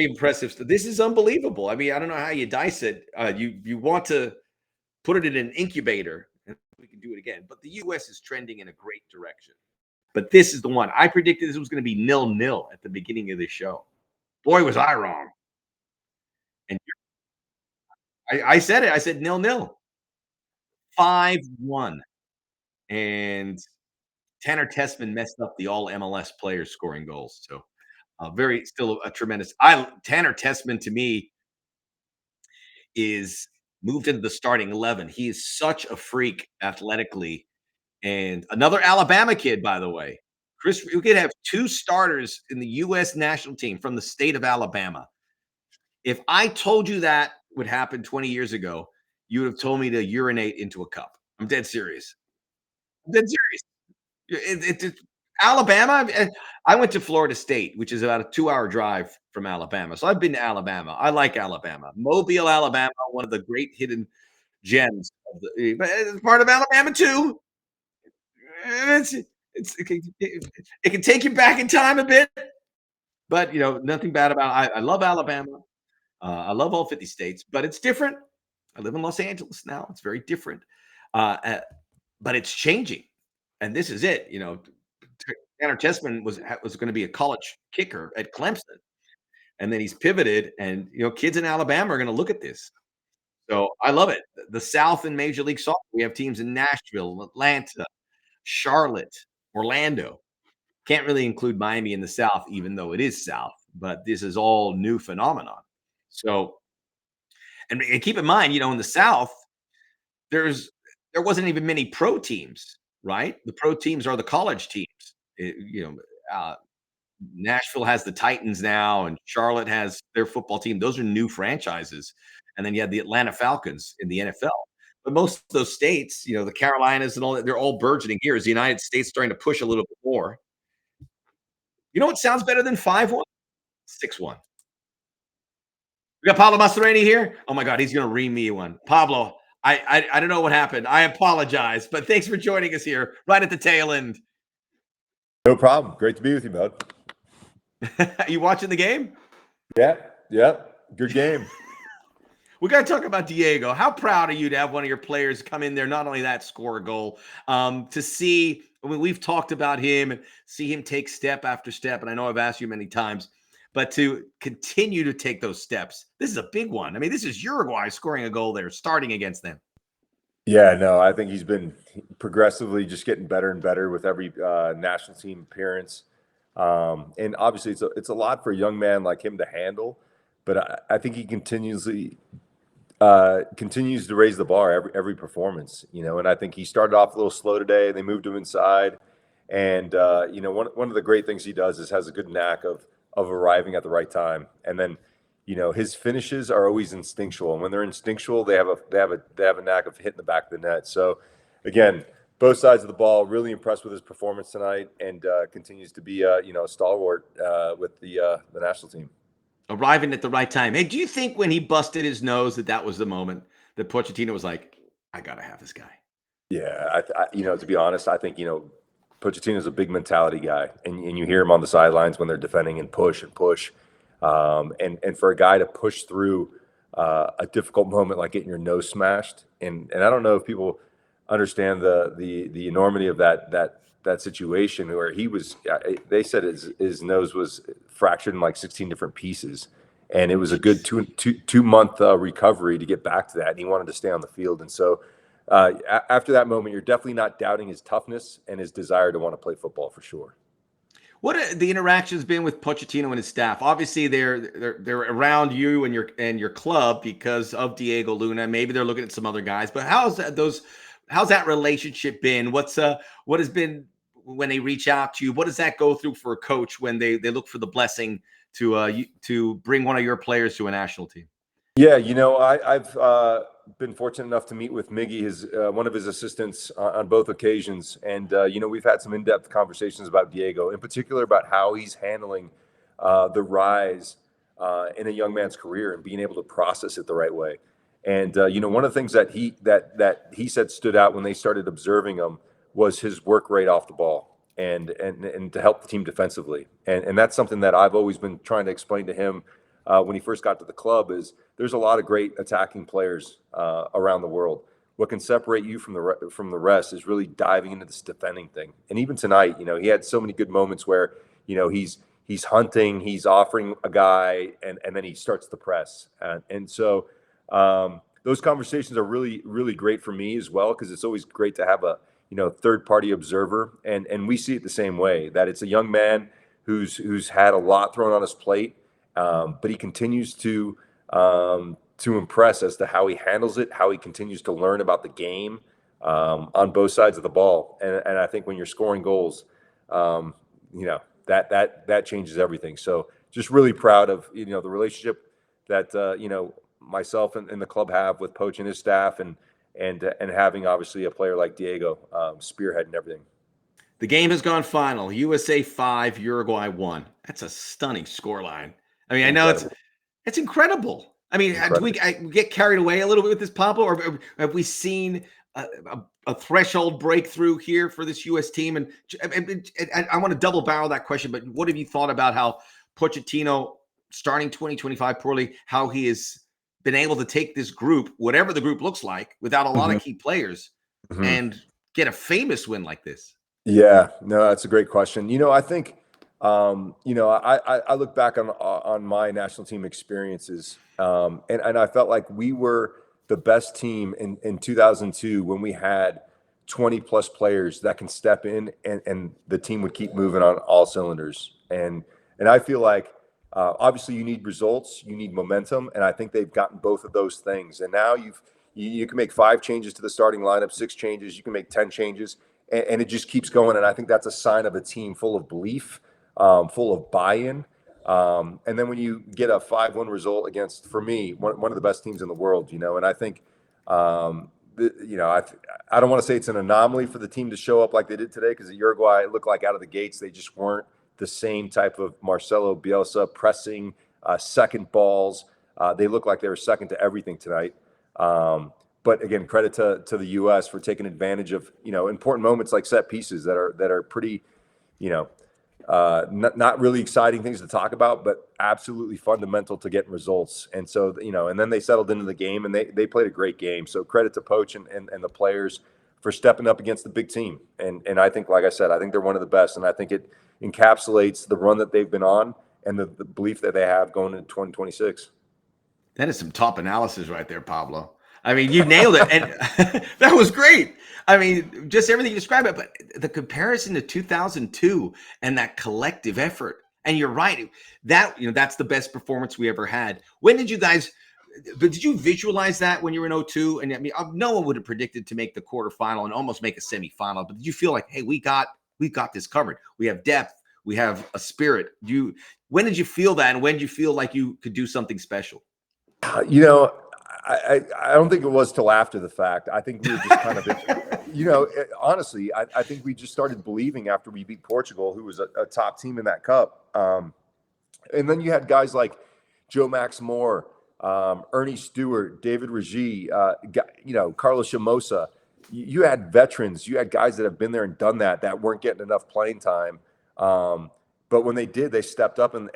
impressive. This is unbelievable. I mean, I don't know how you dice it. You want to put it in an incubator, and we can do it again. But the U.S. is trending in a great direction. But this is the one. I predicted this was going to be 0-0 at the beginning of the show. Boy, was I wrong. And I said it. I said 0-0. 5-1. And Tanner Tessman messed up the all MLS players scoring goals. So still a tremendous. Tanner Tessman to me is moved into the starting 11. He is such a freak athletically. And another Alabama kid, by the way. Chris, we could have 2 starters in the U.S. national team from the state of Alabama. If I told you that would happen 20 years ago, you would have told me to urinate into a cup. I'm dead serious. I'm dead serious. Alabama. I went to Florida State, which is about a 2-hour drive from Alabama. So I've been to Alabama. I like Alabama. Mobile, Alabama, one of the great hidden gems. But it's part of Alabama too. It can take you back in time a bit, but nothing bad about. I love Alabama. I love all 50 states, but it's different. I live in Los Angeles now. It's very different, but it's changing, and this is it. Tanner Tessman was going to be a college kicker at Clemson, and then he's pivoted, and kids in Alabama are going to look at this. So I love it. The South in Major League Soccer, we have teams in Nashville, Atlanta, Charlotte, Orlando. Can't really include Miami in the South, even though it is South, but this is all new phenomenon. So, and keep in mind, in the South, there wasn't even many pro teams, right? The pro teams are the college teams. Nashville has the Titans now, and Charlotte has their football team. Those are new franchises. And then you have the Atlanta Falcons in the NFL. But most of those states, the Carolinas and all that, they're all burgeoning. Here is the United States starting to push a little bit more. You know what sounds better than 5-1? 6-1. We got Pablo Mastroeni here. Oh my God, he's going to ream me one. Pablo, I don't know what happened. I apologize, but thanks for joining us here right at the tail end. No problem. Great to be with you, bud. You watching the game? Yeah. Good game. We got to talk about Diego. How proud are you to have one of your players come in there, not only that, score a goal, to see, we've talked about him and see him take step after step, and I know I've asked you many times, but to continue to take those steps, this is a big one. I mean, this is Uruguay scoring a goal there, starting against them. Yeah, no, I think he's been progressively just getting better and better with every national team appearance. And obviously, it's a lot for a young man like him to handle, but I think he continues to raise the bar every performance, and I think he started off a little slow today. They moved him inside, and one of the great things he does is has a good knack of arriving at the right time, and then his finishes are always instinctual, and when they're instinctual, they have a knack of hitting the back of the net. So again, both sides of the ball, really impressed with his performance tonight, and continues to be a stalwart with the national team. Arriving at the right time. Hey, do you think when he busted his nose that was the moment that Pochettino was like, I gotta have this guy? Yeah, to be honest, I think Pochettino's a big mentality guy, and you hear him on the sidelines when they're defending and push. And for a guy to push through a difficult moment like getting your nose smashed, and I don't know if people understand the enormity of that situation where he was. They said his nose was fractured in like 16 different pieces, and it was a good two month recovery to get back to that. And he wanted to stay on the field, and so after that moment, you're definitely not doubting his toughness and his desire to want to play football for sure. What are the interactions been with Pochettino and his staff? Obviously, they're around you and your club because of Diego Luna. Maybe they're looking at some other guys. But how's that relationship been? What has been when they reach out to you? What does that go through for a coach when they look for the blessing to bring one of your players to a national team? Yeah, I've been fortunate enough to meet with Miggy, one of his assistants, on both occasions, and we've had some in-depth conversations about Diego, in particular about how he's handling the rise in a young man's career and being able to process it the right way. And one of the things that he said stood out when they started observing him was his work rate off the ball and to help the team defensively, and that's something that I've always been trying to explain to him. When he first got to the club, is there's a lot of great attacking players around the world. What can separate you from the rest is really diving into this defending thing. And even tonight, he had so many good moments where he's hunting, he's offering a guy, and then he starts to press. And so those conversations are really, really great for me as well, because it's always great to have a third party observer, and we see it the same way, that it's a young man who's had a lot thrown on his plate. But he continues to impress as to how he handles it, how he continues to learn about the game on both sides of the ball. And I think when you're scoring goals, that changes everything. So just really proud of the relationship that myself and the club have with Poch and his staff, and having obviously a player like Diego spearheading everything. The game has gone final. USA 5, Uruguay 1. That's a stunning scoreline. I mean, I know it's incredible. I mean, do we get carried away a little bit with this, Pablo, or have we seen a threshold breakthrough here for this U.S. team? And I want to double barrel that question, but what have you thought about how Pochettino, starting 2025 poorly, how he has been able to take this group, whatever the group looks like, without a lot of key players, and get a famous win like this? Yeah, no, that's a great question. I think, I look back on my national team experiences, and I felt like we were the best team in 2002 when we had 20 plus players that can step in and the team would keep moving on all cylinders. And I feel like obviously you need results, you need momentum, and I think they've gotten both of those things. And now you can make 5 changes to the starting lineup, 6 changes, you can make 10 changes, and it just keeps going. And I think that's a sign of a team full of belief, full of buy-in. And then when you get a 5-1 result against, for me, one of the best teams in the world, and I think, I don't want to say it's an anomaly for the team to show up like they did today, because at Uruguay, it looked like out of the gates, they just weren't the same type of Marcelo Bielsa pressing second balls. They looked like they were second to everything tonight. But again, credit to the U.S. for taking advantage of important moments like set pieces that are pretty, not really exciting things to talk about, but absolutely fundamental to getting results. And so and then they settled into the game and they played a great game. So credit to Poch and the players for stepping up against the big team. And I think, like I said, I think they're one of the best, and I think it encapsulates the run that they've been on and the belief that they have going into 2026. That is some top analysis right there, Pablo. I mean, you nailed it. And that was great. I mean, just everything you described it, but the comparison to 2002 and that collective effort. And you're right. That's the best performance we ever had. When did you guys, but did you visualize that when you were in 02? And I mean, no one would have predicted to make the quarterfinal and almost make a semifinal. But did you feel like, hey, we got this covered? We have depth. We have a spirit. When did you feel that? And when did you feel like you could do something special? I don't think it was till after the fact. I think we were just kind of, honestly, I think we just started believing after we beat Portugal, who was a top team in that cup. And then you had guys like Joe Max Moore, Ernie Stewart, David Regi, Carlos Chamosa. You had veterans. You had guys that have been there and done that weren't getting enough playing time. But when they did, they stepped up and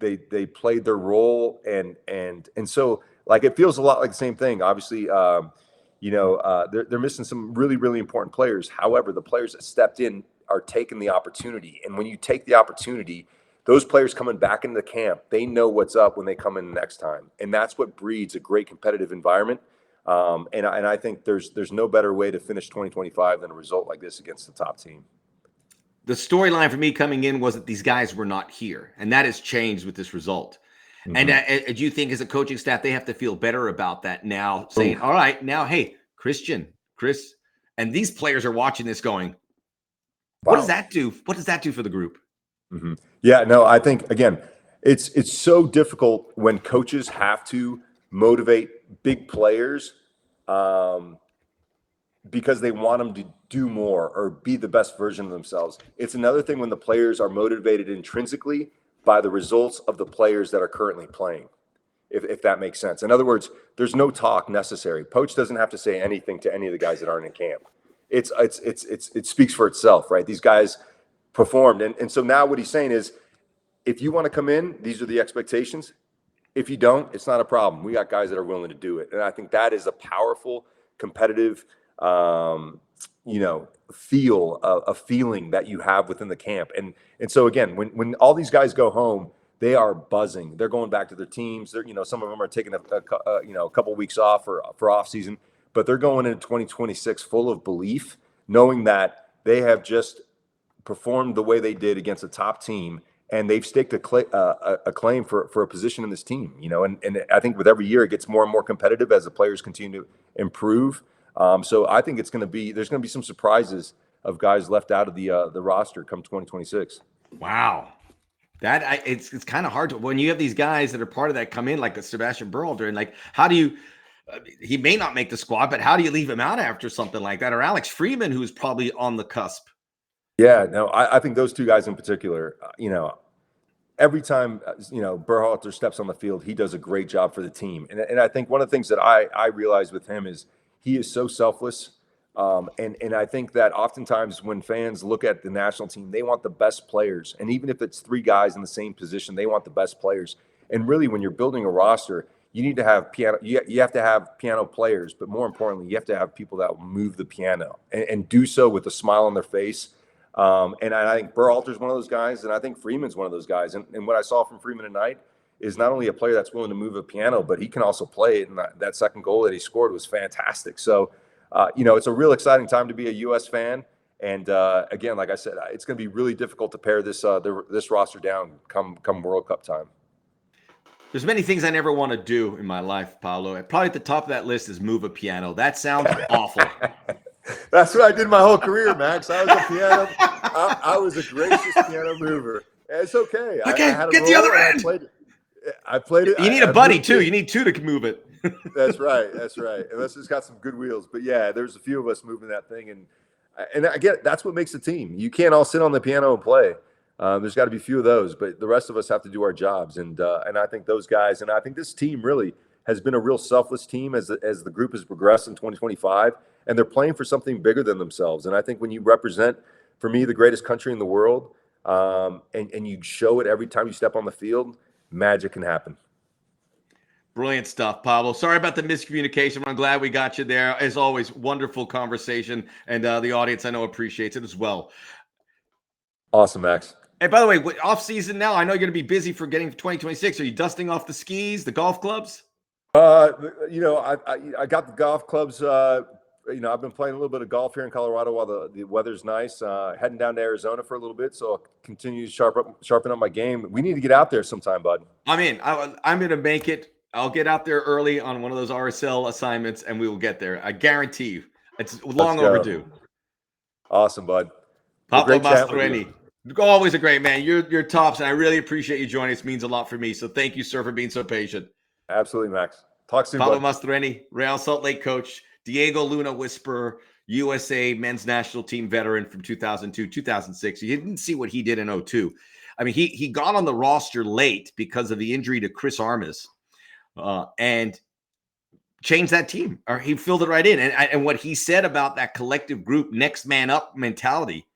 they played their role. And so, like, it feels a lot like the same thing. Obviously, they're missing some really, really important players. However, the players that stepped in are taking the opportunity. And when you take the opportunity, those players coming back into the camp, they know what's up when they come in next time. And that's what breeds a great competitive environment. And I think there's no better way to finish 2025 than a result like this against the top team. The storyline for me coming in was that these guys were not here. And that has changed with this result. Mm-hmm. And do you think as a coaching staff, they have to feel better about that now, saying, all right, now, hey, Chris, and these players are watching this going, what does that do? What does that do for the group? Mm-hmm. Yeah, no, I think, again, it's so difficult when coaches have to motivate big players because they want them to do more or be the best version of themselves. It's another thing when the players are motivated intrinsically by the results of the players that are currently playing, if that makes sense. In other words, there's no talk necessary. Coach doesn't have to say anything to any of the guys that aren't in camp. It speaks for itself, right? These guys performed. And so now what he's saying is, if you want to come in, these are the expectations. If you don't, it's not a problem. We got guys that are willing to do it. And I think that is a powerful, competitive, a feeling that you have within the camp. And so again, when all these guys go home, they are buzzing. They're going back to their teams. They're, some of them are taking a couple weeks off for off season, but they're going into 2026 full of belief, knowing that they have just performed the way they did against a top team, and they've staked a claim for a position in this team. And I think with every year it gets more and more competitive as the players continue to improve. So I think there's going to be some surprises of guys left out of the roster come 2026. Wow. It's kind of hard to, when you have these guys that are part of that come in, like a Sebastian Berhalter, and like, how do you, he may not make the squad, but how do you leave him out after something like that? Or Alex Freeman, who's probably on the cusp. Yeah, no, I think those two guys in particular, every time, Berhalter steps on the field, he does a great job for the team. And I think one of the things that I realize with him is he is so selfless. And I think that oftentimes when fans look at the national team, they want the best players. And even if it's three guys in the same position, they want the best players. And really, when you're building a roster, you need to have piano. You have to have piano players, but more importantly, you have to have people that will move the piano and do so with a smile on their face. And I think Berhalter's one of those guys, and I think Freeman's one of those guys. And what I saw from Freeman tonight is not only a player that's willing to move a piano, but he can also play it. And that second goal that he scored was fantastic. So, it's a real exciting time to be a U.S. fan. And again, like I said, it's going to be really difficult to pare this roster down come World Cup time. There's many things I never want to do in my life, Pablo. Probably at the top of that list is move a piano. That sounds awful. That's what I did my whole career, Max. I was a piano. I was a gracious piano mover. It's okay. Okay, I had a get the other end. I played it. You need a buddy too. You need two to move it. That's right. Unless it's got some good wheels. But yeah, there's a few of us moving that thing, and again, that's what makes a team. You can't all sit on the piano and play. There's got to be a few of those, but the rest of us have to do our jobs. And I think those guys, and I think this team really has been a real selfless team as the group has progressed in 2025, and they're playing for something bigger than themselves. And I think when you represent, for me, the greatest country in the world, and you show it every time you step on the field, magic can happen. Brilliant stuff, Pablo. Sorry about the miscommunication. I'm glad we got you there. As always, wonderful conversation, and the audience I know appreciates it as well. Awesome, Max. Hey, by the way, off season now. I know you're going to be busy for getting 2026. Are you dusting off the skis, the golf clubs? I got the golf clubs. I've been playing a little bit of golf here in Colorado while the weather's nice. Heading down to Arizona for a little bit, so I'll continue to sharpen up my game. We need to get out there sometime, bud. I'm in. I'm going to make it. I'll get out there early on one of those RSL assignments, and we will get there. I guarantee you. It's long overdue. Awesome, bud. Pablo Mastroeni. Always a great man. You're tops, and I really appreciate you joining us. It means a lot for me. So thank you, sir, for being so patient. Absolutely, Max. Talk soon, Pablo bud. Mastroeni, Real Salt Lake coach, Diego Luna Whisperer, USA men's national team veteran from 2002, 2006. You didn't see what he did in 2002. I mean, he got on the roster late because of the injury to Chris Armas, and changed that team. Or he filled it right in. And what he said about that collective group, next man up mentality,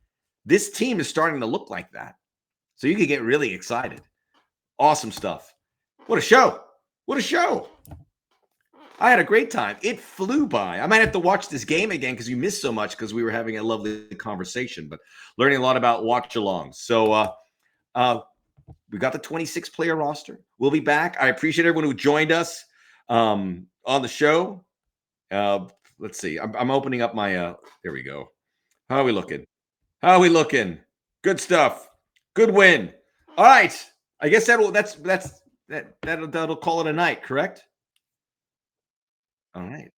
this team is starting to look like that. So you could get really excited. Awesome stuff. What a show. What a show. I had a great time. It flew by. I might have to watch this game again because you missed so much because we were having a lovely conversation, but learning a lot about watch-alongs. So we got the 26-player roster. We'll be back. I appreciate everyone who joined us on the show. Let's see. I'm opening up my there we go. How are we looking? Good stuff. Good win. All right. I guess that'll call it a night, correct? All right.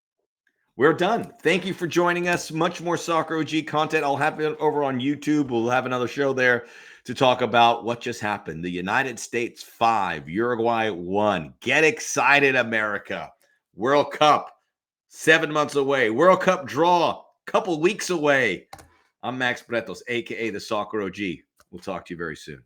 We're done. Thank you for joining us. Much more Soccer OG content. I'll have it over on YouTube. We'll have another show there to talk about what just happened. The United States 5, Uruguay 1. Get excited, America. World Cup 7 months away. World Cup draw couple weeks away. I'm Max Bretos, a.k.a. the Soccer OG. We'll talk to you very soon.